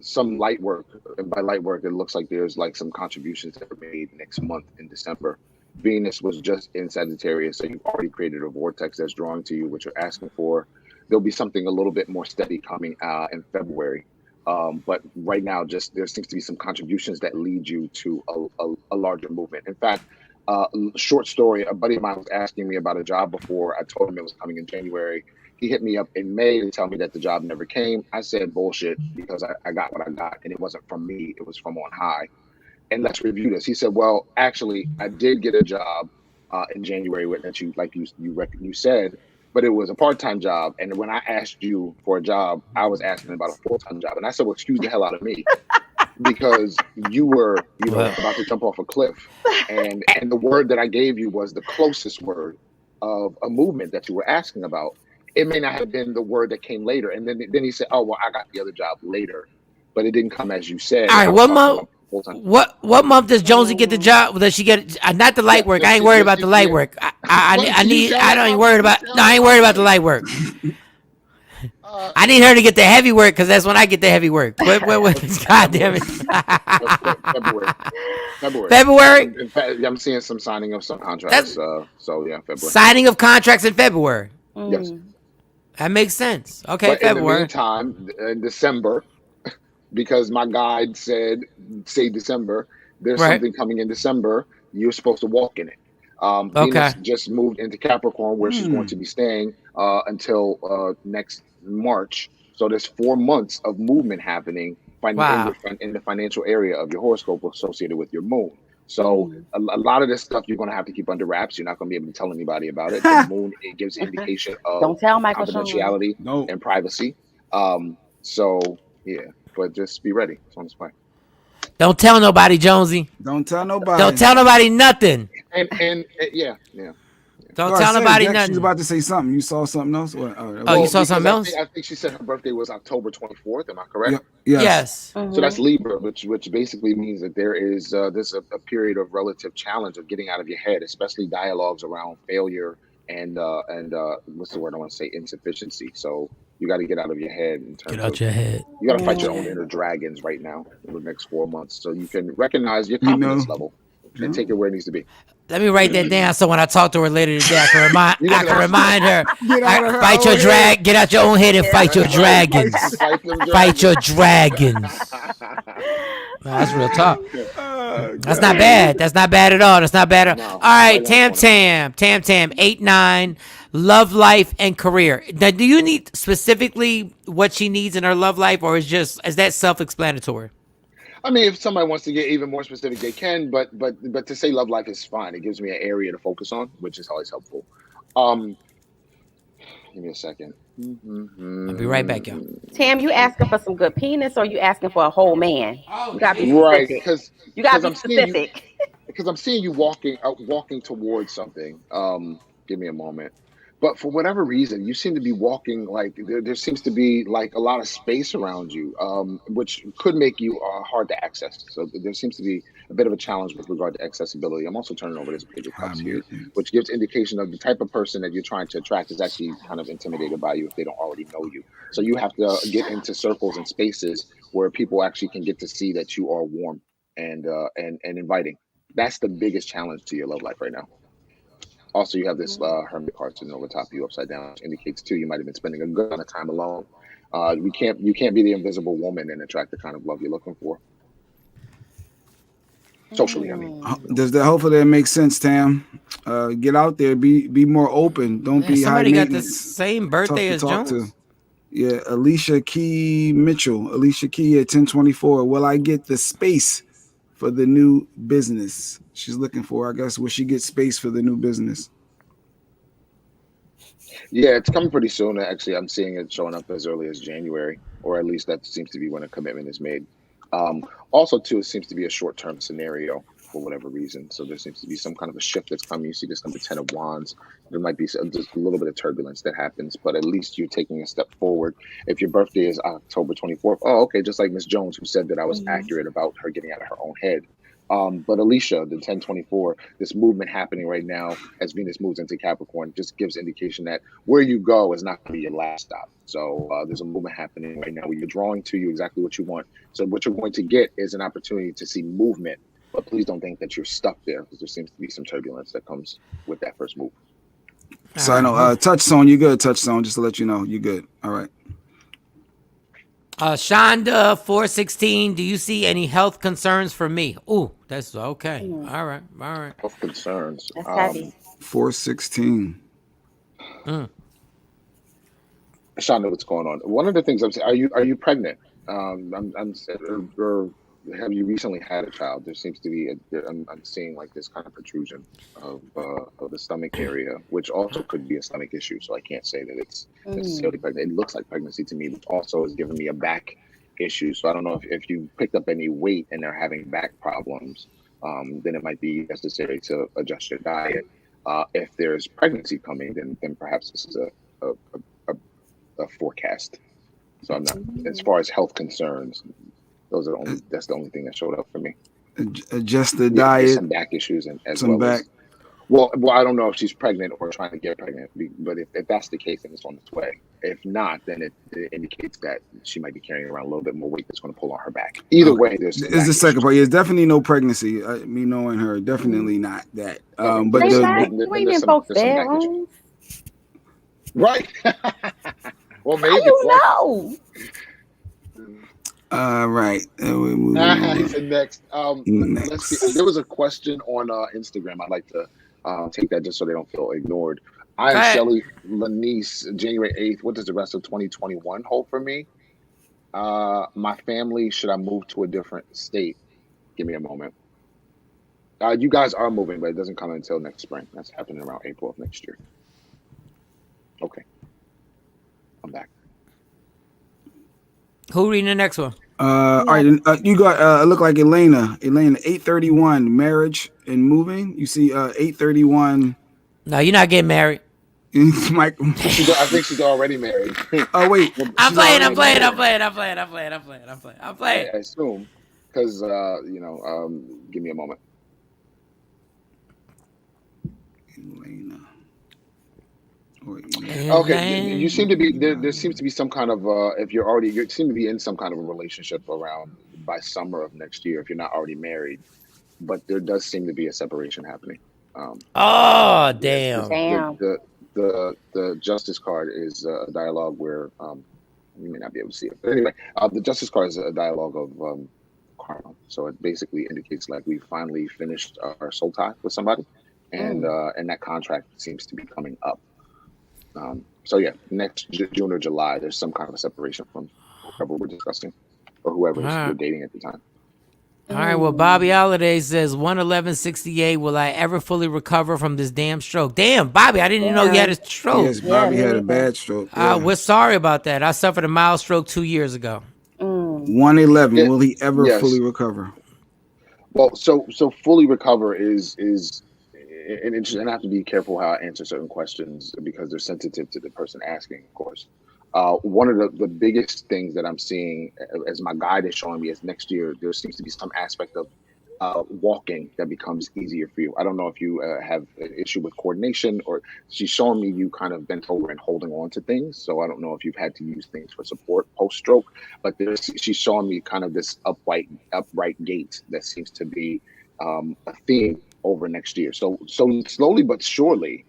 S7: some light work, and by light work, it looks like there's like some contributions that are made next month in December. Venus was just in Sagittarius, so you've already created a vortex that's drawing to you what you're asking for. There'll be something a little bit more steady coming in February. But right now, just there seems to be some contributions that lead you to a larger movement. In fact, short story, a buddy of mine was asking me about a job before. I told him it was coming in January. He hit me up in May to tell me that the job never came. I said bullshit because I got what I got, and it wasn't from me. It was from on high. And let's review this. He said, "Well, actually, I did get a job in January with that you said, but it was a part-time job. And when I asked you for a job, I was asking about a full-time job. And I said, well, excuse the hell out of me because you were,
S5: Well,
S7: about to jump off a cliff, and the word that I gave you was the closest word of a movement that you were asking about. It may not have been the word that came later." And then he said, "Oh well, I got the other job later." but it didn't come as you said.
S5: All right, what month? What month does Jonesy get the job? Does she get not the light work? I ain't worried about the light work. I ain't worried about the light work. I need her to get the heavy work because that's when I get the heavy work. What? God damn it. February.
S7: In fact, I'm seeing some signing of some contracts. So yeah, February.
S5: Signing of contracts in February.
S7: Yes.
S5: That makes sense. Okay,
S7: but
S5: February.
S7: In the meantime, in December, because my guide said, say December, there's something coming in December. You're supposed to walk in it. Venus just moved into Capricorn, where she's going to be staying until next March. So there's 4 months of movement happening in the financial area of your horoscope associated with your moon. So a lot of this stuff you're going to have to keep under wraps. You're not going to be able to tell anybody about it. The moon, it gives indication of confidentiality and privacy. So yeah, but just be ready. It's on its way.
S5: Don't tell nobody, Jonesy.
S6: Don't tell nobody.
S5: Don't tell nobody nothing.
S7: And yeah.
S5: Don't tell nobody nothing.
S6: She's about to say something. You saw something else?
S5: You saw something else?
S7: I think she said her birthday was October 24th. Am I correct?
S6: Yes.
S7: So that's Libra, which basically means that there's a period of relative challenge of getting out of your head, especially dialogues around failure and what's the word I want to say? Insufficiency. So you got to get out of your head.
S5: Get out your head.
S7: You got to fight your own inner dragons right now in the next 4 months, so you can recognize your confidence level and take it where it needs to be.
S5: Let me write that down so when I talk to her later today, I can remind her. Fight your get out your own head and fight your dragons. Fight your dragons. That's real talk. That's not bad. That's not bad at all. That's not bad at all. All right, Tam 8-9, love life and career. Now, do you need specifically what she needs in her love life, or is that self-explanatory?
S7: I mean, if somebody wants to get even more specific, they can. But to say love life is fine. It gives me an area to focus on, which is always helpful. Give me a second.
S5: I'll be right back, y'all.
S4: Tam, you asking for some good penis, or you asking for a whole man? You gotta be specific.
S7: Right, because
S4: you gotta be specific.
S7: Because I'm seeing you walking towards something. Give me a moment. But for whatever reason, you seem to be walking like there seems to be like a lot of space around you, which could make you hard to access. So there seems to be a bit of a challenge with regard to accessibility. I'm also turning over this page of cups here, which gives indication of the type of person that you're trying to attract is actually kind of intimidated by you if they don't already know you. So you have to get into circles and spaces where people actually can get to see that you are warm and inviting. That's the biggest challenge to your love life right now. Also, you have this hermit card sitting over top of you upside down, which indicates too you might have been spending a good amount of time alone. You can't be the invisible woman and attract the kind of love you're looking for. Socially, I mean.
S6: Hopefully that makes sense, Tam. Get out there, be more open. Don't be high
S5: maintenance. Somebody got the same birthday as Jones.
S6: Yeah, Alicia Key Mitchell. Alicia Key at 1024. Will I get the space for the new business she's looking for? I guess will she get space for the new business?
S7: Yeah, it's coming pretty soon. Actually, I'm seeing it showing up as early as January, or at least that seems to be when a commitment is made. Also, too, it seems to be a short-term scenario for whatever reason. So there seems to be some kind of a shift that's coming. You see this number 10 of Wands. There might be just a little bit of turbulence that happens, but at least you're taking a step forward. If your birthday is October 24th, okay, just like Miss Jones, who said that I was accurate about her getting out of her own head. But Alicia, the 1024, this movement happening right now as Venus moves into Capricorn just gives indication that where you go is not going to be your last stop. So there's a movement happening right now where you're drawing to you exactly what you want. So what you're going to get is an opportunity to see movement. But please don't think that you're stuck there, because there seems to be some turbulence that comes with that first move.
S6: So I know, Touchstone, you good, Touchstone, just to let you know, you good. All right.
S5: Shonda 416, do you see any health concerns for me? Ooh, that's okay. All right.
S7: Health concerns.
S4: That's heavy.
S6: 416.
S7: Shonda, what's going on? One of the things I'm saying, are you pregnant? Or have you recently had a child? There seems to be I'm seeing like this kind of protrusion of the stomach area, which also could be a stomach issue. So I can't say that it's necessarily pregnant. It looks like pregnancy to me, which also is giving me a back issue. So I don't know if you picked up any weight and they're having back problems, then it might be necessary to adjust your diet. If there's pregnancy coming, then perhaps this is a forecast. So I'm not, as far as health concerns, That's the only thing that showed up for me.
S6: Adjust the diet.
S7: There's some back issues as
S6: some
S7: well
S6: back.
S7: Well, I don't know if she's pregnant or trying to get pregnant, but if that's the case, then it's on its way. If not, then it indicates that she might be carrying around a little bit more weight that's going to pull on her back. Either way, there's some
S6: it's the second part. There's definitely no pregnancy. Me knowing her, definitely not that.
S7: Okay,
S6: but
S4: there's folks bedrooms.
S7: Right. Well, maybe.
S4: How you know?
S6: Right.
S7: Next. Let's see. There was a question on Instagram. I'd like to take that just so they don't feel ignored. I am Shelly Lanice, January 8th. What does the rest of 2021 hold for me? My family, should I move to a different state? Give me a moment. You guys are moving, but it doesn't come until next spring. That's happening around April of next year. Okay. I'm back.
S5: Who reading the next one?
S6: All right, you got look like Elena 831 marriage and moving. You see 831.
S5: No, you're not getting married.
S6: Mike,
S7: I think she's already married.
S6: Oh wait,
S5: I'm playing.
S7: I assume because give me a moment.
S6: Elena.
S7: Okay, you seem to be there seems to be some kind of if you seem to be in some kind of a relationship around by summer of next year if you're not already married, but there does seem to be a separation happening.
S5: Damn.
S7: The justice card is a dialogue where you may not be able to see it, but anyway, the justice card is a dialogue of karma. So it basically indicates like we finally finished our soul tie with somebody, and that contract seems to be coming up. So yeah, next June or July, there's some kind of a separation from whoever we're discussing or whoever we're dating at the time.
S5: All right. Well, Bobby Holiday says 11168. Will I ever fully recover from this damn stroke? Damn, Bobby, I didn't even know you had a stroke.
S6: Yes, Bobby had a bad stroke.
S5: We're sorry about that. I suffered a mild stroke 2 years ago.
S6: 111. Will he ever fully recover?
S7: Well, so fully recover is and I have to be careful how I answer certain questions because they're sensitive to the person asking, of course. One of the biggest things that I'm seeing as my guide is showing me is next year, there seems to be some aspect of walking that becomes easier for you. I don't know if you have an issue with coordination or she's showing me you kind of bent over and holding on to things. So I don't know if you've had to use things for support post-stroke, but she's showing me kind of this upright gait that seems to be a theme over next year. So slowly but surely,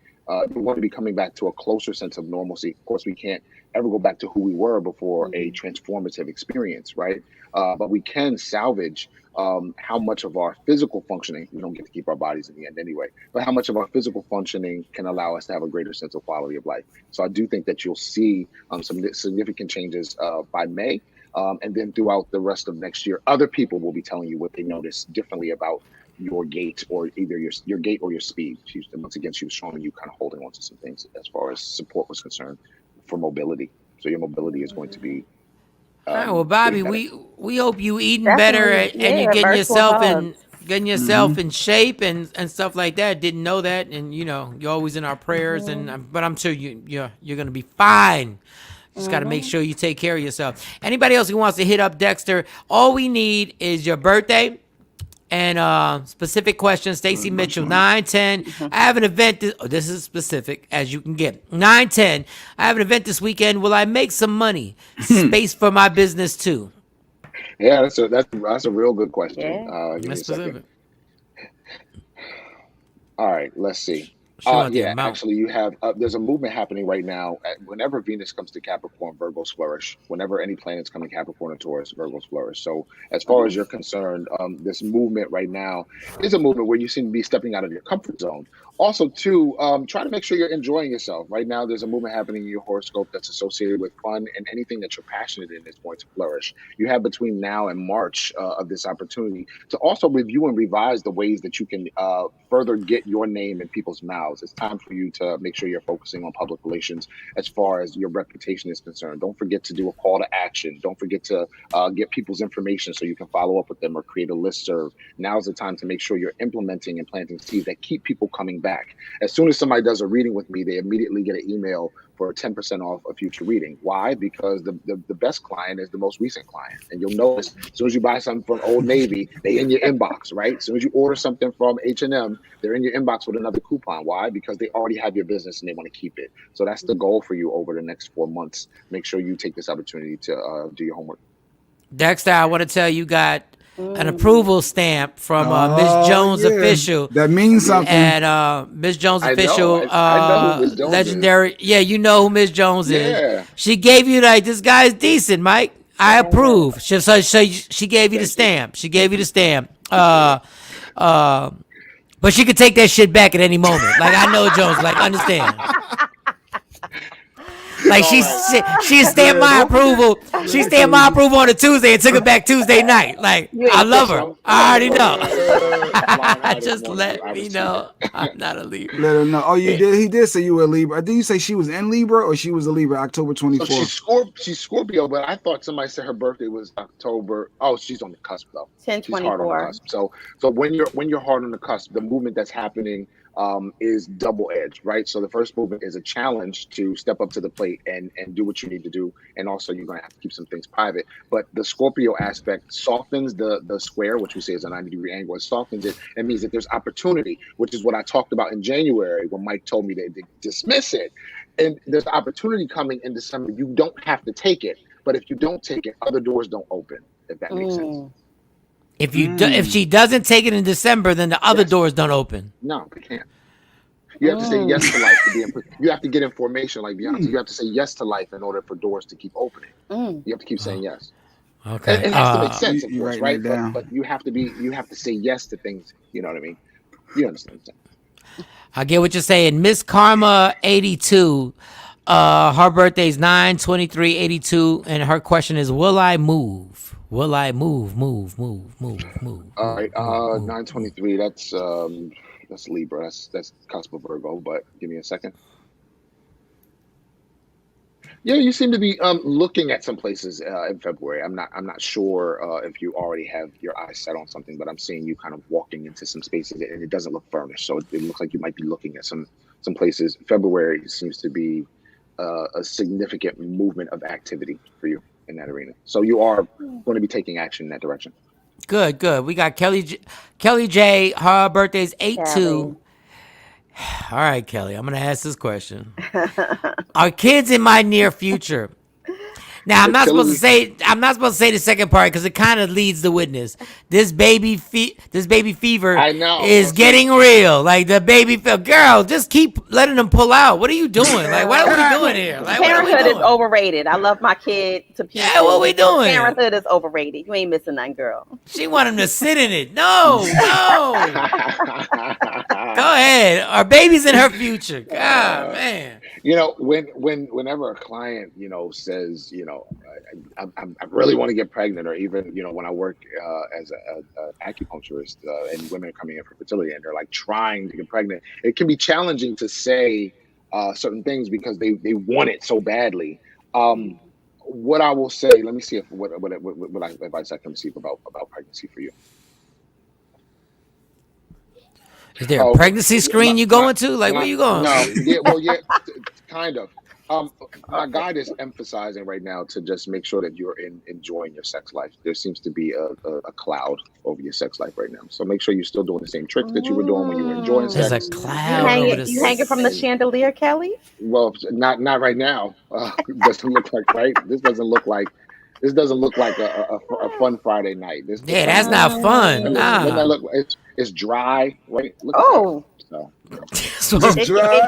S7: we want to be coming back to a closer sense of normalcy. Of course, we can't ever go back to who we were before a transformative experience, right? But we can salvage how much of our physical functioning, we don't get to keep our bodies in the end anyway, but how much of our physical functioning can allow us to have a greater sense of quality of life. So I do think that you'll see some significant changes by May. And then throughout the rest of next year, other people will be telling you what they notice differently about your gait or either your gait or your speed. Once again, she was showing you kind of holding on to some things as far as support was concerned for mobility. So your mobility is going to be.
S5: All right, well, Bobby, we hope you eating better and you're getting yourself in shape and stuff like that. Didn't know that, and you're always in our prayers. But I'm sure you're gonna be fine. Just got to make sure you take care of yourself. Anybody else who wants to hit up Dexter, all we need is your birthday and specific questions. Stacy Mitchell, 9-10. I have an event. This is specific as you can get. 9-10. I have an event this weekend. Will I make some money? Space for my business too.
S7: Yeah, that's a real good question. Give me a second. All right, let's see. Actually, you have there's a movement happening right now. Whenever Venus comes to Capricorn, Virgos flourish. Whenever any planets come to Capricorn or Taurus, Virgos flourish. So as far as you're concerned, this movement right now is a movement where you seem to be stepping out of your comfort zone. Also, too, try to make sure you're enjoying yourself. Right now, there's a movement happening in your horoscope that's associated with fun, and anything that you're passionate in is going to flourish. You have between now and March of this opportunity to also review and revise the ways that you can further get your name in people's mouths. It's time for you to make sure you're focusing on public relations as far as your reputation is concerned. Don't forget to do a call to action. Don't forget to get people's information so you can follow up with them or create a listserv. Now's the time to make sure you're implementing and planting seeds that keep people coming back. back. As soon as somebody does a reading with me, they immediately get an email for 10% off a future reading. Why? Because the best client is the most recent client. And you'll notice as soon as you buy something from Old Navy, they in your inbox, right? As soon as you order something from H&M, they're in your inbox with another coupon. Why? Because they already have your business and they want to keep it. So that's the goal for you over the next 4 months. Make sure you take this opportunity to do your homework.
S5: Dexter, I want to tell you got an approval stamp from Miss Jones Official.
S6: That means something.
S5: And Miss Jones Official,
S7: I know who Miss Jones
S5: legendary.
S7: Is.
S5: Yeah, you know who Miss Jones is. She gave you like, this guy's decent, Mike. I approve. She gave you the stamp. She gave you the stamp. But she could take that shit back at any moment. Like, I know Jones. Like, understand. Like she stamped my approval. She stamped my approval on a Tuesday and took it back Tuesday night. Like, I love her. I already know. Just let me know I'm not a Libra.
S6: Let her know. Oh, you did. He did say you were a Libra. Did you say she was in Libra or she was a Libra October 24th?
S7: So she's Scorpio, but I thought somebody said her birthday was October. Oh, she's on the cusp though.
S4: 10/24.
S7: So when you're hard on the cusp, the movement that's happening is double-edged, right? So the first movement is a challenge to step up to the plate and do what you need to do, and also you're going to have to keep some things private. But the Scorpio aspect softens the square, which we say is a 90-degree angle. It softens it. It means that there's opportunity, which is what I talked about in January when Mike told me to dismiss it. And there's opportunity coming in December. You don't have to take it, but if you don't take it, other doors don't open, if that makes sense.
S5: If she doesn't take it in December, then the other doors don't open.
S7: No, they can't. You have to say yes to life to be in. You have to get information like Beyonce. You have to say yes to life in order for doors to keep opening. You have to keep saying yes.
S5: Okay,
S7: it has to make sense, of course, right?
S6: Down.
S7: But you have to say yes to things. You know what I mean? You understand what I'm saying?
S5: I get what you're saying. Miss Karma 82. Her birthday's 9/23/82, and her question is, will I move? Will I move?
S7: All right, 9/23. That's Libra. That's cusp of Virgo. But give me a second. Yeah, you seem to be looking at some places in February. I'm not sure if you already have your eyes set on something, but I'm seeing you kind of walking into some spaces, and it doesn't look furnished. So it looks like you might be looking at some places. February seems to be a significant movement of activity for you in that arena. So you are going to be taking action in that direction.
S5: Good. We got Kelly J. Her birthday's 8/2. All right, Kelly, I'm going to ask this question. Are kids in my near future? Now, I'm not supposed to say the second part because it kind of leads the witness. This baby fever is getting real. Like the baby girl, just keep letting them pull out. What are you doing? Like, what are we doing here? Like,
S4: parenthood is overrated. I love my kid to pieces.
S5: Yeah, what we doing?
S4: Parenthood is overrated. You ain't missing nothing, girl.
S5: She want him to sit in it. No. Go ahead. Our baby's in her future. God, man.
S7: You know, whenever a client, says, I really want to get pregnant, or even, when I work as an acupuncturist and women are coming in for fertility and they're like trying to get pregnant, it can be challenging to say certain things because they want it so badly. What I will say, let me see what advice I can receive about pregnancy for you.
S5: Is there a pregnancy screen you going to? Like, where you going?
S7: No, kind of. My guide is emphasizing right now to just make sure that you're enjoying your sex life. There seems to be a cloud over your sex life right now. So make sure you're still doing the same tricks that you were doing when you were enjoying sex.
S5: There's a cloud.
S4: You hanging from the chandelier, Kelly?
S7: Well, not right now. Doesn't look like, right? This doesn't look like a fun Friday night.
S5: That's not fun. Nah.
S7: It's dry, right?
S4: It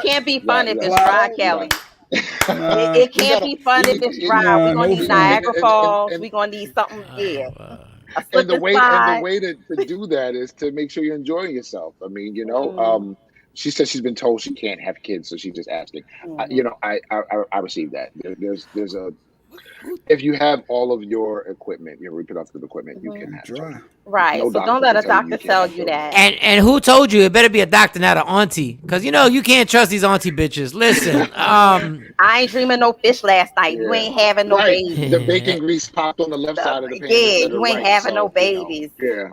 S4: can't be fun if it's dry, Kelly. It can't be fun if it's dry. We're gonna need Niagara Falls. We're gonna need something.
S7: And the way to do that is to make sure you're enjoying yourself. I mean, she said she's been told she can't have kids, so she's just asking. I received that. There's a. If you have all of your equipment, your reproductive equipment, you can have children.
S4: Right. So don't let a doctor tell you that.
S5: And who told you? It better be a doctor, not an auntie. Because, you can't trust these auntie bitches. Listen.
S4: I ain't dreaming no fish last night. You ain't having no babies.
S7: The bacon grease popped on the left side of the pan.
S4: Yeah, you ain't having no babies.
S7: Yeah.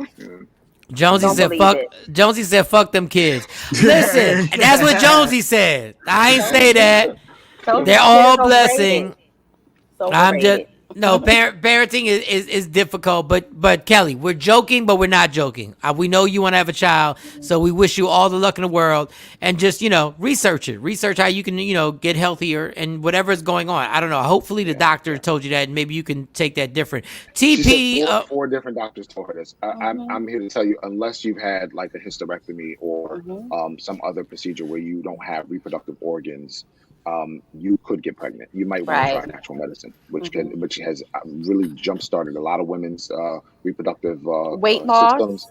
S5: Jonesy
S4: Don't
S5: said,
S4: believe
S5: "Fuck."
S4: it.
S5: Jonesy said, "Fuck them kids." Listen, that's what Jonesy said. I ain't say that.
S4: Those
S5: They're
S4: kids
S5: all
S4: overrated.
S5: blessing.
S4: It's
S5: I'm just
S4: overrated.
S5: no parenting is difficult, but Kelly, we're joking, but we're not joking. We know you want to have a child, so we wish you all the luck in the world, and just research it, research how you can get healthier and whatever is going on. I don't know. Hopefully the doctor told you that, and maybe you can take that different.
S7: She said
S5: TP,
S7: four different doctors told her this. I'm here to tell you, unless you've had like a hysterectomy or some other procedure where you don't have reproductive organs, you could get pregnant. You might want to try
S4: Right.
S7: natural medicine, which has really jump started a lot of women's reproductive
S4: Weight loss,
S7: systems,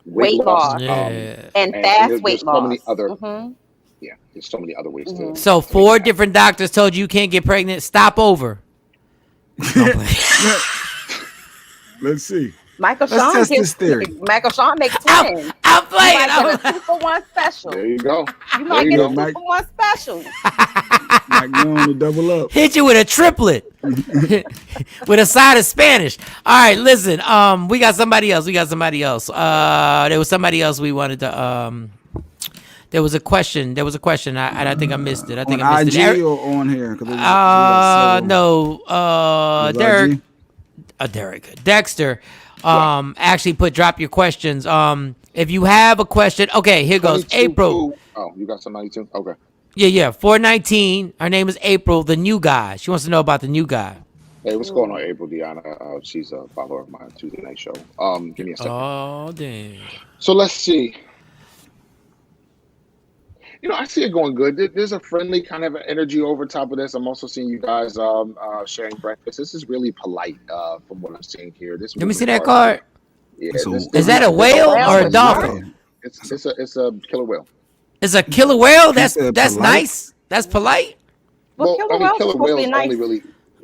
S7: weight
S4: weight
S7: loss,
S4: loss,
S5: yeah.
S4: and
S7: and
S4: fast weight
S7: there's so many
S4: loss.
S7: other there's so many other ways to.
S5: So
S7: to make it
S5: 4
S7: happen.
S5: different doctors told you can't get pregnant. Stop over.
S6: Let's see.
S4: Michael
S6: Let's
S4: Shawn
S6: test
S4: gets
S6: this theory.
S4: Michael Shawn makes twins.
S5: I'm
S4: You
S5: playing.
S4: might get a 2-for-1 special.
S7: There you go.
S4: You might
S7: you
S4: get
S7: go.
S4: a 2-for-1 special.
S6: Like going to double up.
S5: Hit you with a triplet with a side of Spanish. All right, listen. We got somebody else. There was somebody else we wanted to. There was a question. And I think I missed it. I think
S6: On
S5: I missed
S6: IG
S5: it.
S6: or on here?
S5: No. Derek. Derek. Dexter. Actually put drop your questions. If you have a question, okay, here goes.
S7: 22,
S5: April.
S7: Oh, you got somebody too? Okay.
S5: Yeah. 419. Her name is April, the new guy. She wants to know about the new guy.
S7: Hey, what's going on, April Deanna? She's a follower of my Tuesday night show. Give me a second.
S5: Oh, damn.
S7: So let's see. I see it going good. There's a friendly kind of energy over top of this. I'm also seeing you guys sharing breakfast. This is really polite from what I'm seeing here.
S5: Let me see that card.
S7: Yeah,
S5: Is that a whale or a dolphin?
S7: It's a killer whale.
S5: It's a killer whale. That's
S6: polite?
S5: nice. That's polite.
S4: Well, killer whales
S7: killer
S4: supposed to be
S7: whales
S4: nice.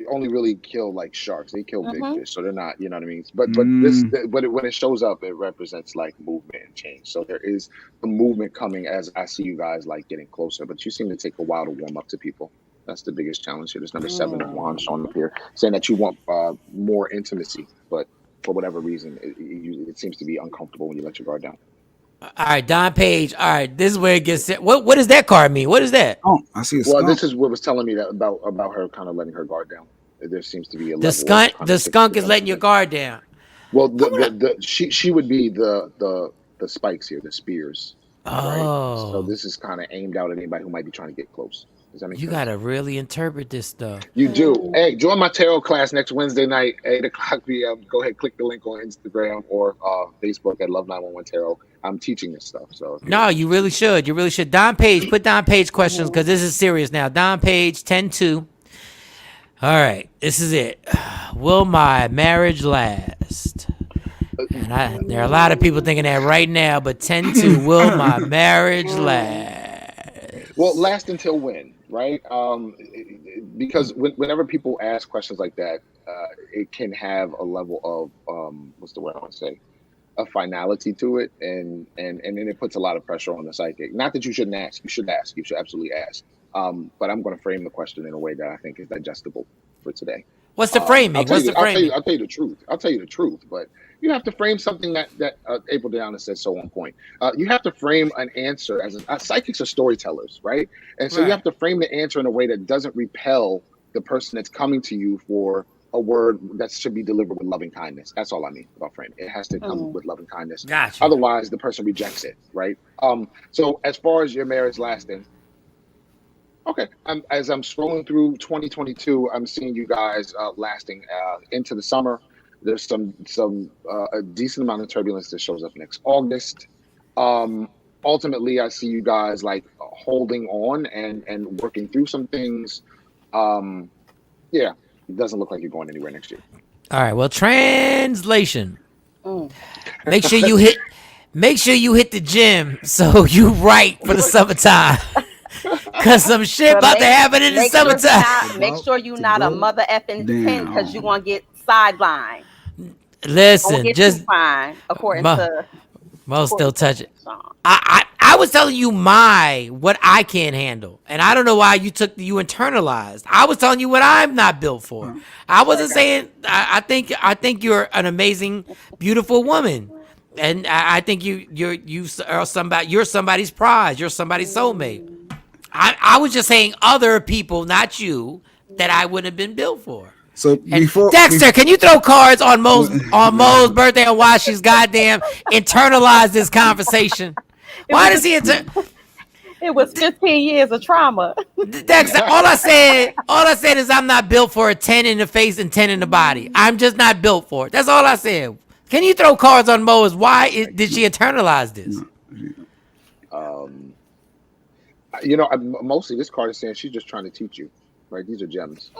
S7: only really kill like sharks. They kill big fish, so they're not. You know what I mean? But when it shows up, it represents like movement and change. So there is a movement coming as I see you guys like getting closer. But you seem to take a while to warm up to people. That's the biggest challenge here. There's number 7 of Wands showing up here, saying that you want more intimacy, but for whatever reason, it seems to be uncomfortable when you let your guard down.
S5: All right, Don Page. All right, this is where it gets. What does that card mean? What is that?
S6: Oh, I see a
S7: Well,
S6: skunk.
S7: this is what was telling me that about her kind of letting her guard down. There seems to be a
S5: The
S7: level of
S5: skunk is letting your guard down.
S7: Well, she would be the spikes here, the spears. Right?
S5: Oh,
S7: So this is kind of aimed out at anybody who might be trying to get close. Does that make
S5: you
S7: sense?
S5: gotta really interpret this stuff.
S7: You do. Hey, join my tarot class next Wednesday night, 8:00 p.m. Go ahead, click the link on Instagram or Facebook at Love 911 Tarot. I'm teaching this stuff. So
S5: No, you really should. You really should. Don Page, put Don Page questions because this is serious now. Don Page, 10-2. All right, this is it. Will my marriage last? And there are a lot of people thinking that right now, but 10-2, will my marriage last?
S7: Well, last until when, right? Because whenever people ask questions like that, it can have a level of what's the word I want to say? A finality to it, and then it puts a lot of pressure on the psychic. Not that you shouldn't ask. You should ask. You should absolutely ask. But I'm going to frame the question in a way that I think is digestible for today.
S5: What's the framing?
S7: I'll tell you the truth. But you have to frame something that April Deanna says so on point. You have to frame an answer as psychics are storytellers, right? And so you have to frame the answer in a way that doesn't repel the person that's coming to you for a word that should be delivered with loving kindness. That's all I mean about framing. It has to come with loving kindness.
S5: Gotcha.
S7: Otherwise, the person rejects it, right? So as far as your marriage lasting, okay. As I'm scrolling through 2022, I'm seeing you guys lasting into the summer. There's some a decent amount of turbulence that shows up next August. Ultimately, I see you guys like holding on and working through some things. Yeah, it doesn't look like you're going anywhere next year.
S5: All right. Well, translation. Make sure you hit the gym so you right for the summertime. Cause some shit about to happen in the summertime.
S4: Make sure you're not a mother effing 10 because you're gonna get sidelined.
S5: Listen, just
S4: fine according to
S5: most still touch it. I was telling you what I can't handle, and I don't know why you internalized. I was telling you what I'm not built for. I wasn't saying. I think you're an amazing, beautiful woman, And I think you are somebody. You're somebody's prize. You're somebody's soulmate. I was just saying other people, not you, that I wouldn't have been built for.
S6: So
S5: Dexter, can you throw cards on Mo's birthday and why she's goddamn internalized this conversation? Why does he?
S4: It was 15 years of trauma.
S5: Dexter, all I said is I'm not built for a 10 in the face and 10 in the body. I'm just not built for it. That's all I said. Can you throw cards on Mo? Why did she internalize this?
S7: Mostly this card is saying she's just trying to teach you, right? These are gems.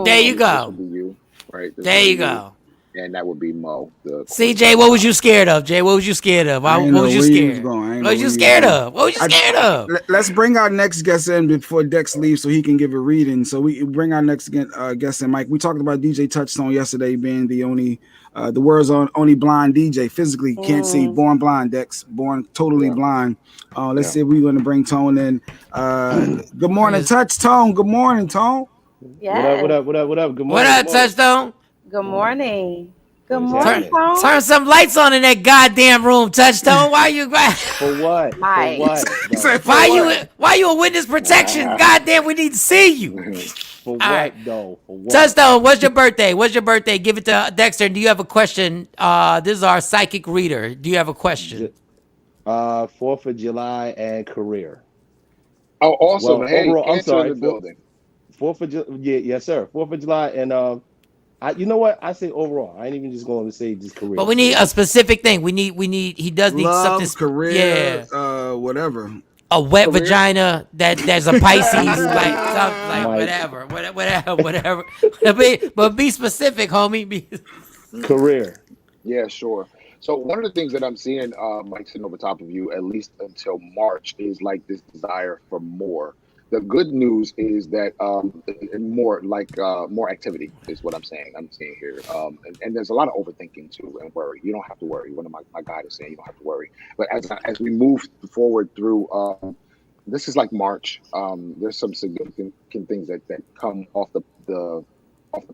S5: There you go.
S7: This would be you, right?
S5: There you go.
S7: And that would be Mo.
S5: See, Jay, what was you scared of? Jay, what was you scared of? What was you scared? What was you scared of? What was you scared of?
S6: Let's bring our next guest in before Dex leaves so he can give a reading. So we bring our next guest in, Mike. We talked about DJ Touchstone yesterday being the only, the world's only blind DJ, physically can't see, born blind, Dex, born totally blind. Let's see if we're going to bring Tone in. Good morning, Touchstone. Good morning, Tone.
S4: Yeah.
S8: What up? Good morning.
S5: What up, Touchstone?
S4: Good morning. Good morning, Tone.
S5: Turn some lights on in that goddamn room, Touchstone. Why you?
S8: For what?
S4: Mike.
S8: For what?
S5: Why you a witness protection? Goddamn, we need to see you.
S8: For what,
S5: right.
S8: though? For what?
S5: Touchstone, what's your birthday? Give it to Dexter. Do you have a question? This is our psychic reader. Do you have a question?
S8: 4th of July and career.
S7: Oh, awesome!
S8: Well,
S7: Hey,
S8: overall, I'm sorry.
S7: in the building.
S8: 4th of July, yes, sir. 4th of July, and you know what? I say overall. I ain't even just going to say just career.
S5: But we need a specific thing. He does need
S6: love,
S5: something.
S6: Career, whatever.
S5: A wet vagina that's a Pisces, whatever. But be specific, homie.
S8: Career.
S7: Yeah, sure. So one of the things that I'm seeing, Mike, sitting over top of you, at least until March, is like this desire for more. The good news is that more activity is what I'm saying. I'm seeing here, and there's a lot of overthinking too and worry. You don't have to worry. One of my guide is saying you don't have to worry. But as we move forward through, this is like March. There's some significant things that come off the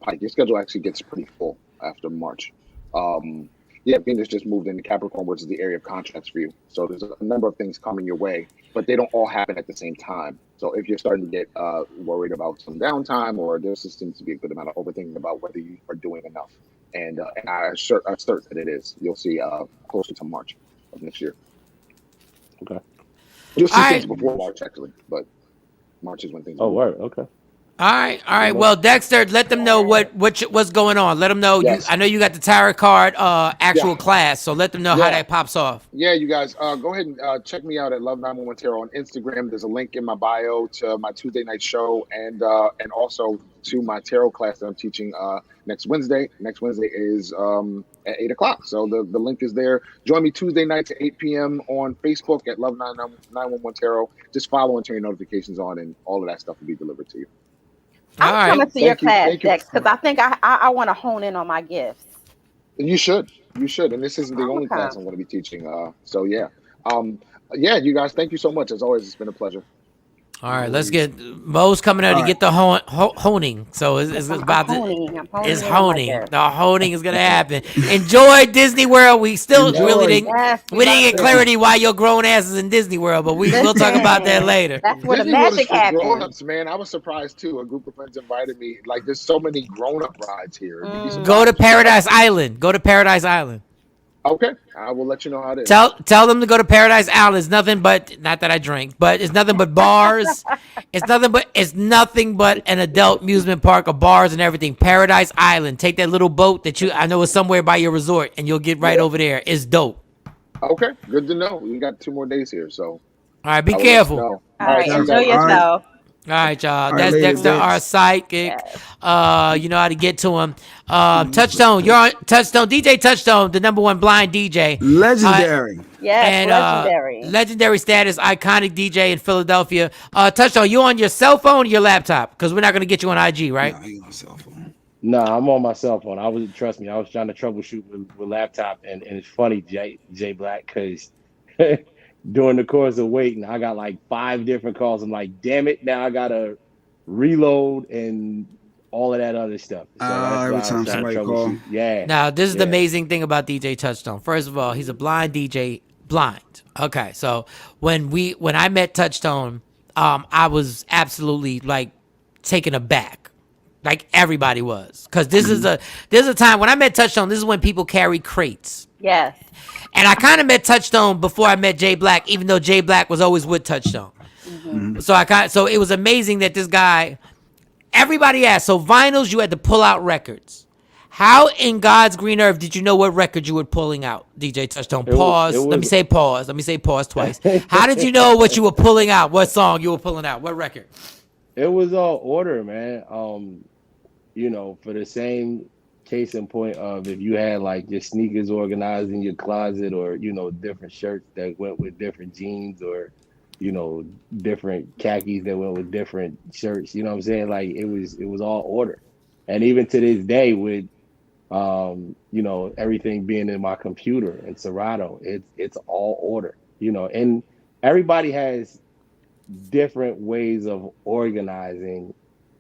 S7: pike. Your schedule actually gets pretty full after March. Venus just moved into Capricorn, which is the area of contracts for you. So there's a number of things coming your way, but they don't all happen at the same time. So if you're starting to get worried about some downtime, or there just seems to be a good amount of overthinking about whether you are doing enough, and I assert that it is. You'll see closer to March of next year.
S8: Okay.
S7: You'll see things before March actually, but March is when things.
S8: Oh, word. Okay.
S5: All right. Well, Dexter, let them know what's going on. Let them know.
S7: Yes.
S5: I know you got the tarot card actual class, so let them know how that pops off.
S7: Yeah, you guys, go ahead and check me out at Love 911 Tarot on Instagram. There's a link in my bio to my Tuesday night show and also to my tarot class that I'm teaching next Wednesday. Next Wednesday is at 8 o'clock. So the link is there. Join me Tuesday nights at 8 p.m. on Facebook at Love 911 Tarot. Just follow and turn your notifications on, and all of that stuff will be delivered to you.
S4: I'm coming to your class, Dex, because I think I want to hone in on my gifts.
S7: You should, and this isn't the only class I'm going to be teaching. So yeah, you guys, thank you so much. As always, it's been a pleasure.
S5: All right, let's get Mo's coming out to get the honing. So it's about it's honing. The honing is gonna happen. Enjoy Disney World. We still really didn't get clarity why your grown ass is in Disney World, but we'll talk about that later.
S4: That's where the magic happens.
S7: Grown-ups, man. I was surprised too. A group of friends invited me. Like, there's so many grown-up rides here.
S5: Go to Paradise Island.
S7: Okay, I will let you know how it is.
S5: Tell them to go to Paradise Island. It's nothing but, not that I drink, but it's nothing but bars. It's nothing but an adult amusement park of bars and everything. Paradise Island. Take that little boat that I know is somewhere by your resort, and you'll get right over there. It's dope.
S7: Okay, good to know. We got 2 more days here, so.
S5: All right, be careful.
S4: All right, enjoy yourself.
S5: All right, y'all. That's Dexter, our psychic. Yes. You know how to get to him. Touchstone, you're on Touchstone. DJ Touchstone, the #1 blind DJ.
S6: Legendary.
S4: Yes, legendary.
S5: Legendary status, iconic DJ in Philadelphia. Touchstone, you on your cell phone or your laptop? Because we're not going to get you on IG, right?
S6: No, you on cell phone.
S8: Nah, I'm on my cell phone. Trust me, I was trying to troubleshoot with laptop, and it's funny, Jay Black, because during the course of waiting, I got like 5 different calls. I'm like, damn it, now I gotta reload and all of that other stuff. So that's
S6: every
S8: why I was
S6: time
S8: trying to
S6: somebody call.
S8: troubleshoot. Yeah.
S5: Now, this is the
S8: yeah.
S5: amazing thing about DJ Touchstone. First of all, he's a blind DJ. Blind. Okay, so when I met Touchstone, I was absolutely like taken aback, like everybody was, because there's a time when I met Touchstone. This is when people carried crates.
S4: Yes.
S5: And I kind of met Touchstone before I met Jay Black, even though Jay Black was always with Touchstone.
S4: Mm-hmm.
S5: So it was amazing that this guy. Everybody asked. So vinyls, you had to pull out records. How in God's green earth did you know what record you were pulling out, DJ Touchstone? Pause. Let me say pause. Let me say pause twice. How did you know what you were pulling out? What song you were pulling out? What record?
S8: It was all order, man. For the same case in point of if you had like your sneakers organized in your closet, or different shirts that went with different jeans, or different khakis that went with different shirts. You know what I'm saying? Like it was all order. And even to this day, with everything being in my computer and Serato, it's all order. And everybody has different ways of organizing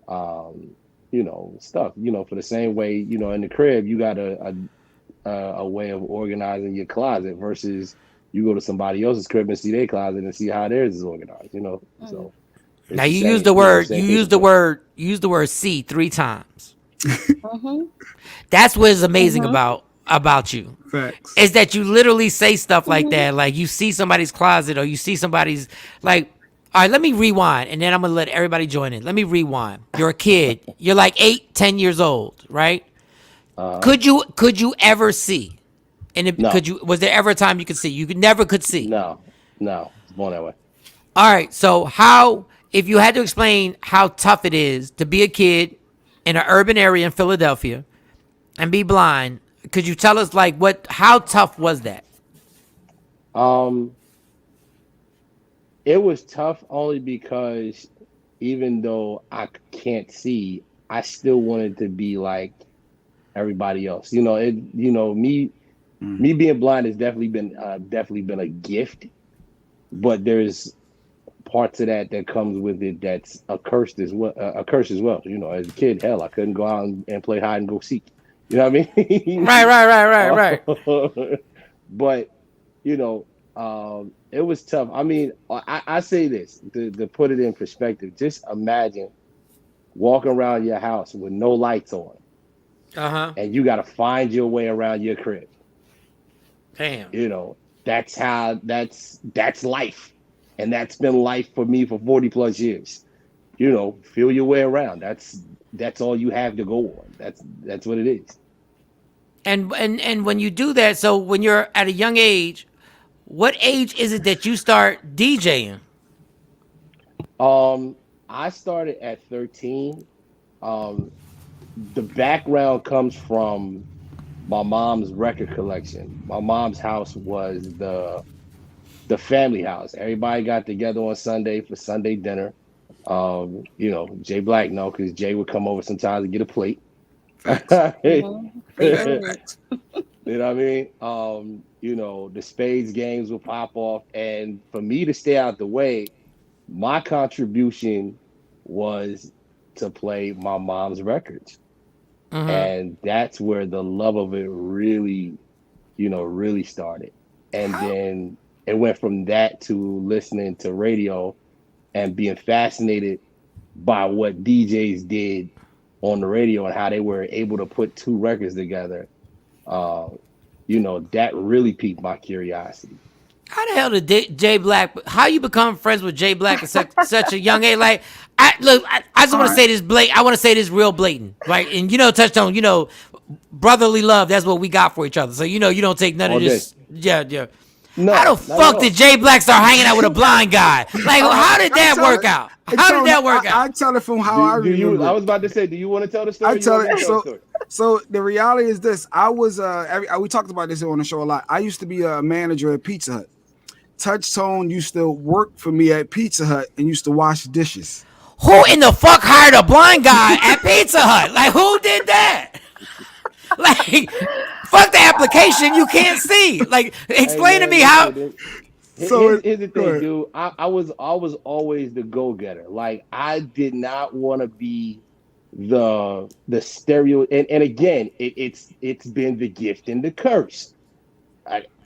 S8: stuff. For the same way, in the crib you got a way of organizing your closet versus you go to somebody else's crib and see their closet and see how theirs is organized. So
S5: now you use the word you use the word see 3 times.
S4: Mm-hmm.
S5: That's what is amazing about you.
S6: Facts.
S5: Is that you literally say stuff like that, like you see somebody's closet or you see somebody's like. All right, let me rewind, and then I'm gonna let everybody join in. Let me rewind. You're a kid. You're like 8, 10 years old, right? Could you ever see? And
S8: No.
S5: was there ever a time you could see? You never could see.
S8: No, it's born that way.
S5: All right. So if you had to explain how tough it is to be a kid in an urban area in Philadelphia and be blind, could you tell us how tough was that?
S8: It was tough only because even though I can't see, I still wanted to be like everybody else. Me being blind has definitely been a gift, but there's parts of that comes with it that's a curse as well. As a kid, hell, I couldn't go out and play hide and go seek. You know what I mean?
S5: Right.
S8: But it was tough. I mean, I say this to put it in perspective. Just imagine walking around your house with no lights on, and you got to find your way around your crib.
S5: Damn.
S8: That's life, and that's been life for me for 40 plus years. Feel your way around. That's all you have to go on. That's what it is. And
S5: when you do that, so when you're at a young age, what age is it that you start DJing?
S8: I started at 13. The background comes from my mom's record collection. My mom's house was the family house. Everybody got together on Sunday for Sunday dinner. Jay Black, because Jay would come over sometimes to get a plate. You know what I mean? The spades games will pop off. And for me to stay out the way, my contribution was to play my mom's records. And that's where the love of it really started. And then it went from that to listening to radio and being fascinated by what DJs did on the radio and how they were able to put 2 records together. That really piqued my curiosity.
S5: How the hell did Jay Black? How you become friends with Jay Black at such a young age? Like, I just want to say this blatant. I want to say this real blatant, right? And Touchstone, brotherly love. That's what we got for each other. So you don't take none of this. Yeah.
S8: No,
S5: how the fuck did Jay Black start hanging out with a blind guy? Like, how did that work out? How did that work out?
S6: I tell it from how I remember.
S8: I was about to say, do you want to tell the story?
S6: I tell it. So the reality is this: I was we talked about this on the show a lot. I used to be a manager at Pizza Hut. Touchstone used to work for me at Pizza Hut and used to wash dishes.
S5: Who in the fuck hired a blind guy at Pizza Hut? Like, who did that? Like, fuck the application. You can't see. Like, explain to me how.
S8: So here's the thing, dude. I was always the go-getter. Like, I did not want to be the stereo, and again, it's been the gift and the curse.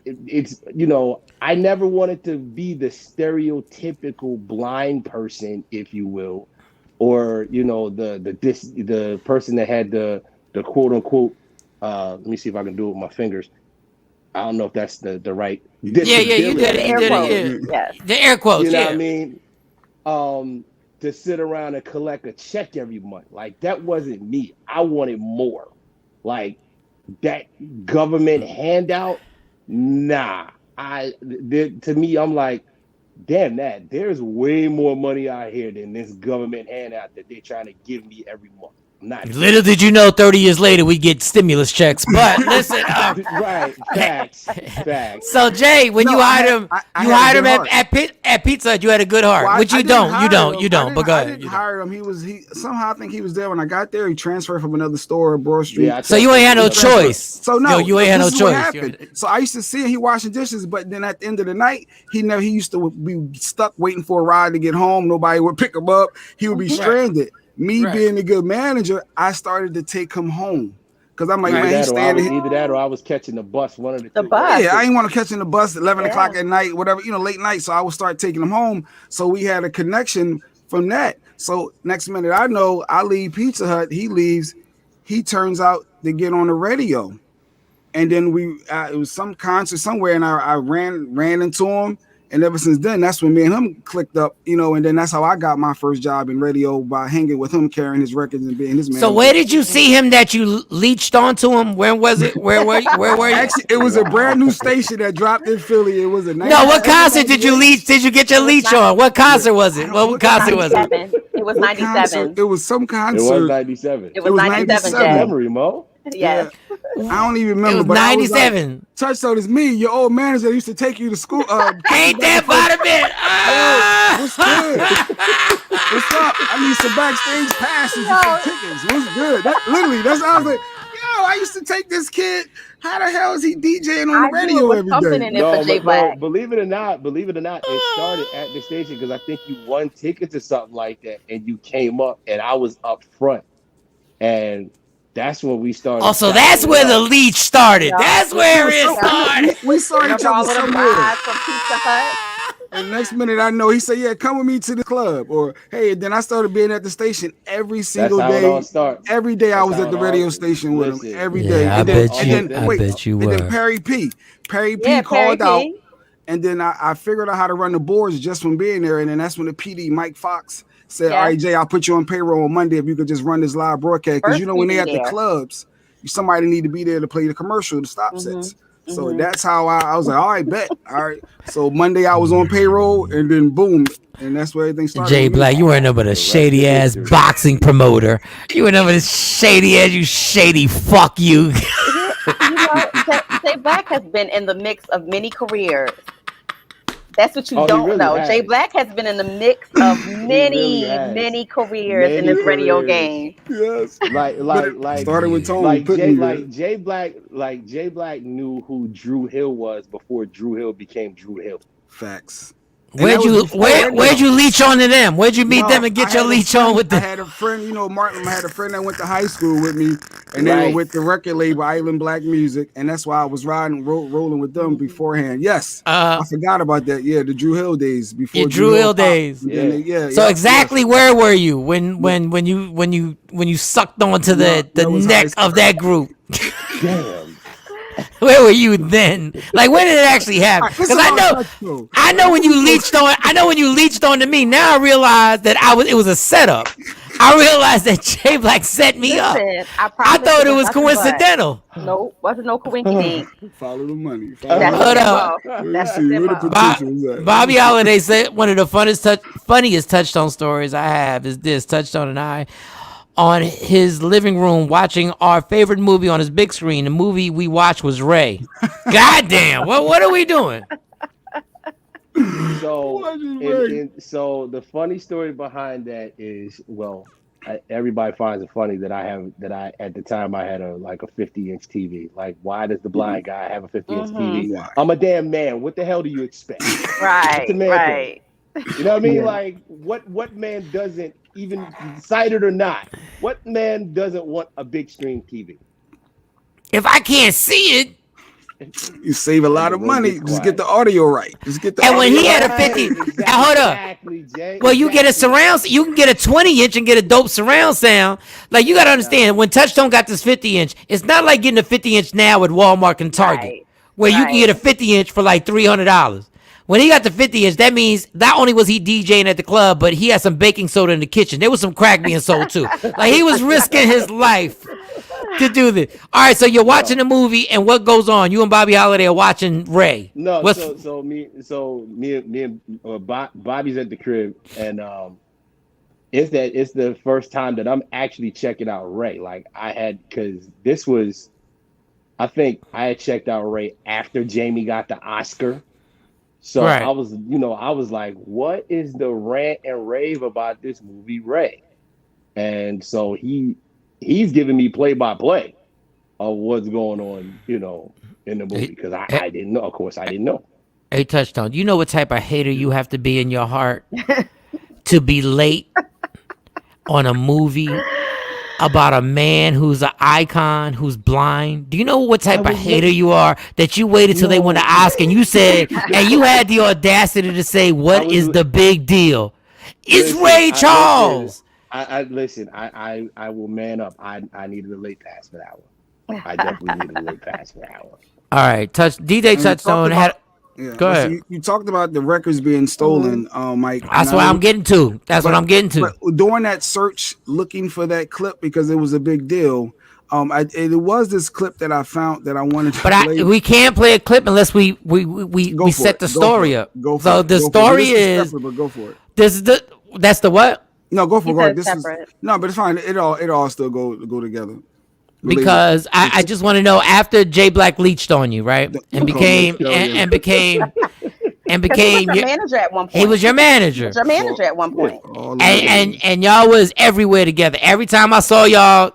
S8: It's I never wanted to be the stereotypical blind person, if you will, or the person that had the quote unquote let me see if I can do it with my fingers. I don't know if that's the right disability.
S5: Yeah, you did it. You did it. Yeah. The air quotes.
S8: You know what I mean? To sit around and collect a check every month. Like, that wasn't me. I wanted more. Like, that government handout, nah. To me, I'm like, damn that. There's way more money out here than this government handout that they're trying to give me every month.
S5: Little did you know, 30 years later, we get stimulus checks. But listen,
S8: right, facts.
S5: So Jay, when you hired him, at Pizza Hut, you had a good heart.
S6: Well,
S5: which you don't. But go ahead.
S6: I didn't hire him. He somehow, I think he was there when I got there. He transferred from another store, Broad Street.
S5: Yeah, so you ain't had no choice.
S6: So no,
S5: you ain't had no choice.
S6: So I used to see him. He washing dishes, but then at the end of the night, he used to be stuck waiting for a ride to get home. Nobody would pick him up. He would be stranded. Me being a good manager, I started to take him home because I'm like, man, he's standing here.
S8: Either that or I was catching the bus. One of the two.
S4: bus.
S6: Yeah, I didn't want to catch in the bus at 11 o'clock at night, whatever, late night. So I would start taking him home. So we had a connection from that. So next minute I know, I leave Pizza Hut, he leaves, he turns out to get on the radio. And then it was some concert somewhere, and I ran into him. And ever since then, that's when me and him clicked up, and then that's how I got my first job in radio, by hanging with him, carrying his records and being his man.
S5: So where did you see him that you leached onto him? Where was it? Where were you?
S6: Actually, it was a brand new station that dropped in Philly. It was a
S5: what concert did you leech? Did you get your leech on? What concert was it? What concert was it?
S4: It was 97.
S6: It was some concert.
S8: It was 97.
S4: It was 97.
S8: Memory, Mo.
S4: Yes.
S6: I don't even remember.
S5: It was
S6: but
S5: 97.
S6: Like, Touchstone is me, your old manager that used to take you to school.
S5: Ain't that vitamin?
S6: What's good? What's up? I need some backstage passes and some tickets. What's good? That's how I was like, I used to take this kid. How the hell is he DJing on the radio every day?
S8: No, believe it or not, it started at the station because I think you won tickets or something like that, and you came up, and I was up front, and that's when we started.
S5: Oh, so that's where the leech started. Yeah. That's where it started.
S6: We saw each other somewhere. And next minute I know, he said, yeah, come with me to the club. Or, hey, then I started being at the station every single day. Every day I was at the radio station with him. Every day.
S5: I bet you were.
S6: And then Perry P called out. And then I figured out how to run the boards just from being there. And then that's when the PD, Mike Fox, said, all right, Jay, I'll put you on payroll on Monday if you could just run this live broadcast. Because when they at the clubs, somebody need to be there to play the commercial, the stop sets. So that's how I was like, all right, bet. All right. So Monday I was on payroll, and then boom. And that's where everything started.
S5: Jay Black, you weren't no but a shady ass boxing promoter. You were no but a shady ass, you shady fuck you.
S4: Jay Black has been in the mix of many careers. That's what you don't know. Jay Black has been in the mix of many careers in this radio game.
S6: Yes.
S8: Like
S6: started with Tony.
S8: Jay Black knew who Drew Hill was before Drew Hill became Drew Hill.
S6: Facts.
S5: Where'd you leech on to them? Where'd you meet them and get your leech on with them?
S6: I had a friend, Martin. I had a friend that went to high school with me, and they were with the record label Island Black Music, and that's why I was rolling with them beforehand. Yes, I forgot about that. Yeah, the Drew Hill days before.
S5: Your Drew Hill days. So exactly where were you when you sucked onto the neck of that group?
S8: Damn.
S5: Where were you then? Like, when did it actually happen? Because I know when you leached on. I know when you leached on to me. Now I realize that it was a setup. I realized that Jay Black set me up. I thought it was coincidental.
S4: Nope, wasn't no coincidence.
S6: Follow the money.
S5: Bobby Holiday said one of the funniest touchstone stories I have is this: Touchstone and I on his living room watching our favorite movie on his big screen. The movie we watched was Ray. Goddamn, what are we doing?
S8: So the funny story behind that is, everybody finds it funny that I at the time I had a 50-inch TV. Like, why does the blind guy have a 50-inch TV? I'm a damn man. What the hell do you expect?
S4: Right.
S8: You know what I mean? Like, what man doesn't even cited or not, what man doesn't want a big screen TV?
S5: If I can't see it,
S6: you save a lot of money. Just get the audio right. Just get the.
S5: And when he had a 50,
S8: exactly,
S5: hold up.
S8: Jay,
S5: Well, you get a surround. You can get a 20-inch and get a dope surround sound. Like you gotta understand, when Touchstone got this 50-inch, it's not like getting a 50-inch now at Walmart and Target, where you can get a 50-inch for like $300. When he got the 50-inch, that means not only was he DJing at the club, but he had some baking soda in the kitchen. There was some crack being sold too. Like he was risking his life to do this. All right, so you're watching the movie, and what goes on? You and Bobby Holiday are watching Ray.
S8: No, so me and Bobby's at the crib, and it's the first time that I'm actually checking out Ray. Like because I think I had checked out Ray after Jamie got the Oscar. So right. I was like, what is the rant and rave about this movie, Ray? And so he's giving me play-by-play of what's going on, in the movie, because I didn't know. Of course, I didn't know.
S5: Hey, Touchstone, you know what type of hater you have to be in your heart to be late on a movie about a man who's an icon, who's blind? Do you know what type of hater you are, that you waited till they won the Oscar and you said, and you had the audacity to say, what is the big deal? It's Ray Charles.
S8: I will man up. I needed a late pass for that one. I definitely needed a late pass for that one.
S5: All right, DJ Touchstone had.
S6: Yeah.
S5: Go ahead.
S6: You talked about the records being stolen, Mike.
S5: That's what I'm getting to. What I'm getting to.
S6: But during that search, looking for that clip, because it was a big deal, it was this clip that I found that I wanted to play.
S5: We can't play a clip unless we set the story up. So the story is.
S6: But go for it.
S5: That's the what?
S6: No, go for it. This is no, but it's fine. It all still go together.
S5: Because I just want to know, after Jay Black leached on you, right, and became your
S4: manager at one point.
S5: He was your manager.
S4: Your manager at one point.
S5: And y'all was everywhere together. Every time I saw y'all.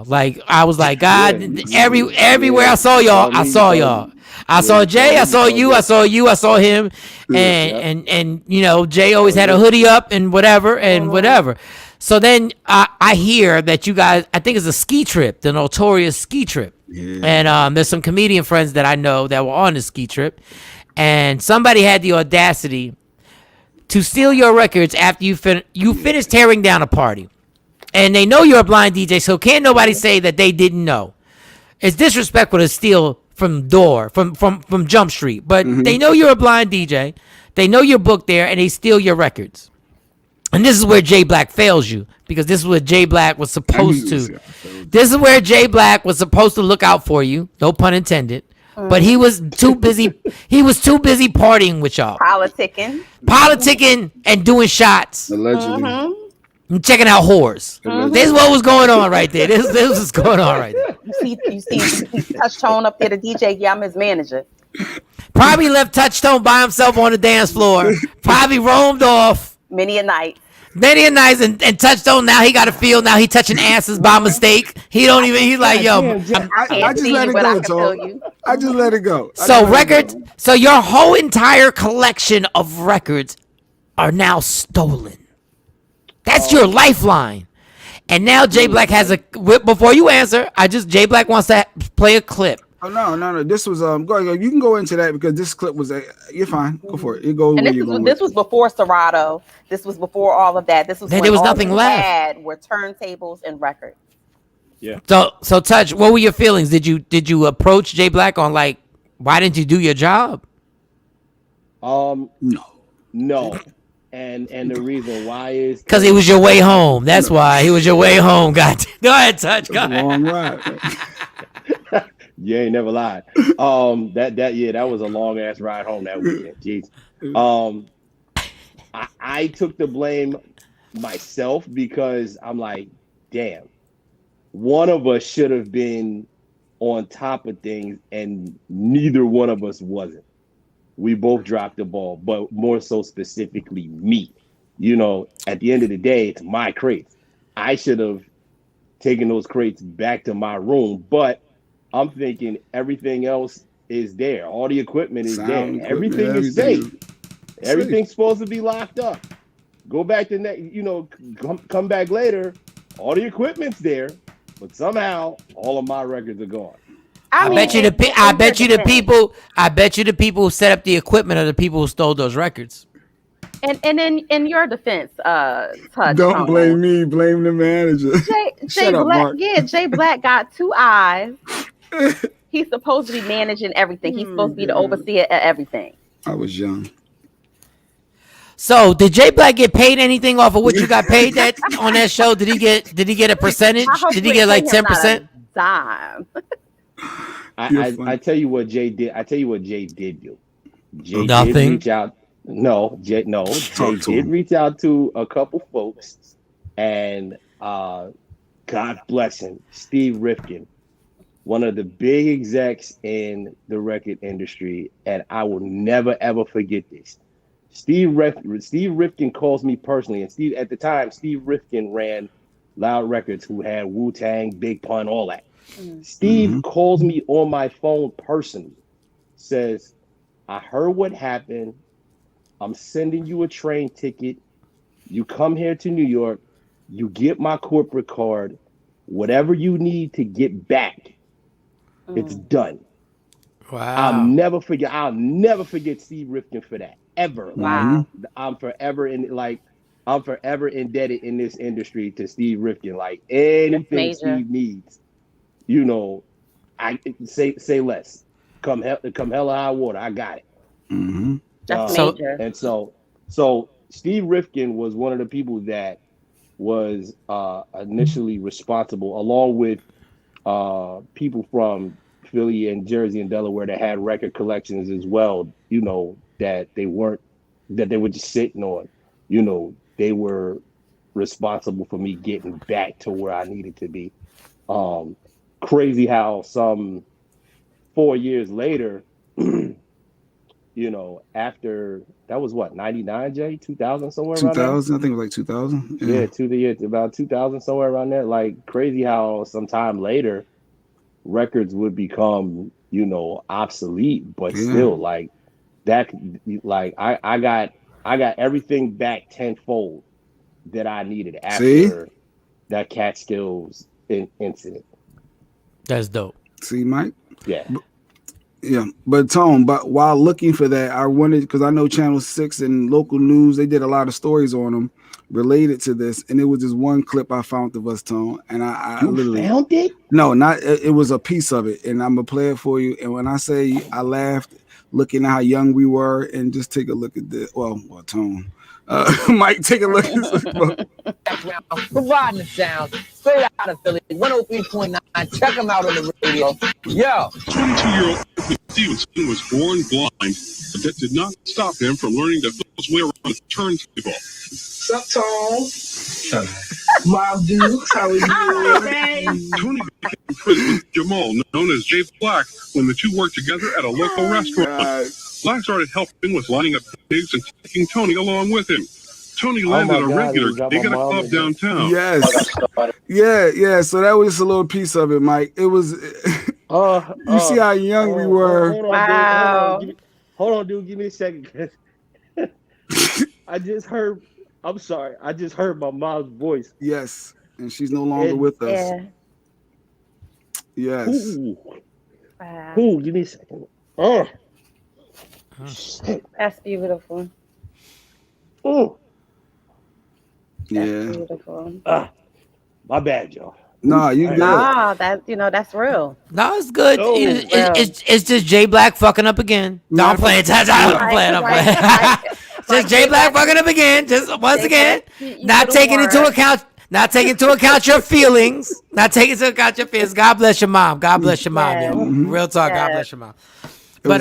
S5: Like I was like, God, everywhere I saw y'all, I saw y'all. I saw Jay, I saw you, I saw him, and Jay always had a hoodie up and whatever. So then I hear that you guys, I think it's a ski trip, the notorious ski trip. Yeah. And there's some comedian friends that I know that were on the ski trip. And somebody had the audacity to steal your records after you finished tearing down a party. And they know you're a blind DJ, so can't nobody say that they didn't know. It's disrespectful to steal from Jump Street. But they know you're a blind DJ. They know you're booked there, and they steal your records. And this is where Jay Black fails you, because this is what Jay Black was supposed to. This is where Jay Black was supposed to look out for you. No pun intended. But he was too busy. He was too busy partying with y'all. Politicking and doing shots.
S6: Allegedly.
S5: And checking out whores. This is what was going on right there. This was going on right there.
S4: You see Touchstone up there, the DJ. Yeah, I'm his manager.
S5: Probably left Touchstone by himself on the dance floor. Probably roamed off.
S4: Many a night,
S5: and Touchstone. Now he got a feel. Now he touching asses by mistake. He don't even. He's like, yo,
S6: I just let it go, Tom. I just let it go.
S5: So your whole entire collection of records are now stolen. That's your lifeline. And now Jay Black has a. Before you answer, Jay Black wants to play a clip.
S6: Oh no! This was go. You can go into that, because this clip was. You're fine. Go for it. You go.
S4: And this was before Serato. This was before all of that. This was when
S5: there was nothing left.
S4: Were turntables and records.
S8: Yeah.
S5: So Touch. What were your feelings? Did you approach Jay Black on, like, why didn't you do your job?
S8: No. And the reason why is
S5: because he was your way home. That's why he was your way home. God. Go ahead, Touch. Go ahead.
S6: Long ride.
S8: You ain't never lied. That was a long ass ride home that weekend. Jeez. I took the blame myself, because I'm like, damn, one of us should have been on top of things, and neither one of us wasn't. We both dropped the ball, but more so specifically me. At the end of the day, it's my crates. I should have taken those crates back to my room, but I'm thinking everything else is there. All the equipment is there. Everything is safe. Everything's supposed to be locked up. Go back to come back later. All the equipment's there, but somehow all of my records are gone.
S5: I bet you the people who set up the equipment are the people who stole those records.
S4: And in your defense, Touch,
S6: don't blame me, blame the manager.
S4: Jay
S6: up,
S4: Black,
S6: Mark.
S4: yeah, Jay Black got 2 eyes. He's supposed to be managing everything. He's supposed to be the overseer of everything.
S6: I was young.
S5: So did Jay Black get paid anything off of what you got paid that on that show? Did he get a percentage? Did he get like 10%?
S4: Dime.
S8: I tell you what Jay did. I tell you what Jay did do. Jay
S5: Nothing.
S8: did reach out. Jay did reach out to a couple folks, and God bless him, Steve Rifkin, one of the big execs in the record industry, and I will never ever forget this. Steve Rifkin calls me personally, and at the time, Steve Rifkin ran Loud Records, who had Wu-Tang, Big Pun, all that. Steve calls me on my phone personally, says, I heard what happened. I'm sending you a train ticket. You come here to New York. You get my corporate card. Whatever you need to get back, it's done.
S5: Wow.
S8: I'll never forget Steve Rifkin for that. Ever.
S4: Wow.
S8: I'm forever indebted in this industry to Steve Rifkin. Like anything Steve needs, I say less. Come hell or high water, I got it.
S4: That's major.
S8: And so Steve Rifkin was one of the people that was initially responsible, along with people from Philly and Jersey and Delaware that had record collections as well, that they were just sitting on. They were responsible for me getting back to where I needed to be. Crazy how some 4 years later, after that was what, 99, Jay? 2000, somewhere around there?
S6: 2000, I think it was like 2000.
S8: Yeah, to the year about 2000, somewhere around there. Like crazy how some time later records would become, obsolete, but still like that, like I got everything back tenfold that I needed after that Catskills incident.
S5: That's dope.
S6: See, Mike?
S8: Yeah.
S6: Yeah, but Tone, but while looking for that, I wanted, because I know Channel 6 and local news, they did a lot of stories on them related to this, and it was this one clip I found of us, Tone, and I literally
S8: found it?
S6: No, not it was a piece of it, and I'm gonna play it for you. And when I say I laughed, looking at how young we were, and just take a look at this. Well, Tone. Mike, take a look at this.
S9: Providing the sound straight out of Philly, 103.9. Check them out on the radio. Yo.
S10: 22-year-old Stevenson was born blind, but that did not stop him from learning to feel his way around the turntable.
S9: What's up, Tone? Mom Dukes, how are you?
S10: Tony became friends with Jamal, known as Jay Black, when the two worked together at a local restaurant. Black started helping with lining up pigs and taking Tony along with him. Tony landed a regular gig at a club downtown.
S6: Yes. Yeah. So that was just a little piece of it, Mike. It was. You see how young we were.
S8: Hold on, dude. Give me a second. I just heard my mom's voice.
S6: Yes, and she's no longer with us. Yes.
S8: Ooh, give me a second.
S4: That's beautiful.
S8: Oh.
S6: Yeah.
S4: That's beautiful.
S8: My bad, y'all.
S6: No, you good.
S4: Nah, that's real.
S5: No, it's good. It's just Jay Black fucking up again. No, I'm playing. I'm playing. Just Jay Black fucking up again. Just once again, not taking into account your feelings. Not taking into account your feelings. God bless your mom. God bless your mom. Yeah. Real talk. God bless your mom. But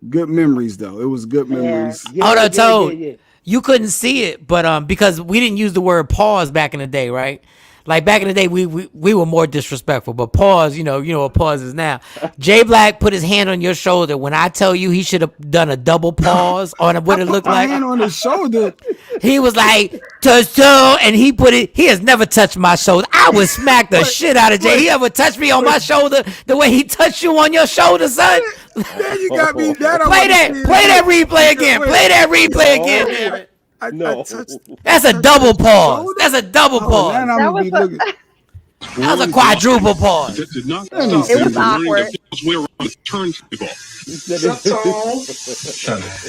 S6: good memories though. It was good memories.
S5: Yeah. You couldn't see it, but because we didn't use the word pause back in the day, right? Like back in the day, we were more disrespectful. But pause, you know what pause is now. Jay Black put his hand on your shoulder. When I tell you, he should have done a double pause on what it looked like.
S6: Hand on his shoulder.
S5: He was like, and he put it. He has never touched my shoulder. I would smack the shit out of Jay. He ever touched me on my shoulder the way he touched you on your shoulder, son?
S6: Then you got me.
S5: Play that replay again. Play that replay again.
S8: No.
S5: That's a double pause. That's a double pause.
S6: Now I'm gonna be looking.
S5: That was a quadruple pause.
S10: That did not
S4: It
S10: stop
S4: was
S10: him from learning
S4: awkward.
S10: to feel his way around the turntable.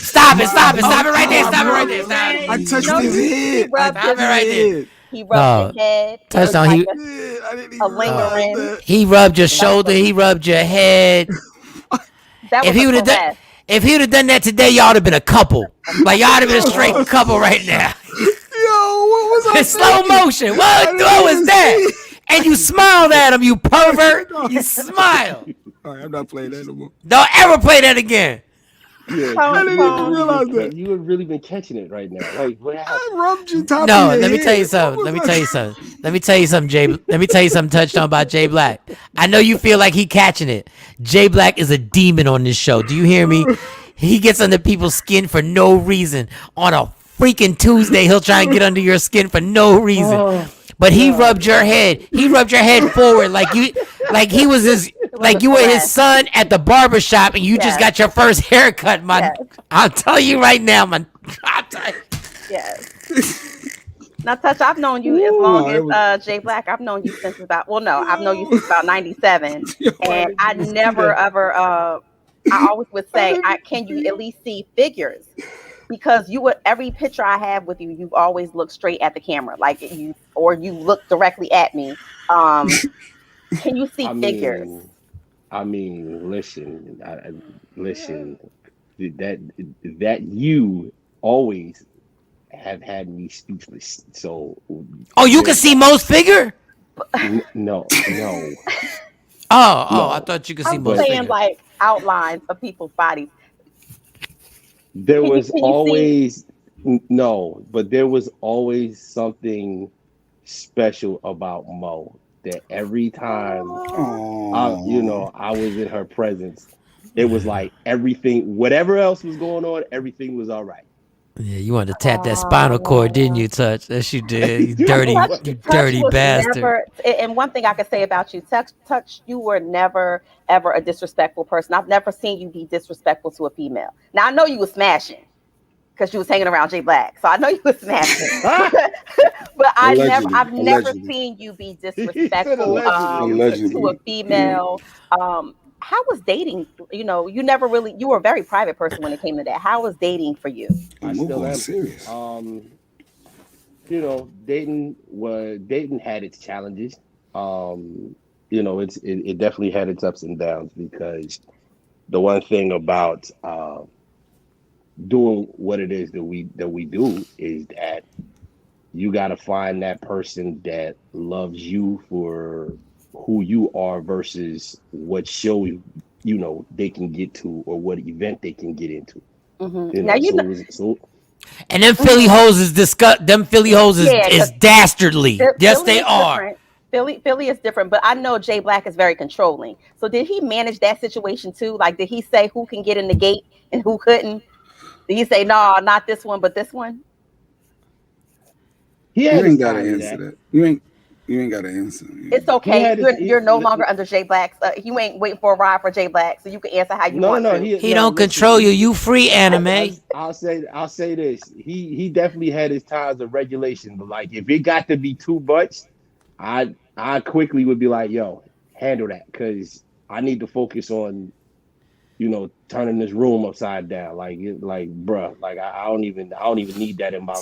S5: Stop it right there. Stop it right there. Stop it.
S6: I touched his head.
S4: rubbed
S5: Stop it right there.
S4: He rubbed his head.
S5: Touchdown.
S4: It was like a lingering.
S5: He rubbed your shoulder. He rubbed your head.
S4: That
S5: If
S4: was
S5: he
S4: a
S5: would have done,
S4: caress.
S5: if he would have done that today, y'all would have been a couple. Like y'all would have been a straight couple right now.
S6: Yo, what was I
S5: In slow motion. What was that? And you smiled at him, you pervert. You smiled.
S6: All right, I'm not playing that no more.
S5: Don't ever play that again.
S8: Yeah,
S6: I didn't even realize that.
S8: You have really been catching it right now. Like, what happened?
S6: I rubbed your top
S5: No,
S6: of your
S5: let me
S6: head.
S5: tell you something. Let me tell you something, Jay. Let me tell you something touchdown about Jay Black. I know you feel like he catching it. Jay Black is a demon on this show. Do you hear me? He gets under people's skin for no reason. On a freaking Tuesday, he'll try and get under your skin for no reason. But he rubbed your head. He rubbed your head forward like he was his, like you were his son at the barbershop and you just got your first haircut, man. I'll tell you right now, man. I'll tell you.
S4: Yes. Now, Touch, I've known you as long as Jay Black. I've known you since I've known you since about 97. And I never ever, I always would say, can you at least see figures? Because every picture I have with you, you've always looked straight at the camera, you look directly at me. Can you see figures?
S8: Listen, that you always have had me speechless. So,
S5: you can see most figure?
S8: No.
S5: I thought you could see most figure.
S4: I'm saying like outlines of people's bodies.
S8: There was always there was always something special about Mo that every time I was in her presence, it was like everything, whatever else was going on, everything was all right.
S5: Yeah, you wanted to tap that spinal cord, didn't you, Touch? Yes, you did. You dirty bastard.
S4: And one thing I could say about you, Touch, you were never, ever a disrespectful person. I've never seen you be disrespectful to a female. Now, I know you was smashing because you was hanging around Jay Black. So I know you was smashing. But I've never seen you be disrespectful to a female. How was dating? You were a very private person when it came to that. How was dating for you?
S8: I still am
S6: serious.
S8: Dating had its challenges. It definitely had its ups and downs, because the one thing about doing what it is that we do is that you got to find that person that loves you for who you are versus what show they can get to or what event they can get into.
S4: Mm-hmm.
S5: And them Philly hoes is is dastardly. Yes, they are.
S4: Philly is different, but I know Jay Black is very controlling. So did he manage that situation too? Like, did he say who can get in the gate and who couldn't? Did he say, no, not this one, but this one?
S6: You ain't got to answer that. You ain't got to answer.
S4: It's okay. You're no longer under Jay Black. You ain't waiting for a ride for Jay Black, so you can answer how you want to.
S5: He don't control you. You free, anime.
S8: I'll say this. He definitely had his times of regulation, but like if it got to be too much, I quickly would be like, yo, handle that, because I need to focus on turning this room upside down. Bruh, I don't even need that in my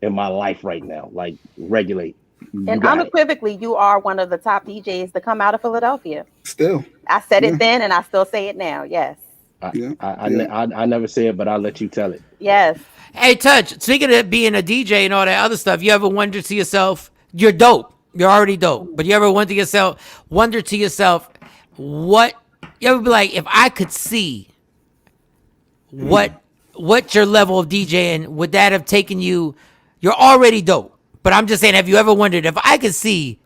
S8: in my life right now. Like, regulate.
S4: And unequivocally, you are one of the top DJs to come out of Philadelphia.
S6: Still,
S4: I said it then, and I still say it now. Yes.
S8: I never say it, but I'll let you tell it.
S4: Yes.
S5: Hey, Touch. Speaking of being a DJ and all that other stuff, you ever wonder to yourself, you're dope. You're already dope. But you ever wonder to yourself, what? You ever be like, if I could see what your level of DJing, would that have taken you? You're already dope. But I'm just saying, have you ever wondered, if I could see,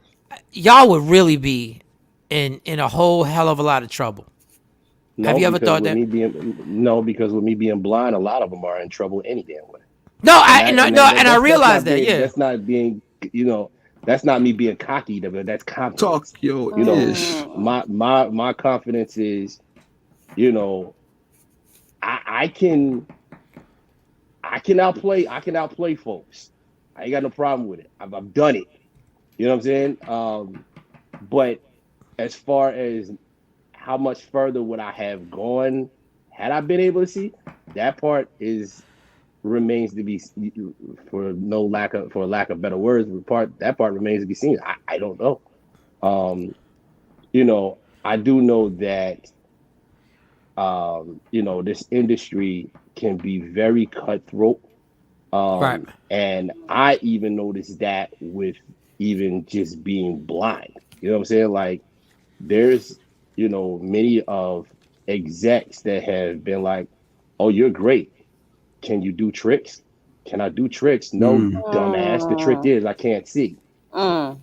S5: y'all would really be in a whole hell of a lot of trouble?
S8: No,
S5: have you ever thought that?
S8: Because with me being blind, a lot of them are in trouble any damn way.
S5: I realize that. Yeah,
S8: that's not being, that's not me being cocky. That's confidence. My confidence is, I I can outplay folks. I ain't got no problem with it. I've done it. You know what I'm saying? But as far as how much further would I have gone had I been able to see, that part remains to be, for lack of better words, that part remains to be seen. I don't know. I do know that this industry can be very cutthroat.
S5: Right.
S8: And I even noticed that with even just being blind. You know what I'm saying? Like, there's, many of execs that have been like, oh, you're great. Can you do tricks? Can I do tricks? No, dumbass. The trick is I can't see.
S5: Wait,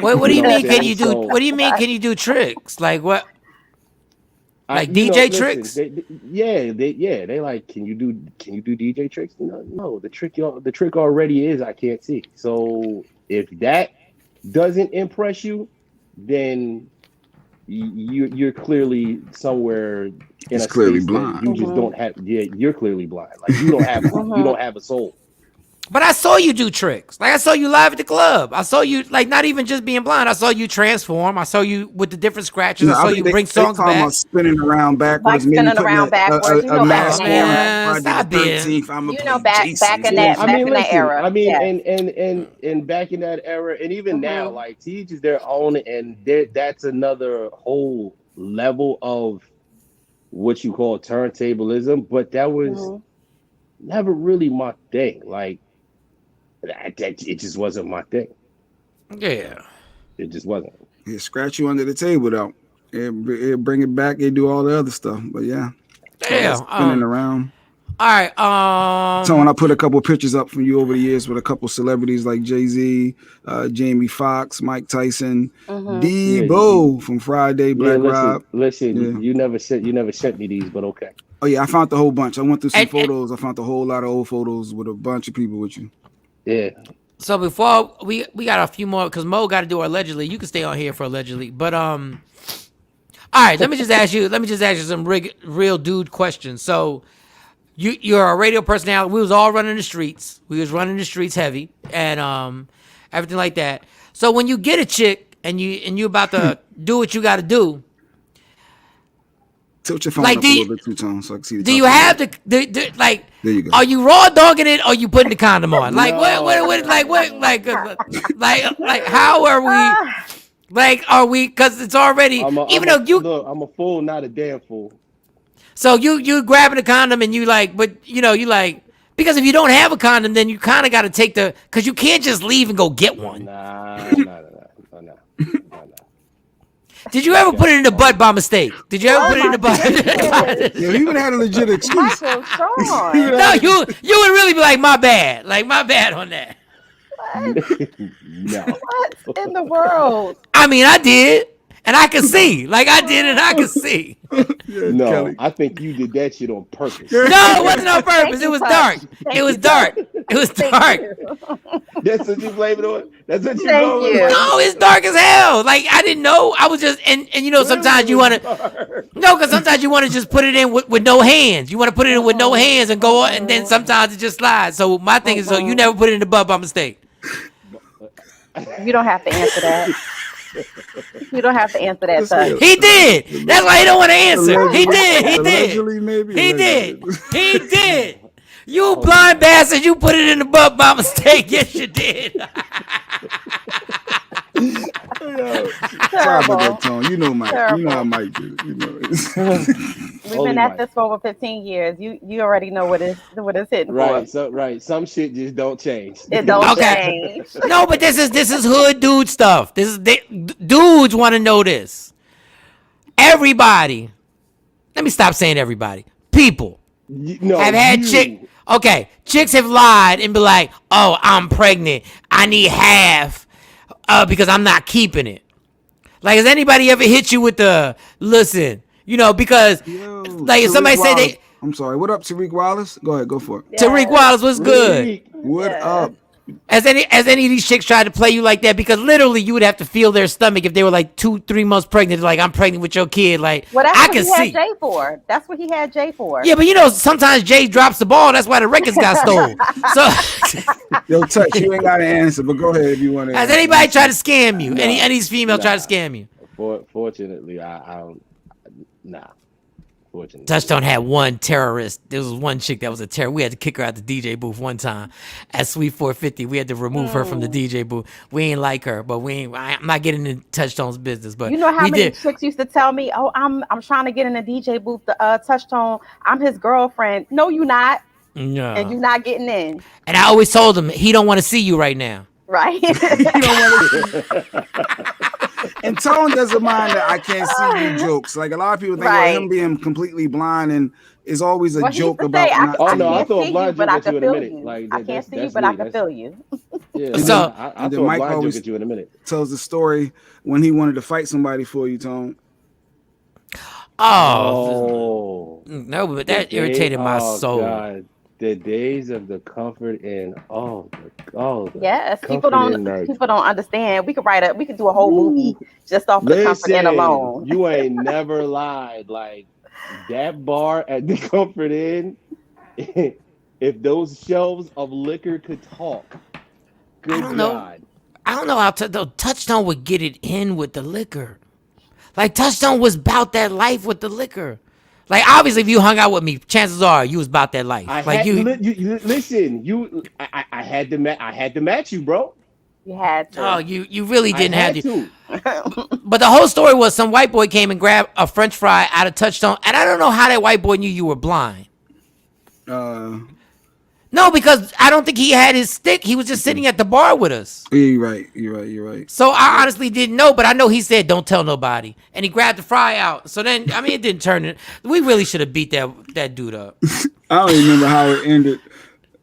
S5: what do you mean? Can you do? What do you mean? Can you do tricks? Like what? Like DJ tricks?
S8: They like, can you do DJ tricks? No. The trick already is I can't see. So if that doesn't impress you, then you're clearly somewhere in a
S6: clearly
S8: space
S6: blind.
S8: that you just don't have. Yeah, you're clearly blind. Like you don't have you don't have a soul.
S5: But I saw you do tricks. Like I saw you live at the club. I saw you like not even just being blind. I saw you transform. I saw you with the different scratches. I saw you bring songs back.
S6: About spinning around backwards.
S4: Like spinning around backwards.
S6: Mask on.
S5: Stop being.
S4: Back in that era.
S8: I mean,
S4: yeah.
S8: and back in that era, and even now, like to each is their own, and that's another whole level of what you call turntablism. But that was never really my thing. Like. It just wasn't my thing.
S5: Yeah.
S8: It just wasn't.
S6: It scratch you under the table, though. It bring it back. It do all the other stuff. But yeah. Spinning around.
S5: All right.
S6: So when I put a couple of pictures up from you over the years with a couple of celebrities like Jay-Z, Jamie Foxx, Mike Tyson, Debo from Friday, Black Rob.
S8: Listen, you never sent me these, but okay.
S6: Oh yeah, I found the whole bunch. I went through some photos. I found a whole lot of old photos with a bunch of people with you.
S8: Yeah.
S5: So before we got a few more because Mo got to do allegedly. You can stay on here for allegedly, but all right. Let me just ask you some real dude questions. So you're a radio personality. We was all running the streets. We was running the streets heavy and everything like that. So when you get a chick and you about to do what you got to do.
S6: Tilt your phone up a little bit too, Tom, so I can see the.
S5: Do you have the like?
S6: There you go.
S5: Are you raw dogging it, or are you putting the condom on? Like like how are we? Like, are we? Because it's already I'm
S8: a fool, not a damn fool.
S5: So you grabbing the condom and you like, but you like because if you don't have a condom, then you kind of got to take because you can't just leave and go get one.
S8: Nah.
S5: Did you ever put it in the butt by mistake? Did you ever put it in the butt?
S6: Yeah, you even had a legit excuse.
S4: No,
S5: you would really be like, my bad on that.
S8: No.
S4: What in the world?
S5: I mean, I did, and I can see. Like I did, and I can see.
S8: No, Kelly. I think you did that shit on purpose.
S5: No, it wasn't on purpose. It was dark. It was dark.
S8: That's what you blame it on? That's what you
S4: Thank you.
S5: No, it's dark as hell. Like I didn't know. I was just and sometimes you want to because sometimes you want to just put it in with no hands. You want to put it in with no hands and go on, and then sometimes it just slides. So my thing is, so you never put it in the butt by mistake.
S4: You don't have to answer that. You don't have to answer that. Son.
S5: He did. That's why he don't want to answer. He did.
S6: Allegedly, maybe.
S5: He did. You blind bastard! You put it in the butt by mistake. Yes, you did.
S6: Sorry about that, Tom. You know Mike. Terrible. You know how Mike do. You know
S4: We've been at this for over 15 years. You already know what it's hitting
S8: for.
S4: So
S8: some shit just don't change.
S4: It don't change.
S5: No, but this is hood dude stuff. Dudes want to know this. Everybody. Let me stop saying everybody. People have had chick. Okay, chicks have lied and be like, "Oh, I'm pregnant. I need half because I'm not keeping it." Like, has anybody ever hit you with the listen? Because if somebody say they.
S6: I'm sorry. What up, Tariq Wallace? Go ahead, go for it.
S5: Tariq Wallace was good.
S6: What up?
S5: Has any of these chicks tried to play you like that? Because literally, you would have to feel their stomach if they were like 2-3 months pregnant. Like, I'm pregnant with your kid. Like,
S4: Well, that's
S5: I
S4: what
S5: can
S4: he had
S5: see.
S4: Jay for. That's what he had Jay for.
S5: Yeah, but sometimes Jay drops the ball. That's why the records got stolen. So,
S6: Yo, Touch, you ain't got an answer, but go ahead if you want to.
S5: Has anybody tried to scam you? Any of these females try to scam you?
S8: Fortunately, I don't. Nah. Fortunately,
S5: Touchdown had one terrorist. There was one chick that was a terrorist. We had to kick her out the DJ booth one time at Sweet 450. We had to remove her from the DJ booth. We ain't like her, but I'm not getting into Touchdown's business. But
S4: you know how many chicks used to tell me, "Oh, I'm trying to get in the DJ booth. Touchdown. I'm his girlfriend." No, you not.
S5: No.
S4: And you're not getting in.
S5: And I always told him he don't want to see you right now.
S4: Right.
S6: And Tone doesn't mind that I can't see you jokes. Like a lot of people think of him being completely blind and is always a joke about.
S8: I thought blind joke at you in a minute.
S4: Like I can't see you, but I can feel you.
S8: Yeah.
S6: So
S8: I thought
S6: Mike
S8: blind
S6: always
S8: joke at you in a minute.
S6: tells the story when he wanted to fight somebody for you, Tone.
S5: Oh no, but that irritated my soul.
S8: God. The days of the comfort and
S4: yes, people don't understand. We could do a whole movie just off the comfort inn alone.
S8: You ain't never lied. Like that bar at the Comfort Inn, if those shelves of liquor could talk, good God.
S5: I don't know how Touchdown would get it in with the liquor. Like Touchdown was about that life with the liquor. Like obviously, if you hung out with me, chances are you was about that life.
S8: I had to match you, bro.
S4: You had to.
S5: Oh, you really didn't have
S8: to.
S5: But the whole story was some white boy came and grabbed a French fry out of Touchdown, and I don't know how that white boy knew you were blind. No, because I don't think he had his stick. He was just sitting at the bar with us.
S6: You're right.
S5: So I honestly didn't know, but I know he said, "Don't tell nobody," and he grabbed the fry out. So then, I mean, it didn't turn it. We really should have beat that dude up.
S6: I don't even remember how it ended.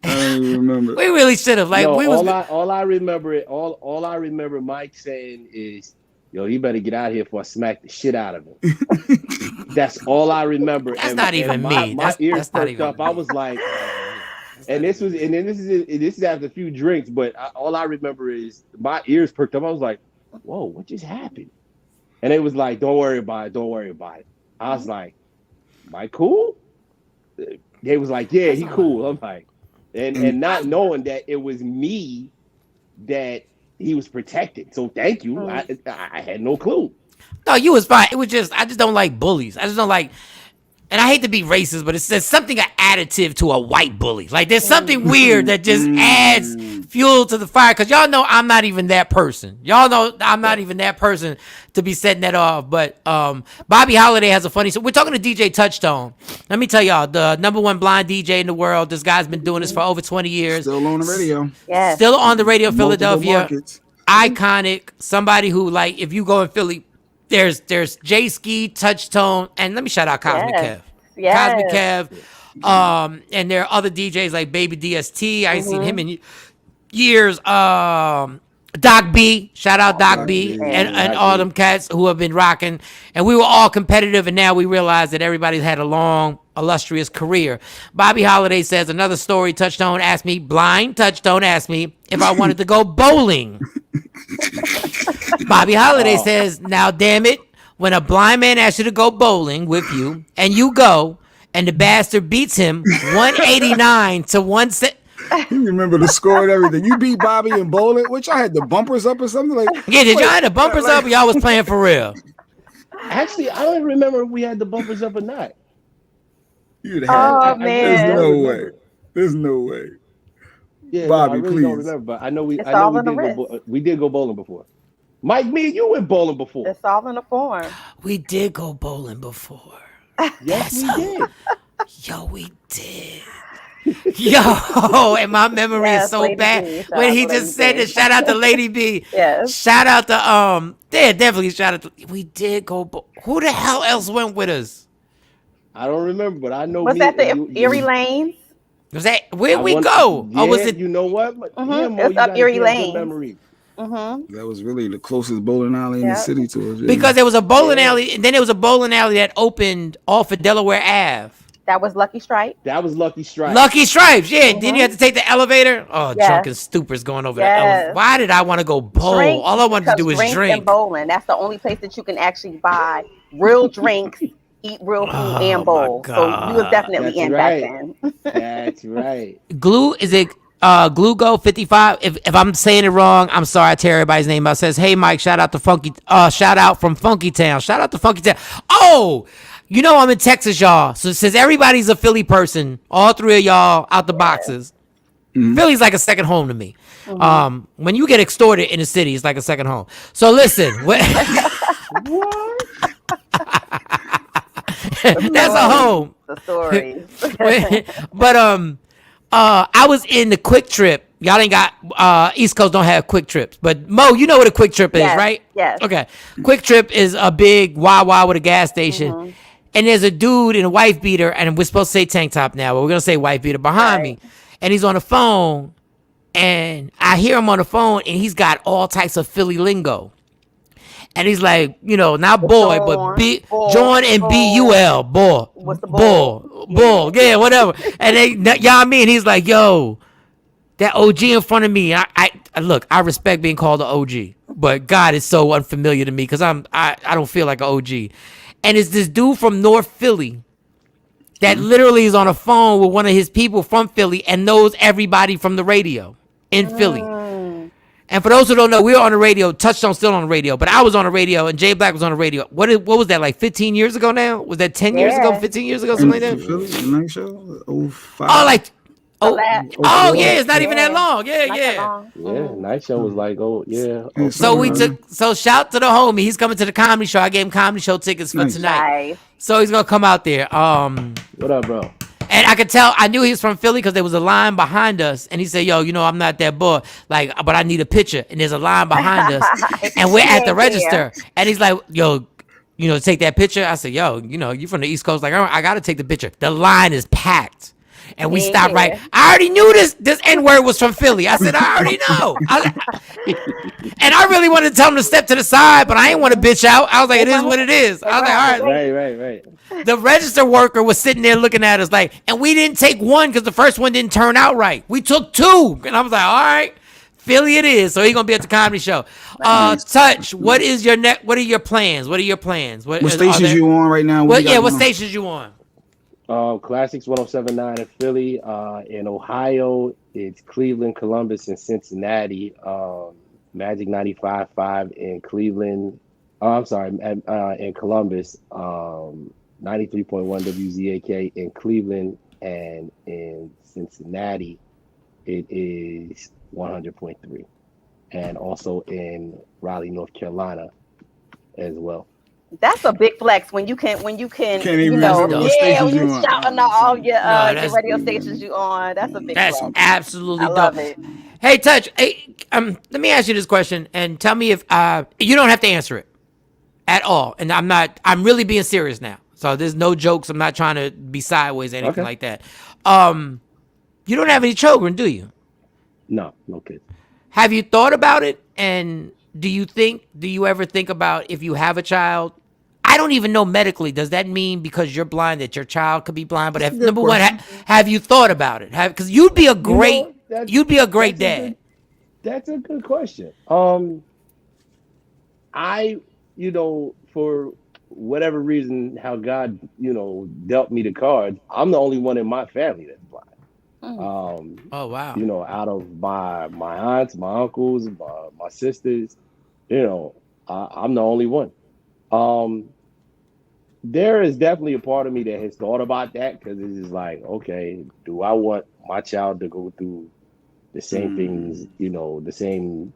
S6: I don't even remember.
S5: We really should have. Like,
S8: all I remember Mike saying is, "Yo, you better get out of here before I smack the shit out of him." That's all I remember.
S5: That's not even me.
S8: My ears perked up. I was like. And this is after a few drinks, but all I remember is my ears perked up. I was like, "Whoa, what just happened?" And it was like, "Don't worry about it." I was like, "Mike, cool?" They was like, "Yeah, he cool." I'm like, and not knowing that it was me that he was protected. So thank you. I had no clue.
S5: No, you was fine. It was just I just don't like bullies. I just don't like. And I hate to be racist, but there's something additive to a white bully. Like there's something weird that just adds fuel to the fire. Cause y'all know I'm not even that person. Y'all know I'm not even that person to be setting that off. But Bobby Holiday has a funny. So we're talking to DJ Touchstone. Let me tell y'all, the #1 blind DJ in the world. This guy's been doing this for over 20 years.
S6: Still on the radio.
S4: Yeah.
S5: Still on the radio, Philadelphia.
S6: Markets.
S5: Iconic. Somebody who like if you go in Philly. There's J Ski, Touchtone, and let me shout out Cosmic Kev.
S4: Yes.
S5: Cosmic Kev. And there are other DJs like Baby DST. I ain't seen him in years. Doc B. Shout out Doc B. And all them cats who have been rocking. And we were all competitive, and now we realize that everybody's had a long, illustrious career. Bobby Holiday says, another story, Touchtone asked me, Touchtone asked me if I wanted to go bowling. Bobby Holiday says, now damn it, when a blind man asks you to go bowling with you, and you go, and the bastard beats him 189 to 170.
S6: You remember the score and everything. You beat Bobby in bowling, which I had the bumpers up or something like.
S5: Yeah, did y'all have the bumpers up or y'all was playing for real?
S8: Actually, I don't remember if we had the bumpers up or not.
S6: You'd have.
S4: Man.
S6: There's no way.
S8: Yeah,
S6: Bobby,
S8: I really
S6: please.
S8: don't remember, but I know we did go bowling before. Mike, me and you went bowling before.
S4: It's all in the form.
S5: We did go bowling before.
S8: Yes, we did.
S5: Yo, we did. Yo, and my memory is so bad when he just said this. Shout out to Lady B.
S4: Yes.
S5: Shout out to yeah, definitely shout out to. We did go. Who the hell else went with us?
S8: I don't remember, but I know.
S4: Was that the Erie Lanes?
S5: Was that where we go?
S8: Yeah,
S5: or was it?
S8: You know what?
S4: It's up Erie Lanes.
S6: That was really the closest bowling alley in the city to us.
S5: Because there was a bowling alley, and then there was a bowling alley that opened off of Delaware Ave.
S4: That was Lucky Strike.
S8: That was Lucky Strike.
S5: Lucky Stripes, yeah. Then you have to take the elevator. Oh, drunken stupors going over the elevator. Why did I want to go bowl? All I wanted to do was drink.
S4: And bowling. That's the only place that you can actually buy real drinks, eat real food, and bowl. So you was definitely back then.
S8: That's right.
S5: Glue, is it Glue Go 55? If I'm saying it wrong, I'm sorry. I tear everybody's name out. It says, hey Mike, shout out to shout out from Funky Town. Shout out to Funky Town. Oh, you know I'm in Texas, y'all. So since everybody's a Philly person, all three of y'all out the boxes. Philly's like a second home to me. When you get extorted in the city, it's like a second home. So listen,
S8: what?
S5: That's a home.
S4: The story.
S5: But I was in the Quick Trip. Y'all ain't got East Coast don't have Quick Trips, but Mo, you know what a Quick Trip is, right?
S4: Yes.
S5: Okay. Quick Trip is a big Wawa with a gas station, and there's a dude in a wife beater, and we're supposed to say tank top now, but we're gonna say wife beater behind me, and he's on the phone, and I hear him on the phone, and he's got all types of Philly lingo. And he's like, you know, not boy, but John and B-U-L, boy.
S4: What's the
S5: bull, yeah, whatever. And they, y'all I mean, he's like, yo, that OG in front of me. I look, I respect being called an OG, but God is so unfamiliar to me because I don't feel like an OG. And it's this dude from North Philly that literally is on a phone with one of his people from Philly and knows everybody from the radio in Philly. And for those who don't know, we were on the radio. Touchdown's still on the radio, but I was on the radio, and Jay Black was on the radio. What was that, like 15 years ago now? Was that 10 years ago, 15 years ago, something like that?
S6: The night show? 05.
S5: Yeah, it's not even that long. Yeah.
S8: Night show was like,
S5: So shout to the homie. He's coming to the comedy show. I gave him comedy show tickets for tonight. So he's gonna come out there.
S8: What up, bro?
S5: And I could tell, I knew he was from Philly because there was a line behind us. And he said, yo, you know, I'm not that boy, like, but I need a picture. And there's a line behind us. And we're at the register. And he's like, yo, you know, take that picture. I said, yo, you know, you from the East Coast. Like, I got to take the picture. The line is packed. And we stopped right. I already knew this N-word was from Philly. I said, I already know. And I really wanted to tell him to step to the side, but I ain't want to bitch out. I was like, it is what it is. I was like, all right.
S8: Right.
S5: The register worker was sitting there looking at us like, and we didn't take one because the first one didn't turn out right. We took two. And I was like, all right, Philly it is. So he's going to be at the comedy show. Touch, what are your plans? What
S6: stations you on right now?
S5: What stations you on?
S8: Classics 107.9 in Philly. In Ohio, it's Cleveland, Columbus, and Cincinnati. Magic 95.5 in Cleveland. In Columbus. 93.1 WZAK in Cleveland, and in Cincinnati, it is 100.3, and also in Raleigh, North Carolina, as well.
S4: That's a big flex when you can
S6: Can't
S4: you
S6: even
S4: know,
S6: stations
S4: you
S6: on.
S4: shouting out all your radio stations you on. That's a big
S5: That's
S4: flex.
S5: absolutely dope.
S4: Love it.
S5: Hey, Touch, let me ask you this question and tell me if you don't have to answer it at all. And I'm really being serious now. So there's no jokes. I'm not trying to be sideways or anything like that. You don't have any children, do you?
S8: No kids.
S5: Have you thought about it? And do you ever think about if you have a child? I don't even know medically. Does that mean because you're blind that your child could be blind? But number one, have you thought about it? Because you'd be a great dad.
S8: That's a good question. For whatever reason, how God, dealt me the cards, I'm the only one in my family that's blind.
S5: Oh wow.
S8: Out of my aunts, my uncles, my sisters, I'm the only one. There is definitely a part of me that has thought about that, because it's just like, okay, do I want my child to go through the same things, the same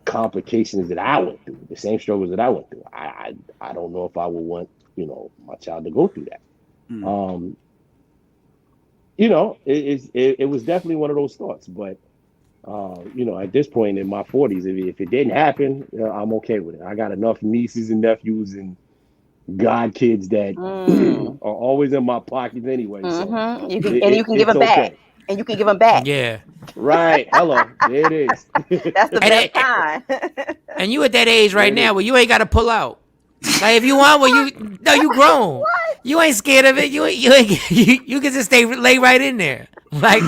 S8: complications that I went through, the same struggles that I went through? I don't know if I would want, my child to go through that. It was definitely one of those thoughts, but at this point in my 40s, if it didn't happen, I'm okay with it. I got enough nieces and nephews and god kids that are always in my pockets anyway. So
S4: you can give them back. And you can give them back.
S5: Yeah.
S8: Right. Hello. There it is.
S4: That's the best time.
S5: And you at that age right now where you ain't got to pull out. Like if you want, well, you grown. You ain't scared of it. You can just lay right in there. Like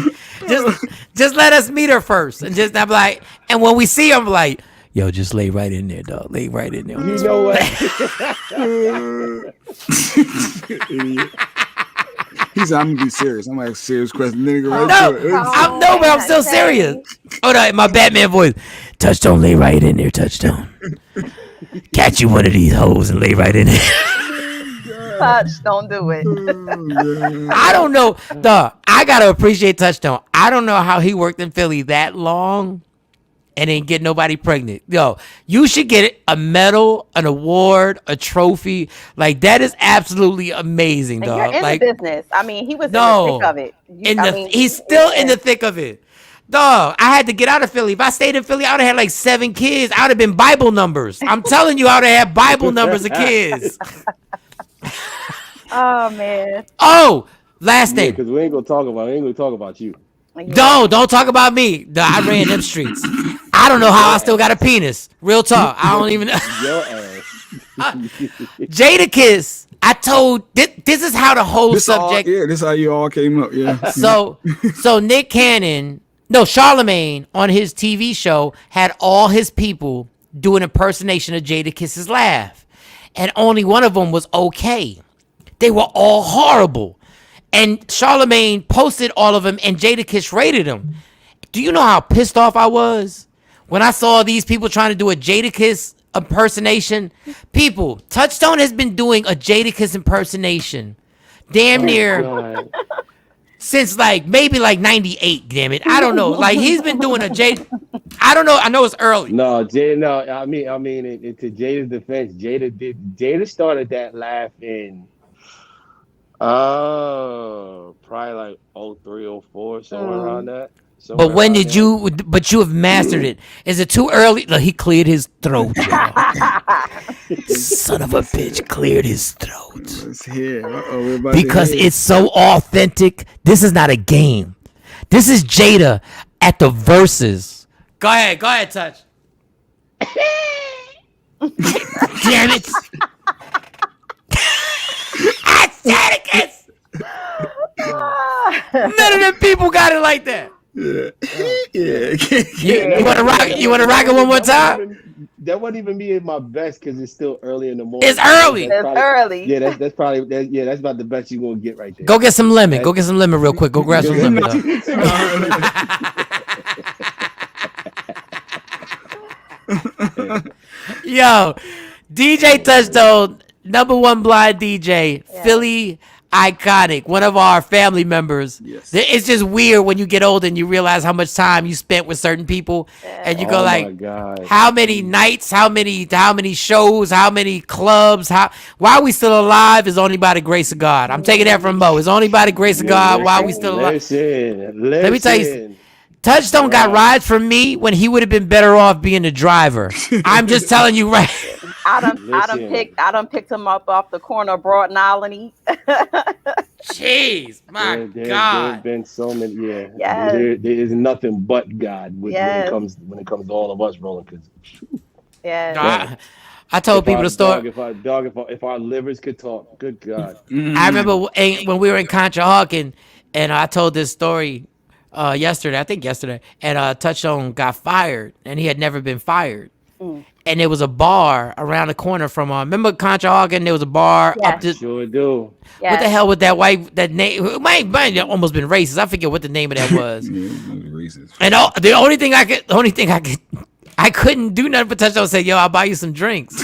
S5: just let us meet her first, and just I'm like, and when we see him, like, yo, just lay right in there, dog. Lay right in there.
S8: You know what?
S6: He said, "I'm gonna be serious. I'm gonna ask serious question." Nigga, right
S5: but I'm still serious. Hold on, my Batman voice. Touchstone, lay right in there. Touchstone. Catch you one of these hoes and lay right in there.
S4: Touch, don't do it.
S5: I don't know. I gotta appreciate Touchstone. I don't know how he worked in Philly that long and didn't get nobody pregnant. Yo, you should get a medal, an award, a trophy. Like that is absolutely amazing, dog.
S4: You're in
S5: like
S4: the business. I mean, he was in the thick of it.
S5: He's still in the thick of it. Dog, I had to get out of Philly. If I stayed in Philly, I would have had like 7 kids. I would have been Bible numbers. I'm telling you, I would have had Bible numbers of kids.
S4: Oh man.
S5: Oh, last thing.
S8: Because we ain't gonna talk about you.
S5: Don't talk about me. I ran them streets. I don't know how I still got a penis. Real talk. I don't even know.
S8: Your ass.
S5: Jadakiss. I told this is how the whole subject.
S6: This is how you all came up. Yeah.
S5: So Nick Cannon, Charlemagne on his TV show had all his people do an impersonation of Jadakiss's laugh, and only one of them was okay. They were all horrible. And Charlemagne posted all of them, and Jadakiss rated them. Do you know how pissed off I was when I saw these people trying to do a Jadakiss impersonation? People, Touchstone has been doing a Jadakiss impersonation damn near since maybe 98, damn it. I don't know. Like he's been doing a I don't know. I know it's early.
S8: No, I mean, to Jada's defense, Jada started that laugh in probably like 03, 04, somewhere around that.
S5: But when did you? But you have mastered it. Is it too early? Look, he cleared his throat. Son of a bitch, cleared his throat. Because it's so authentic. This is not a game. This is Jada at the verses. Go ahead, Touch. Damn it! Jadakiss. None of them people got it like that.
S6: Yeah.
S5: You want to rock it one more time?
S8: That wouldn't even be my best because it's still early in the morning.
S5: It's early.
S4: Early.
S8: Yeah, that's probably that's about the best you're gonna get right there.
S5: Go get some lemon. Go get some lemon real quick. Go grab some lemon. Yo, DJ Touchstone, #1 blind DJ, Philly iconic, one of our family members.
S6: Yes.
S5: It's just weird when you get older and you realize how much time you spent with certain people, and you go how many nights, how many shows, how many clubs, why are we still alive is only by the grace of God. I'm taking that from Mo. It's only by the grace of God why we still alive. Let me tell you, Touchstone got rides from me when he would have been better off being the driver. I'm just telling you right.
S4: I done picked him up off the corner of Broad and Alany.
S5: Jeez, my God.
S8: There's been so many. Yeah. There is nothing but God when it comes to all of us rolling.
S5: I told people to start.
S8: If our livers could talk, good God.
S5: I remember when we were in Conshohocken, and I told this story yesterday, and Touchstone got fired, and he had never been fired. And there was a bar around the corner from remember Conshohocken? There was a bar up to.
S8: Sure do.
S5: Yes. What the hell with that name? It might have almost been racist. I forget what the name of that was.
S6: Racist.
S5: And the only thing I couldn't do nothing but Touchstone say, "Yo, I'll buy you some drinks."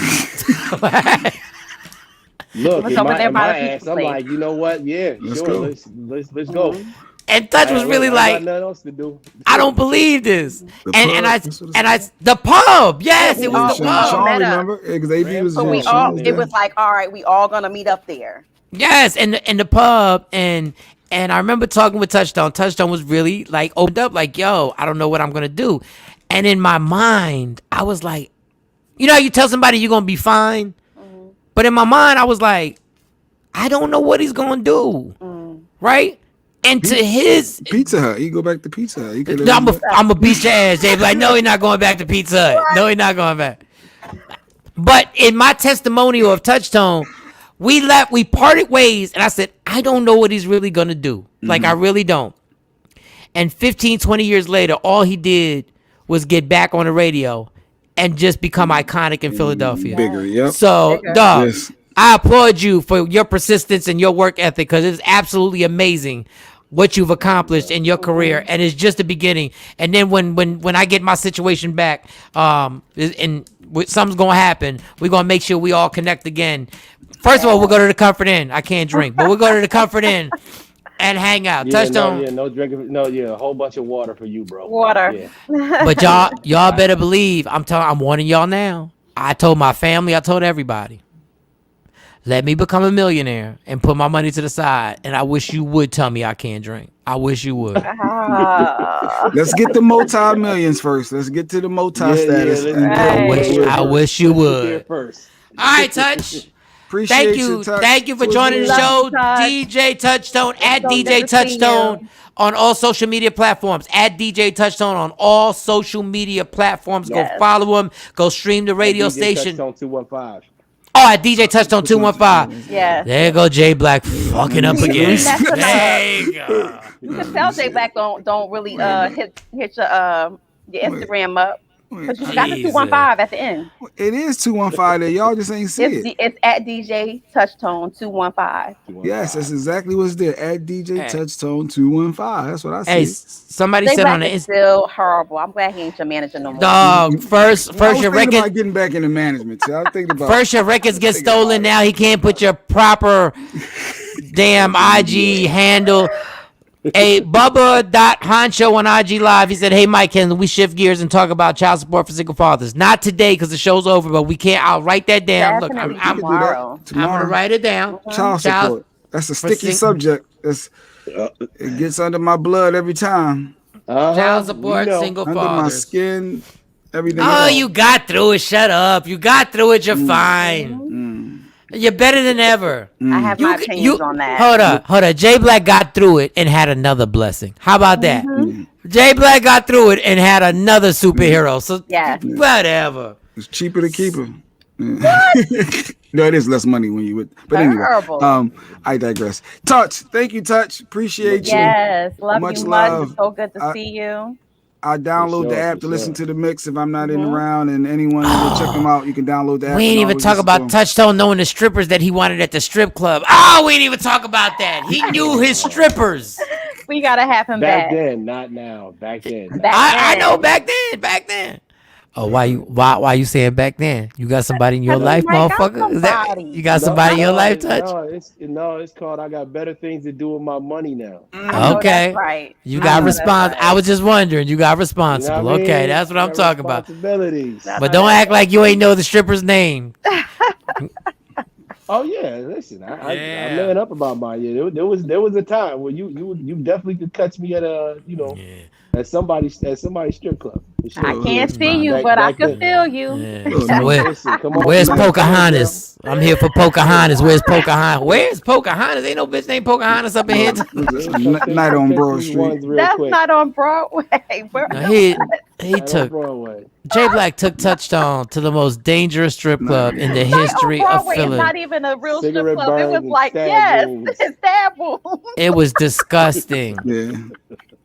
S8: Look, in my ass, I'm like, you know what? Yeah, let's go. Let's go.
S5: And Touch was really like, nothing else to do. I don't believe this. The pub. Yes, it was the pub.
S6: Shawn, remember? Because AB was
S4: it was like, all right, we all gonna meet up there.
S5: Yes, and the pub, and I remember talking with Touchstone. Touchstone was really like opened up, like, yo, I don't know what I'm gonna do. And in my mind, I was like, you know, you tell somebody you're gonna be fine, but in my mind, I was like, I don't know what he's gonna do, right? And to his
S6: Pizza Hut, he go back to Pizza Hut.
S5: I'm a beat your ass, Jay. Like, no, he's not going back to Pizza Hut. No, he's not going back. But in my testimonial of Touchtone, we parted ways, and I said, I don't know what he's really gonna do. Like, I really don't. And 15, 20 years later, all he did was get back on the radio and just become iconic in Philadelphia.
S6: Bigger, yep.
S5: So, dog,
S6: Yes.
S5: I applaud you for your persistence and your work ethic, because it's absolutely amazing what you've accomplished in your career, and it's just the beginning. And then when I get my situation back, and something's gonna happen, we're gonna make sure we all connect again. First of all, we'll go to the Comfort Inn. I can't drink, but we'll go to the Comfort Inn and hang out. Touchtone.
S8: No drinking. A whole bunch of water for you, bro.
S4: Water.
S8: Yeah.
S5: But y'all better believe, I'm warning y'all now. I told my family, I told everybody. Let me become a millionaire and put my money to the side. And I wish you would tell me I can't drink. I wish you would.
S6: Let's get the multi-millions first. Let's get to the status.
S5: I wish you would.
S8: First.
S5: All right, Touch.
S6: Appreciate
S5: Thank you.
S6: Touch.
S5: Thank you for joining the show. DJ Touchtone at DJ Touchtone on all social media platforms. At DJ Touchtone on all social media platforms. Go follow him. Go stream the radio station.
S8: Touchtone 215.
S5: Oh, at DJ Touchtone 215.
S4: Yeah.
S5: There you go, Jay Black fucking up again. There you go.
S4: You can tell Jay Black don't really hit your Instagram up. Because you got the 215 at the end.
S6: It is 215 there. Y'all just ain't see it.
S4: It's at DJ Touchtone 215.
S6: Yes, that's exactly what's there. At DJ Touchtone 215. That's what I see.
S5: Hey, somebody
S4: Jay
S5: said
S4: Black
S5: on the
S4: is still horrible. I'm glad he ain't your manager no more.
S5: Dog, first your record
S6: about getting back into management. See, I was thinking about
S5: first your records get stolen. Now he can't put your proper damn IG handle. Hey, Bubba.Honcho on IG Live. He said, hey, Mike, can we shift gears and talk about child support for single fathers? Not today because the show's over, but we can't. I'll write that down. Look, I'm
S4: tomorrow.
S5: I'm going to write it down.
S6: Child support. That's a sticky subject. It gets under my blood every time.
S5: Child support, single fathers.
S6: Under my skin, everything
S5: Oh,
S6: else.
S5: you got through it. Shut up. You got through it. You're fine. You're better than ever.
S4: I have my opinions on that.
S5: Hold on. Jay Black got through it and had another blessing. How about that? Jay Black got through it and had another superhero. So whatever.
S6: It's cheaper to keep him. No, it is less money when you would. But anyway, I digress. Touch, thank you, Touch. Appreciate you.
S4: Yes, love
S6: much
S4: you
S6: love.
S4: much. It's so good to see you.
S6: I download the app to listen to the mix if I'm not in around, and anyone go check them out. You can download the app.
S5: We ain't even talk about Touchtone knowing the strippers that he wanted at the strip club. We ain't even talk about that. He knew his strippers.
S4: We gotta have him back.
S8: Back then, not now. Back then.
S5: I know back then. Oh, why you saying back then? You got somebody in your life, motherfucker? You got somebody in your life, Touch?
S8: It's called I got better things to do with my money now.
S5: Okay.
S4: That's right.
S5: You got response.
S4: Right.
S5: I was just wondering. You got responsible.
S8: You know what I mean?
S5: Okay, that's what I'm talking about.
S8: Responsibilities.
S5: But don't act like you ain't know the stripper's name.
S8: Oh yeah, listen, I man up about mine. Yeah, there was a time where you definitely could catch me at at somebody's strip club. Sure.
S4: I can't see you, but I can feel you.
S5: Yeah. Where's Pocahontas? I'm here for Pocahontas. Where's Pocahontas? Where's Pocahontas? Ain't no bitch named Pocahontas up in here.
S6: Night on Broad Street.
S4: That's not on Broadway.
S5: He took Jay Black took Touchtone to the most dangerous strip club in the history of Philly.
S4: It's not even a real strip club. It was like stab wounds.
S5: It was disgusting.
S6: Yeah.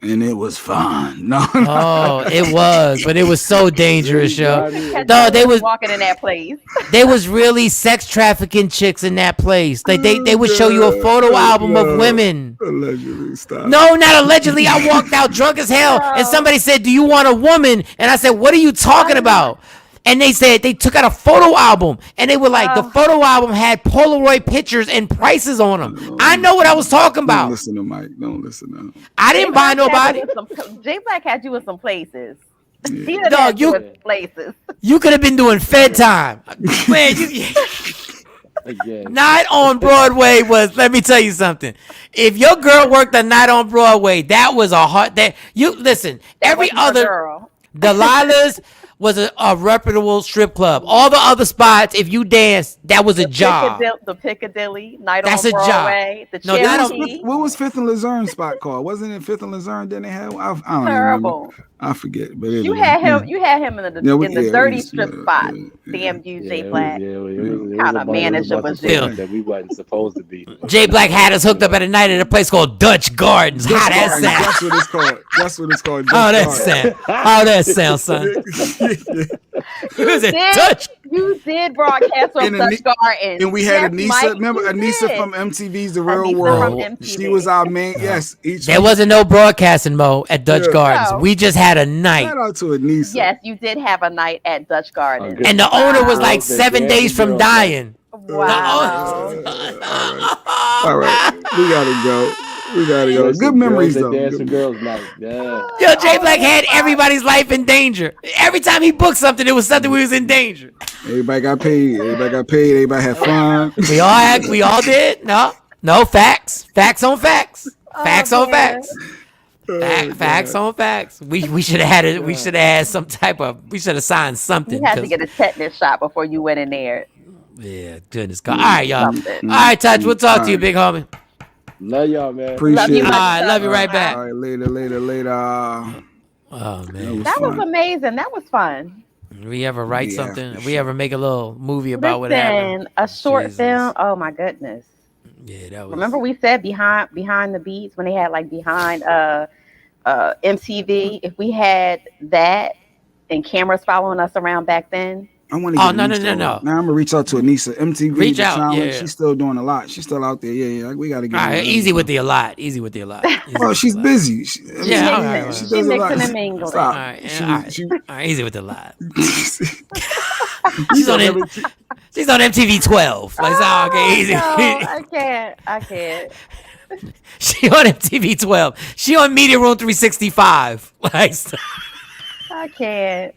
S6: And it was fun. No.
S5: Oh, it was, but it was so dangerous, yo. No, they was
S4: walking in that place.
S5: They was really sex trafficking chicks in that place. They would show you a photo album of women.
S6: Allegedly, stop.
S5: No, not allegedly. I walked out drunk as hell, and somebody said, "Do you want a woman?" And I said, "What are you talking about?" And they said they took out a photo album, and they were like, the photo album had Polaroid pictures and prices on them. I know what I was talking about.
S6: Don't listen to Mike. Don't listen to him.
S5: I didn't buy nobody.
S4: Jay Black had you in some places.
S6: Yeah.
S5: Dog,
S4: places.
S5: You could have been doing Fed time. Man, Night on Broadway was, let me tell you something. If your girl worked a night on Broadway, that was a hard, listen, every other,
S4: girl.
S5: Delilah's was a reputable strip club. All the other spots, if you danced, that was a job.
S4: The Piccadilly, Night
S5: That's
S4: on
S5: a
S4: Broadway,
S5: job.
S4: the
S5: No,
S4: Cherokee.
S6: What was Fifth and Luzerne spot called? Wasn't it Fifth and Luzerne? Didn't they have? I don't
S4: Terrible.
S6: I forget, but anyway,
S4: you had him. You had him in the dirty strip spot. Damn you, Jay Black. Kind of manager was this?
S8: That we wasn't supposed to be.
S5: Jay Black had us hooked up at a night at a place called Dutch Gardens. How that sound?
S6: That's what it's called. That's what it's called.
S5: How that sound? How that sound, son?
S4: You did broadcast from Dutch Gardens.
S6: And we had Anissa. Remember Anissa from MTV's The Real World? She was our main. Yes.
S5: There wasn't no broadcasting mode at Dutch Gardens. We just had a night.
S6: Shout out to Anissa.
S4: Yes, you did have a night at Dutch Gardens.
S5: And the owner was like 7 days from dying.
S4: Wow.
S6: All right. We gotta go. Good memories though.
S8: Girls night. Yeah.
S5: Yo, Jay Black had everybody's life in danger. Every time he booked something, it was something we was in danger.
S6: Everybody got paid. Everybody had fun.
S5: We all did. No, facts. Facts on facts. Facts on facts. Facts on facts. We should have had it. We should have had some type of. We should have signed something.
S4: You had to get a tetanus shot before you went in there.
S5: Yeah, goodness God. All right, y'all. All right, Touch. We'll talk to you, big homie.
S8: Love y'all, man.
S6: Appreciate it.
S5: Love you right back.
S6: All right, later.
S5: Oh man,
S4: that was amazing. That was fun.
S5: We ever write something? We ever make a little movie about what happened?
S4: A short film. Oh my goodness.
S5: Yeah, that was.
S4: Remember we said behind the beats when they had like behind MTV. If we had that and cameras following us around back then.
S5: I want to. Oh no.
S6: Now I'm gonna reach out to Anissa. MTV.
S5: Reach out.
S6: Challenge,
S5: yeah.
S6: She's still doing a lot. She's still out there. Yeah. We gotta get.
S5: All right, easy with the a lot.
S6: Well, she's busy.
S4: She does a lot. And mingling.
S5: All right, easy with the lot. She's on MTV 12. Like, okay, easy.
S4: No, I can't.
S5: She on MTV 12. She on Media Room 365. Like,
S4: I can't.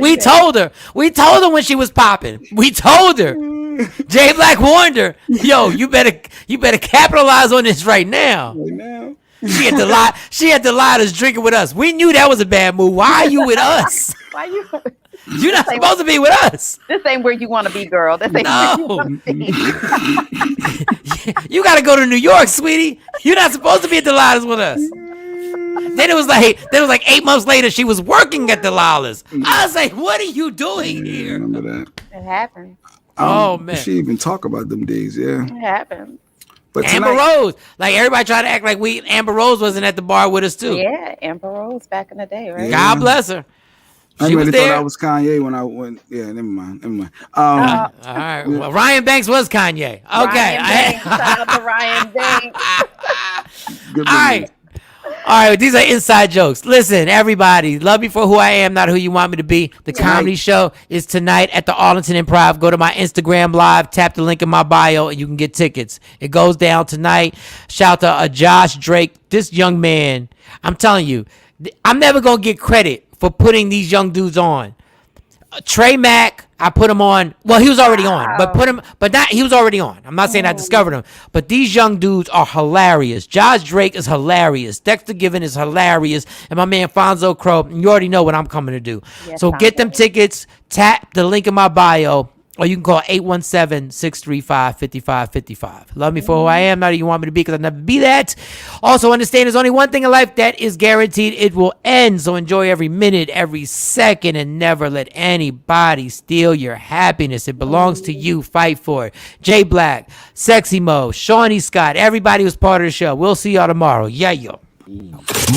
S5: We told her when she was popping. We told her. Jay Black warned her. Yo, you better capitalize on this right now. She had to lie. She had to lie to us drinking with us. We knew that was a bad move. Why are you with us?
S4: Why you?
S5: You're not supposed to be with us.
S4: This ain't where you want to be, girl. This ain't where you want to be.
S5: You got to go to New York, sweetie. You're not supposed to be at Delilah's with us. Then it was like 8 months later, she was working at Delilah's. I was like, what are you doing here?
S6: Remember that?
S4: It happened.
S5: Oh man,
S6: she even talk about them days. Yeah,
S4: it happened.
S6: But
S5: Amber Rose, like everybody tried to act like Amber Rose wasn't at the bar with us too.
S4: Yeah, Amber Rose back in the day, right?
S5: God bless her.
S6: I really thought I was Kanye when I went. Yeah, never mind.
S5: All right. Well, Ryan Banks was Kanye. Okay.
S4: Shout out to Ryan Banks.
S6: Good.
S5: All right. All right, these are inside jokes. Listen, everybody, love me for who I am, not who you want me to be. The comedy show is tonight at the Arlington Improv. Go to my Instagram live, tap the link in my bio, and you can get tickets. It goes down tonight. Shout out to Josh Drake, this young man. I'm telling you, I'm never going to get credit for putting these young dudes on. Trey Mack, I put him on. Well, he was already on, he was already on. I'm not saying I discovered him, but these young dudes are hilarious. Josh Drake is hilarious. Dexter Given is hilarious, and my man Fonzo Crow. You already know what I'm coming to do. Yes, so get them tickets. Tap the link in my bio, or you can call 817-635-5555. Love me for who I am, not who you want me to be, because I'll never be that. Also, understand there's only one thing in life that is guaranteed. It will end. So enjoy every minute, every second, and never let anybody steal your happiness. It belongs to you. Fight for it. Jay Black, Sexy Mo, Shawnee Scott, everybody was part of the show. We'll see y'all tomorrow. Yeah, yo.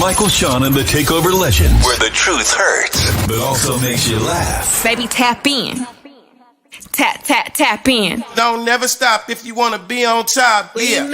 S1: Michael, Shawn, and the Takeover Legends, where the truth hurts, but also makes you laugh.
S2: Baby, tap in. Tap in.
S3: Don't never stop if you want to be on top. Yeah.